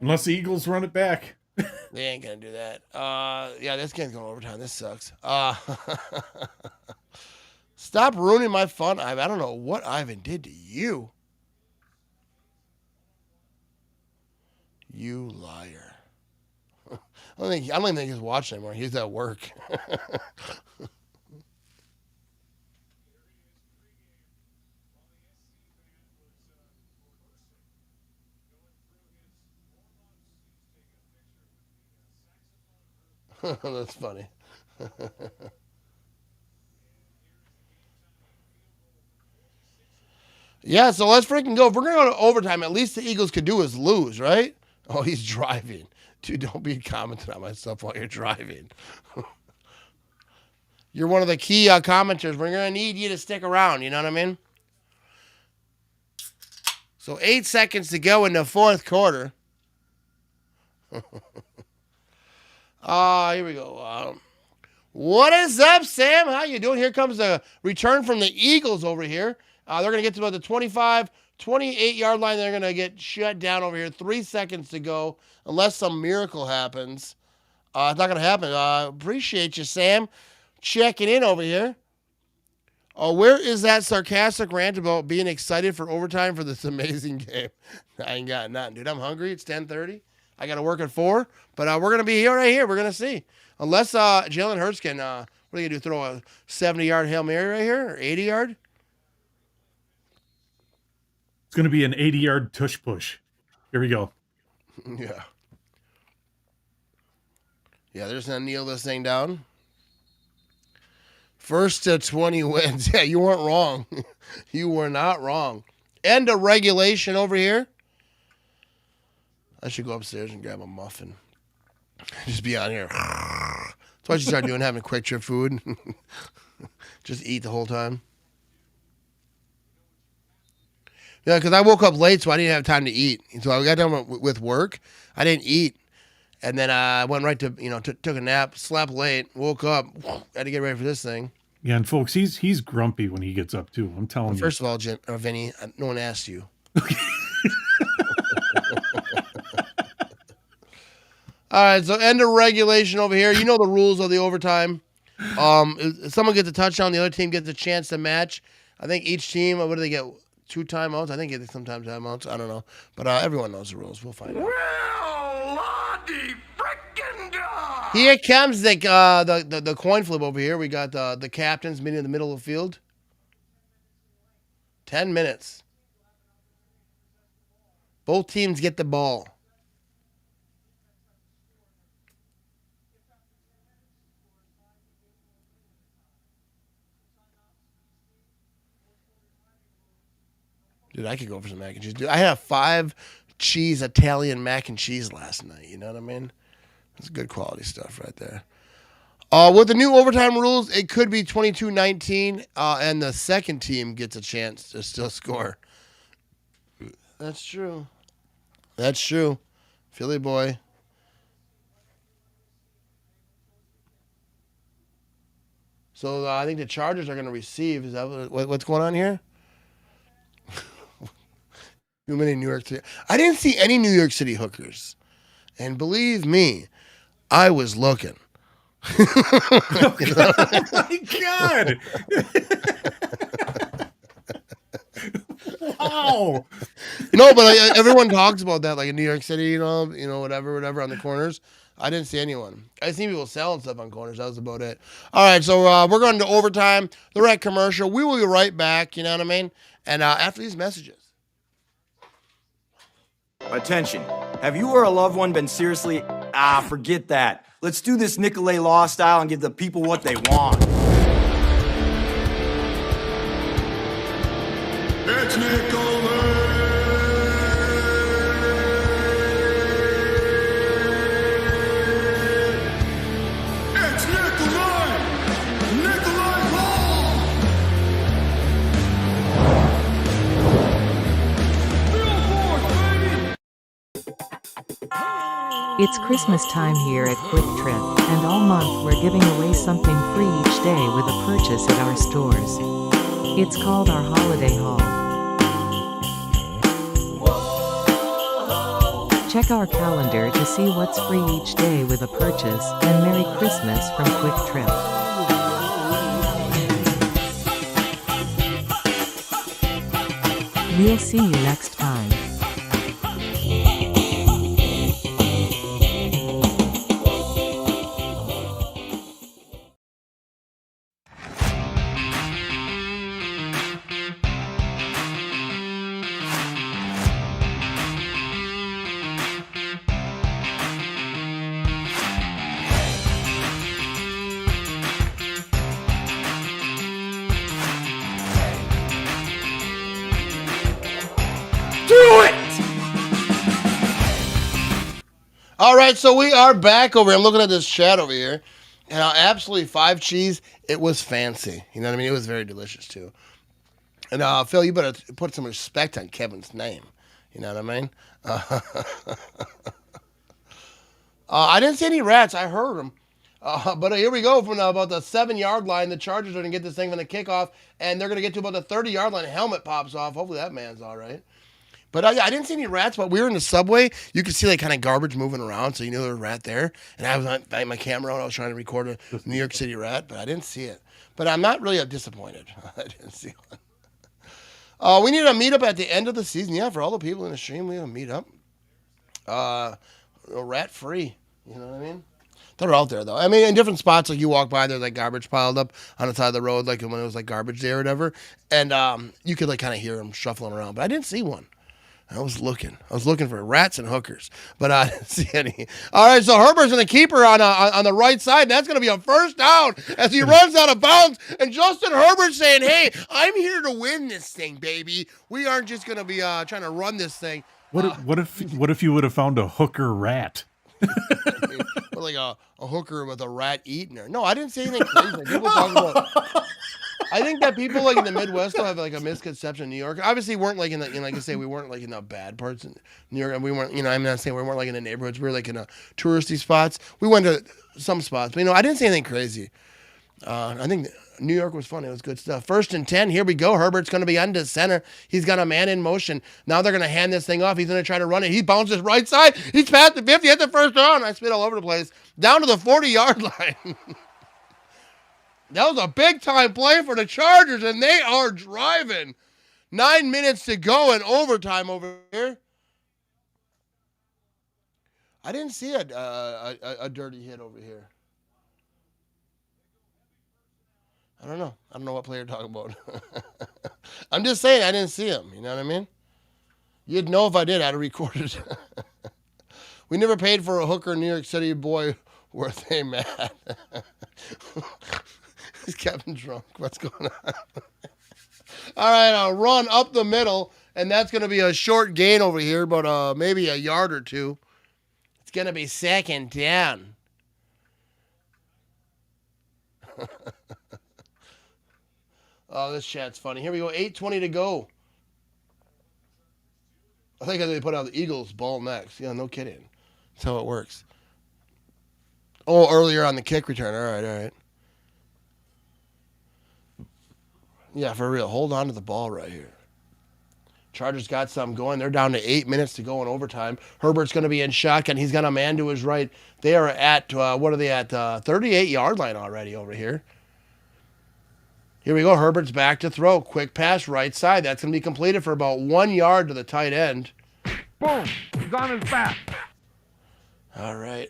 Speaker 4: Unless the Eagles run it back.
Speaker 3: They ain't going to do that. Yeah, this game's going overtime. This sucks. Stop ruining my fun. I don't know what Ivan did to you. You liar. I don't even think he's watching anymore. He's at work. That's funny. Yeah, so let's freaking go. If we're going to go to overtime, at least the Eagles could do is lose, right? Oh, he's driving. Dude, don't be commenting on my stuff while you're driving. You're one of the key commenters. We're going to need you to stick around. You know what I mean? So 8 seconds to go in the fourth quarter. Here we go. What is up, Sam? How you doing? Here comes the return from the Eagles over here. They're going to get to about the 25, 28-yard line. They're going to get shut down over here. 3 seconds to go, unless some miracle happens. It's not going to happen. Appreciate you, Sam, checking in over here. Where is that sarcastic rant about being excited for overtime for this amazing game? I ain't got nothing, dude. I'm hungry. It's 10:30. I got to work at 4, but we're going to be here right here. We're going to see. Unless Jalen Hurts can, what are you going to do, throw a 70-yard Hail Mary right here or 80-yard?
Speaker 4: It's going to be an 80-yard tush push. Here we go.
Speaker 3: Yeah. Yeah, they're just going to kneel this thing down. First to 20 wins. Yeah, you weren't wrong. You were not wrong. End of regulation over here. I should go upstairs and grab a muffin. Just be on here. That's what you start doing, having quick trip food. Just eat the whole time. Yeah, because I woke up late, so I didn't have time to eat. So I got done with work. I didn't eat. And then I went right to, took a nap, slept late, woke up, had to get ready for this thing.
Speaker 4: Yeah, and folks, he's grumpy when he gets up, too. I'm telling you.
Speaker 3: First of all, Vinny, no one asked you. All right, so end of regulation over here. You know the rules of the overtime. If someone gets a touchdown, the other team gets a chance to match. I think each team, what do they get? 2 timeouts? I think it's sometimes timeouts. I don't know. But everyone knows the rules. We'll find out. Here comes the coin flip over here. We got the captains meeting in the middle of the field. 10 minutes. Both teams get the ball. Dude, I could go for some mac and cheese. Dude, I had a 5-cheese Italian mac and cheese last night. You know what I mean? That's good quality stuff right there. With the new overtime rules, it could be 22-19, and the second team gets a chance to still score. That's true. That's true. Philly boy. So I think the Chargers are going to receive. Is that what's going on here? Too many New York City. I didn't see any New York City hookers. And believe me, I was looking.
Speaker 4: Oh my God. Wow.
Speaker 3: No, but everyone talks about that, like in New York City, you know, whatever on the corners. I didn't see anyone. I seen people selling stuff on corners. That was about it. All right, so we're going to overtime. The Red commercial. We will be right back. You know what I mean? And after these messages.
Speaker 1: Attention. Have you or a loved one been seriously... forget that. Let's do this Nicolet Law style and give the people what they want.
Speaker 7: It's Nicolet! It's Nicolet! Nicolet Law!
Speaker 22: It's Christmas time here at Quick Trip, and all month we're giving away something free each day with a purchase at our stores. It's called our Holiday Haul. Check our calendar to see what's free each day with a purchase, and Merry Christmas from Quick Trip. We'll see you next time.
Speaker 3: All right, so we are back over here. I'm looking at this chat over here. And absolutely 5 cheese. It was fancy. You know what I mean? It was very delicious, too. And Phil, you better put some respect on Kevin's name. You know what I mean? I didn't see any rats. I heard them. But here we go from about the 7-yard line. The Chargers are going to get this thing from the kickoff, and they're going to get to about the 30-yard line. Helmet pops off. Hopefully that man's all right. But I didn't see any rats, but we were in the subway. You could see like kind of garbage moving around, so you knew there was a rat there. And I was on my camera out. I was trying to record a New York City rat, but I didn't see it. But I'm not really disappointed. I didn't see one. We need a meetup at the end of the season. Yeah, for all the people in the stream, we need a meetup. Rat free. You know what I mean? They're out there, though. I mean, in different spots, like you walk by, there's like garbage piled up on the side of the road, like when it was like garbage day or whatever. And you could like kind of hear them shuffling around, but I didn't see one. I was looking for rats and hookers, but I didn't see any. All right, so Herbert's going to keep her on the right side, and that's going to be a first down as he runs out of bounds. And Justin Herbert's saying, hey, I'm here to win this thing, baby. We aren't just going to be trying to run this thing.
Speaker 4: What if you would have found a hooker rat?
Speaker 3: Or like a hooker with a rat eating her. No, I didn't say anything crazy. Like, people talk about... I think that people like in the Midwest will have like a misconception of New York. Obviously, we weren't like in the, like I say, we weren't like in the bad parts of New York, and we weren't, I'm not saying we weren't like in the neighborhoods. We were like in the touristy spots. We went to some spots, but I didn't say anything crazy. I think New York was fun. It was good stuff. 1st and 10. Here we go. Herbert's going to be under center. He's got a man in motion. Now they're going to hand this thing off. He's going to try to run it. He bounces right side. He's past the 50 at the first down. I spit all over the place. Down to the 40-yard line. That was a big-time play for the Chargers, and they are driving. 9 minutes to go in overtime over here. I didn't see a dirty hit over here. I don't know. I don't know what player you're talking about. I'm just saying I didn't see him. You know what I mean? You'd know if I did. I'd have recorded. We never paid for a hooker in New York City, boy. Were they mad? He's Kevin drunk. What's going on? All right, I'll run up the middle, and that's going to be a short gain over here, but maybe a yard or two. It's going to be second down. Oh, this chat's funny. Here we go. 8:20 to go. I think they put out the Eagles ball next. Yeah, no kidding. That's how it works. Oh, earlier on the kick return. All right. Yeah, for real. Hold on to the ball right here. Chargers got something going. They're down to 8 minutes to go in overtime. Herbert's going to be in shotgun. He's got a man to his right. They are at, what are they at? 38-yard line already over here. Here we go. Herbert's back to throw. Quick pass right side. That's going to be completed for about 1 yard to the tight end.
Speaker 17: Boom! He's on his back.
Speaker 3: All right.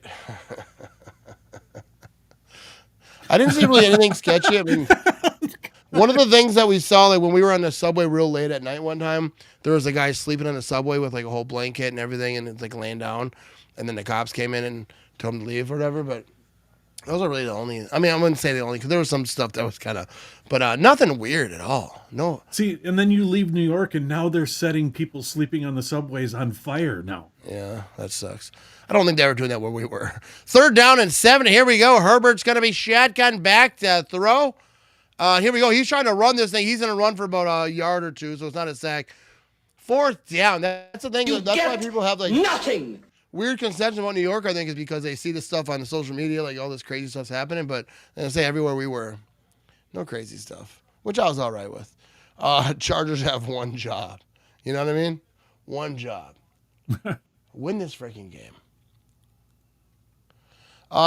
Speaker 3: I didn't see really anything sketchy. I mean, one of the things that we saw, like when we were on the subway real late at night one time, there was a guy sleeping on the subway with like a whole blanket and everything, and it's like laying down. And then the cops came in and told him to leave or whatever. But those are really the only. I mean, I wouldn't say the only, because there was some stuff that was kind of, but nothing weird at all. No.
Speaker 4: See, and then you leave New York, and now they're setting people sleeping on the subways on fire now.
Speaker 3: Yeah, that sucks. I don't think they were doing that where we were. 3rd down and 7. Here we go. Herbert's going to be shotgun back to throw. Here we go. He's trying to run this thing. He's going to run for about a yard or two, so it's not a sack. 4th down. That's the thing. That's why people have like
Speaker 13: nothing.
Speaker 3: Weird conception about New York, I think, is because they see this stuff on the social media, like all this crazy stuff's happening. But I say everywhere we were, no crazy stuff, which I was all right with. Chargers have one job. You know what I mean? One job. Win this freaking game.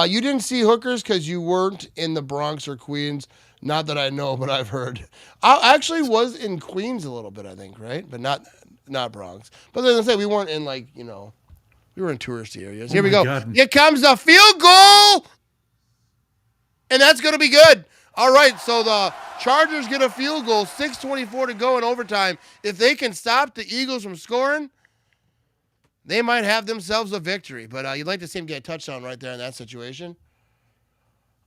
Speaker 3: You didn't see hookers because you weren't in the Bronx or Queens. Not that I know, but I've heard. I actually was in Queens a little bit, I think, right? But not Bronx. But as I say, we weren't in like, you know, we were in touristy areas. Here we go.
Speaker 4: God.
Speaker 3: Here comes the field goal. And that's going to be good. All right, so the Chargers get a field goal, 6:24 to go in overtime. If they can stop the Eagles from scoring, they might have themselves a victory. But you'd like to see them get a touchdown right there in that situation.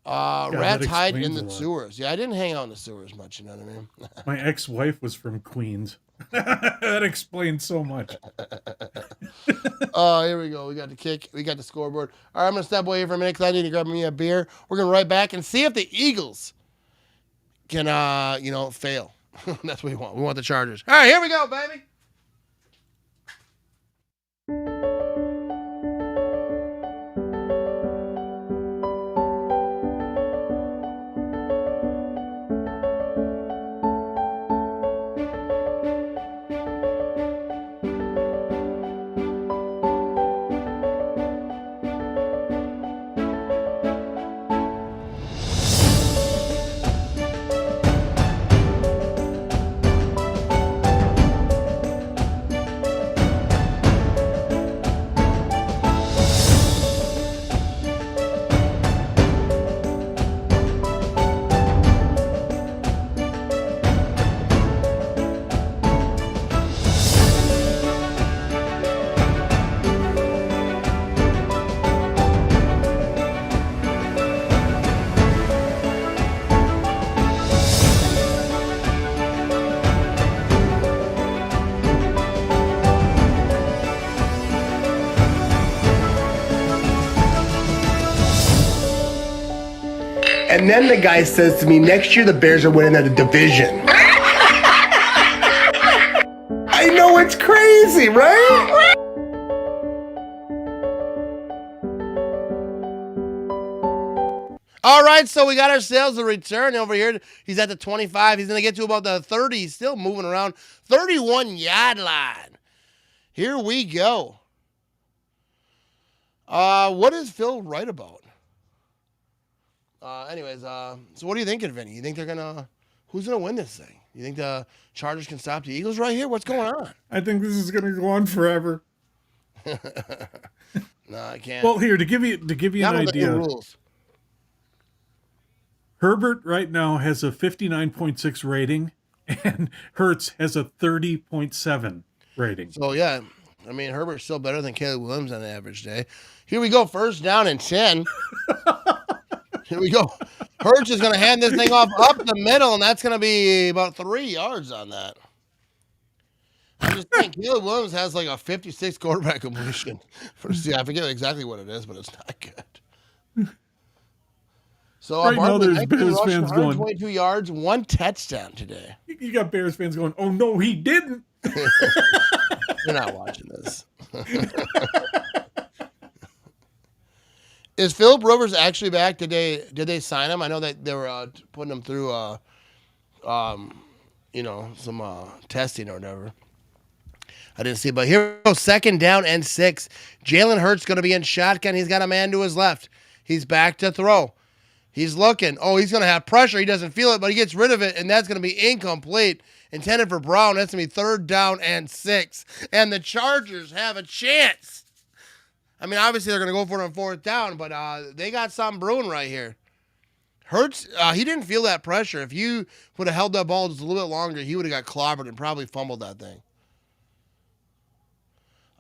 Speaker 3: Rats hide in the sewers. Yeah, I didn't hang out in the sewers much, you know what I mean?
Speaker 4: My ex-wife was from Queens. That explains so much.
Speaker 3: Oh, here we go. We got the kick. We got the scoreboard. All right, I'm going to step away for a minute because I need to grab me a beer. We're going to right back and see if the Eagles can, fail. That's what we want. We want the Chargers. All right, here we go, baby. And then the guy says to me, next year the Bears are winning the division. I know, it's crazy, right? All right, so we got ourselves a return over here. He's at the 25. He's going to get to about the 30. He's still moving around. 31-yard line. Here we go. What is Phil right about? So what are you thinking, Vinny? You think they're who's going to win this thing? You think the Chargers can stop the Eagles right here? What's going on?
Speaker 4: I think this is going to go on forever.
Speaker 3: No, I can't.
Speaker 4: Well, here, to give you an idea.
Speaker 3: Rules.
Speaker 4: Herbert right now has a 59.6 rating, and Hurts has a 30.7. rating.
Speaker 3: So, yeah, I mean, Herbert's still better than Caleb Williams on an average day. Here we go, first down and 10. Here we go. Hurts is going to hand this thing off up the middle, and that's going to be about 3 yards on that. I'm just saying, Caleb Williams has like a 56 quarterback completion. I forget exactly what it is, but it's not good. So
Speaker 4: Right now,
Speaker 3: Barkley,
Speaker 4: there's Bears fans going
Speaker 3: 122 yards, 1 touchdown today.
Speaker 4: You got Bears fans going, "Oh no, he didn't."
Speaker 3: You're not watching this. Is Philip Rivers actually back? Did they sign him? I know that they were putting him through, some testing or whatever. I didn't see it, but here we go, second down and 6. Jalen Hurts going to be in shotgun. He's got a man to his left. He's back to throw. He's looking. Oh, he's going to have pressure. He doesn't feel it, but he gets rid of it, and that's going to be incomplete. Intended for Brown. That's going to be third down and 6. And the Chargers have a chance. I mean, obviously they're going to go for it on fourth down, but they got something brewing right here. Hurts, he didn't feel that pressure. If you would have held that ball just a little bit longer, he would have got clobbered and probably fumbled that thing.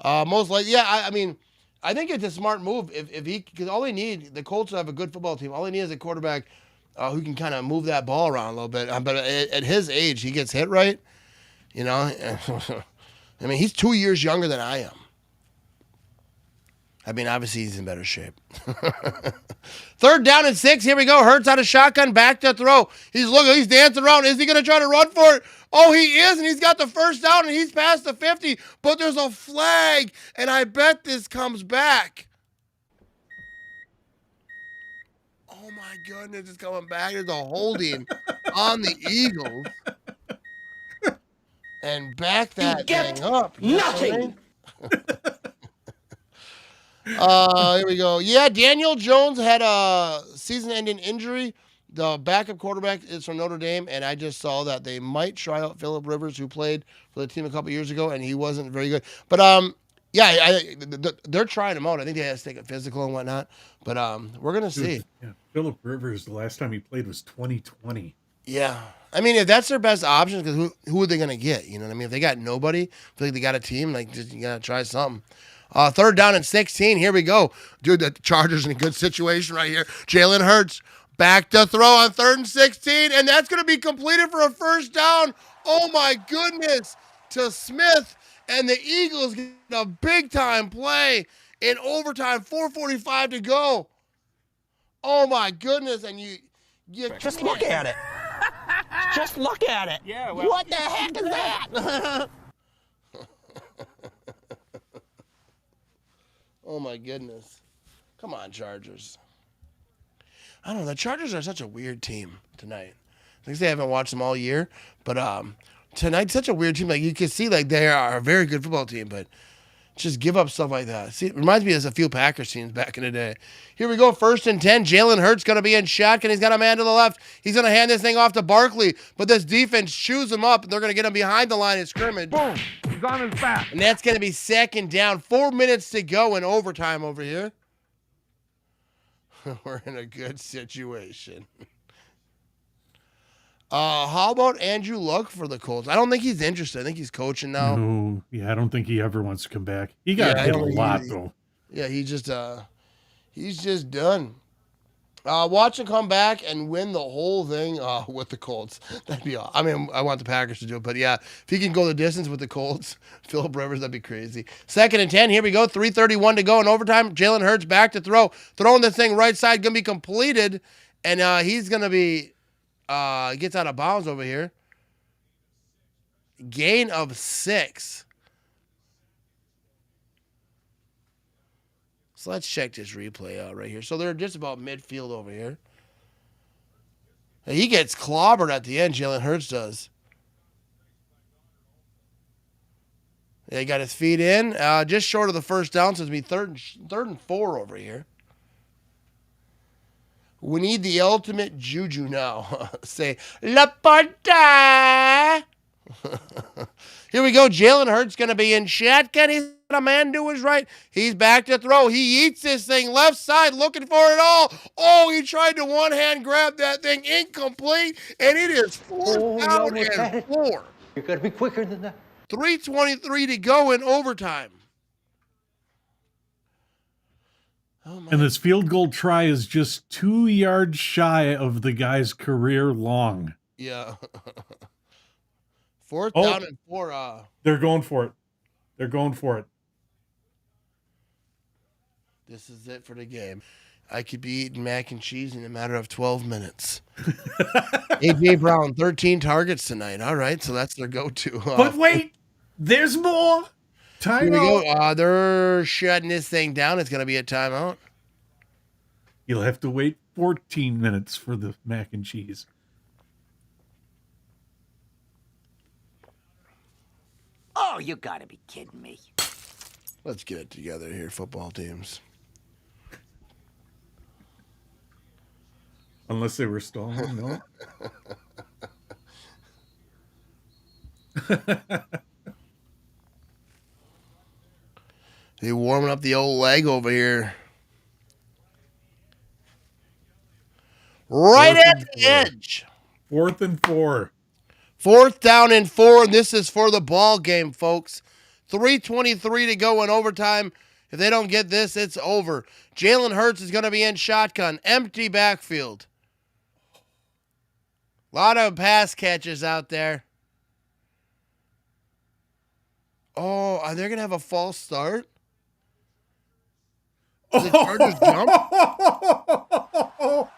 Speaker 3: Most likely, yeah. I mean, I think it's a smart move if he, because all they need, the Colts have a good football team. All they need is a quarterback who can kind of move that ball around a little bit. But at his age, he gets hit right. You know, I mean, he's 2 years younger than I am. I mean, obviously he's in better shape. Third down and 6. Here we go. Hurts out of shotgun, back to throw. He's looking. He's dancing around. Is he going to try to run for it? Oh, he is, and he's got the first down, and he's past the 50. But there's a flag, and I bet this comes back. Oh, my goodness, it's coming back. There's a holding on the Eagles. And back that thing up.
Speaker 13: Nothing.
Speaker 3: Here we go. Yeah, Daniel Jones had a season-ending injury. The backup quarterback is from Notre Dame, and I just saw that they might try out Philip Rivers, who played for the team a couple years ago, and he wasn't very good. But yeah, they're trying him out. I think they had to take a physical and whatnot. But we're gonna see.
Speaker 4: Yeah, Philip Rivers, the last time he played was 2020.
Speaker 3: Yeah, I mean, if that's their best option, because who are they gonna get? You know what I mean? If they got nobody, I feel like they got a team. Like, just, you gotta try something. Third down and 16. Here we go. Dude, the Chargers in a good situation right here. Jalen Hurts back to throw on 3rd and 16, and that's going to be completed for a first down. Oh, my goodness, to Smith, and the Eagles get a big-time play in overtime, 4:45 to go. Oh, my goodness, and you
Speaker 13: Just look at it. Just look at it.
Speaker 9: Yeah, well,
Speaker 13: what the heck is that?
Speaker 3: Oh, my goodness. Come on, Chargers. I don't know. The Chargers are such a weird team tonight. I think they haven't watched them all year. But tonight's such a weird team. Like, you can see, like, they are a very good football team, but just give up stuff like that. See, it reminds me of a few Packers teams back in the day. Here we go. 1st and 10. Jalen Hurts going to be in shotgun. He's got a man to the left. He's going to hand this thing off to Barkley. But this defense chews him up. They're going to get him behind the line of scrimmage.
Speaker 17: Boom. He's on his back.
Speaker 3: And that's going to be 2nd down. 4 minutes to go in overtime over here. We're in a good situation. How about Andrew Luck for the Colts? I don't think he's interested. I think he's coaching now.
Speaker 4: No, yeah, I don't think he ever wants to come back. He got hit a lot, though.
Speaker 3: Yeah, he's just done. Watch him come back and win the whole thing with the Colts. That'd be awesome. I mean, I want the Packers to do it, but yeah, if he can go the distance with the Colts, Philip Rivers, that'd be crazy. 2nd and 10. Here we go. 3:31 to go in overtime. Jalen Hurts back to throw. Throwing the thing right side, going to be completed, and he's going to be gets out of bounds over here. Gain of 6. So let's check this replay out right here. So they're just about midfield over here. He gets clobbered at the end, Jalen Hurts does. Yeah, he got his feet in. Just short of the first down, so it's going to be third and 4 over here. We need the ultimate juju now. Say, La Porta! Here we go. Jalen Hurts going to be in shotgun. He's got a man to his right. He's back to throw. He eats this thing left side, looking for it all. Oh, he tried to one-hand grab that thing. Incomplete. And it is 4th down and 4.
Speaker 2: You got to be quicker than that.
Speaker 3: 3:23 to go in overtime. Oh my.
Speaker 4: And this field goal try is just 2 yards shy of the guy's career long.
Speaker 3: Yeah. Fourth down and 4.
Speaker 4: They're going for it. They're going for it.
Speaker 3: This is it for the game. I could be eating mac and cheese in a matter of 12 minutes. A.J. Brown, 13 targets tonight. All right, so that's their go-to.
Speaker 4: But wait, there's more. Timeout.
Speaker 3: Here we go. They're shutting this thing down. It's going to be a timeout.
Speaker 4: You'll have to wait 14 minutes for the mac and cheese.
Speaker 5: Oh, you gotta be kidding me.
Speaker 3: Let's get it together here, football teams.
Speaker 4: Unless they were stalling, no?
Speaker 3: They warming up the old leg over here. Right at the edge.
Speaker 4: 4th and 4.
Speaker 3: 4th down and 4, and this is for the ball game, folks. 3:23 to go in overtime. If they don't get this, it's over. Jalen Hurts is going to be in shotgun. Empty backfield. A lot of pass catches out there. Oh, are they going to have a false start? The Chargers jump?
Speaker 4: Oh,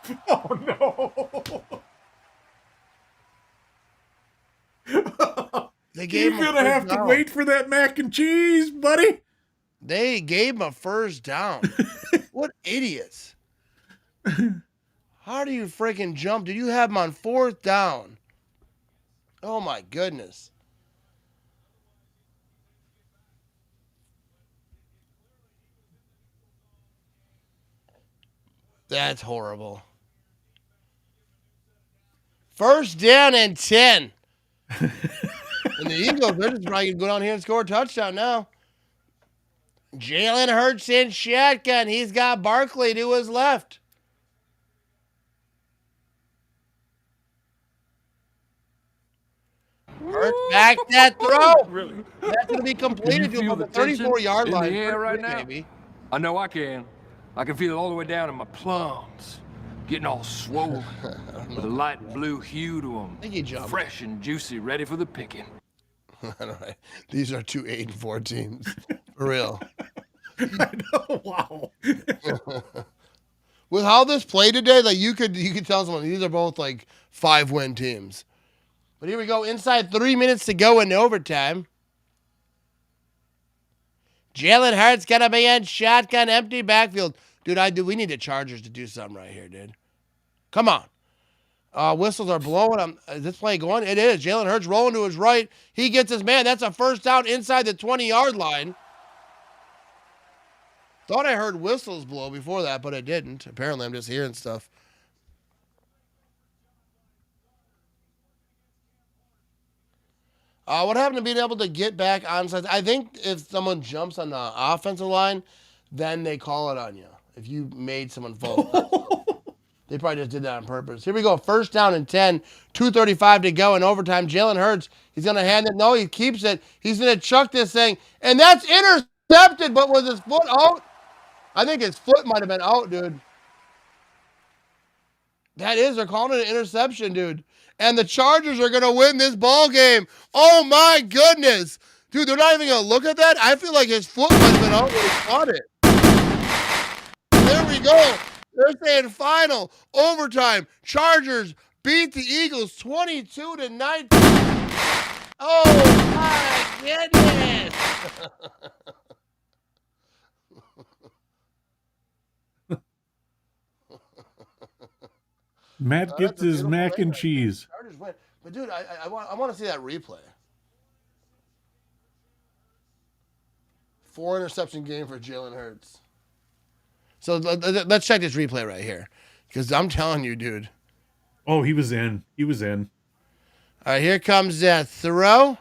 Speaker 4: no. You're going to have to wait for that mac and cheese, buddy.
Speaker 3: They gave him a first down. What idiots. How do you freaking jump? Did you have him on 4th down? Oh, my goodness. That's horrible. 1st down and 10. And the Eagles, they're just probably going to go down here and score a touchdown now. Jalen Hurts in shotgun. He's got Barkley to his left. Hurts back that throw.
Speaker 12: Really?
Speaker 3: That's going to be completed to about the 34-yard line.
Speaker 12: In the air right now?
Speaker 3: Maybe.
Speaker 12: I know I can. I can feel it all the way down in my plums. Getting all swollen. With a light blue hue to them.
Speaker 3: I think he jumped.
Speaker 12: Fresh and juicy, ready for the picking.
Speaker 3: These are 2 8-4 teams. For real.
Speaker 4: I know. Wow.
Speaker 3: With how this played today, like you could tell someone these are both like 5-win teams. But here we go. Inside 3 minutes to go in overtime. Jalen Hurts gonna be in shotgun, empty backfield. Dude, we need the Chargers to do something right here, dude. Come on. Whistles are blowing. Is this play going? It is. Jalen Hurts rolling to his right. He gets his man. That's a first down inside the 20-yard line. Thought I heard whistles blow before that, but it didn't. Apparently, I'm just hearing stuff. What happened to being able to get back onside? I think if someone jumps on the offensive line, then they call it on you. If you made someone fall. They probably just did that on purpose. Here we go. 1st down and 10. 2:35 to go in overtime. Jalen Hurts, he's going to hand it. No, he keeps it. He's going to chuck this thing. And that's intercepted, but was his foot out? I think his foot might have been out, dude. That is. They're calling it an interception, dude. And the Chargers are going to win this ball game. Oh, my goodness. Dude, they're not even going to look at that? I feel like his foot might have been out when he caught it. There we go. They're saying final, overtime. Chargers beat the Eagles 22-19. Oh, my goodness.
Speaker 4: Matt gets his mac and cheese.
Speaker 3: Chargers win. But, dude, I want to see that replay. 4 interception game for Jalen Hurts. So let's check this replay right here. Because I'm telling you, dude.
Speaker 4: Oh, he was in. He was in.
Speaker 3: All right, here comes that throw.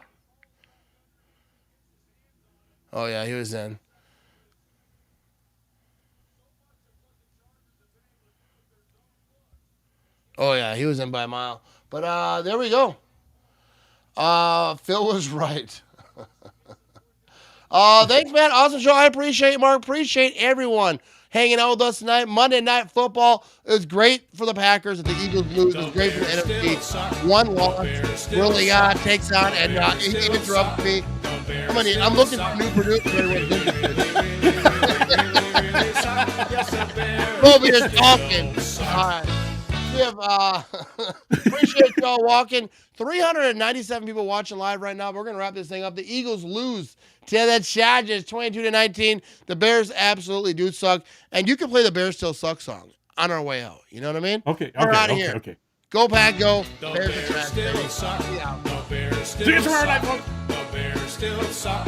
Speaker 3: Oh, yeah, he was in. Oh, yeah, he was in by a mile. But there we go. Phil was right. Thanks, man. Awesome show. I appreciate it, Mark. Appreciate everyone hanging out with us tonight. Monday Night Football is great for the Packers. If the Eagles lose, it's great for the NFC. One loss really takes on and he interrupts me. I'm looking for new producers. Kobe is talking. All right. We have appreciate y'all walking. 397 people watching live right now. We're gonna wrap this thing up. The Eagles lose to the Chargers 22-19. The Bears absolutely do suck. And you can play the Bears Still Suck song on our way out. You know what I mean?
Speaker 4: Okay.
Speaker 3: We're out of
Speaker 4: Okay.
Speaker 3: here.
Speaker 4: Okay.
Speaker 3: Go Pack, go.
Speaker 7: The
Speaker 3: Bears
Speaker 7: Bears
Speaker 3: are trash.
Speaker 7: still suck.
Speaker 3: Yeah.
Speaker 7: The Bears
Speaker 4: See you
Speaker 7: still
Speaker 4: tomorrow night,
Speaker 7: suck.
Speaker 4: folks.
Speaker 7: The Bears still suck.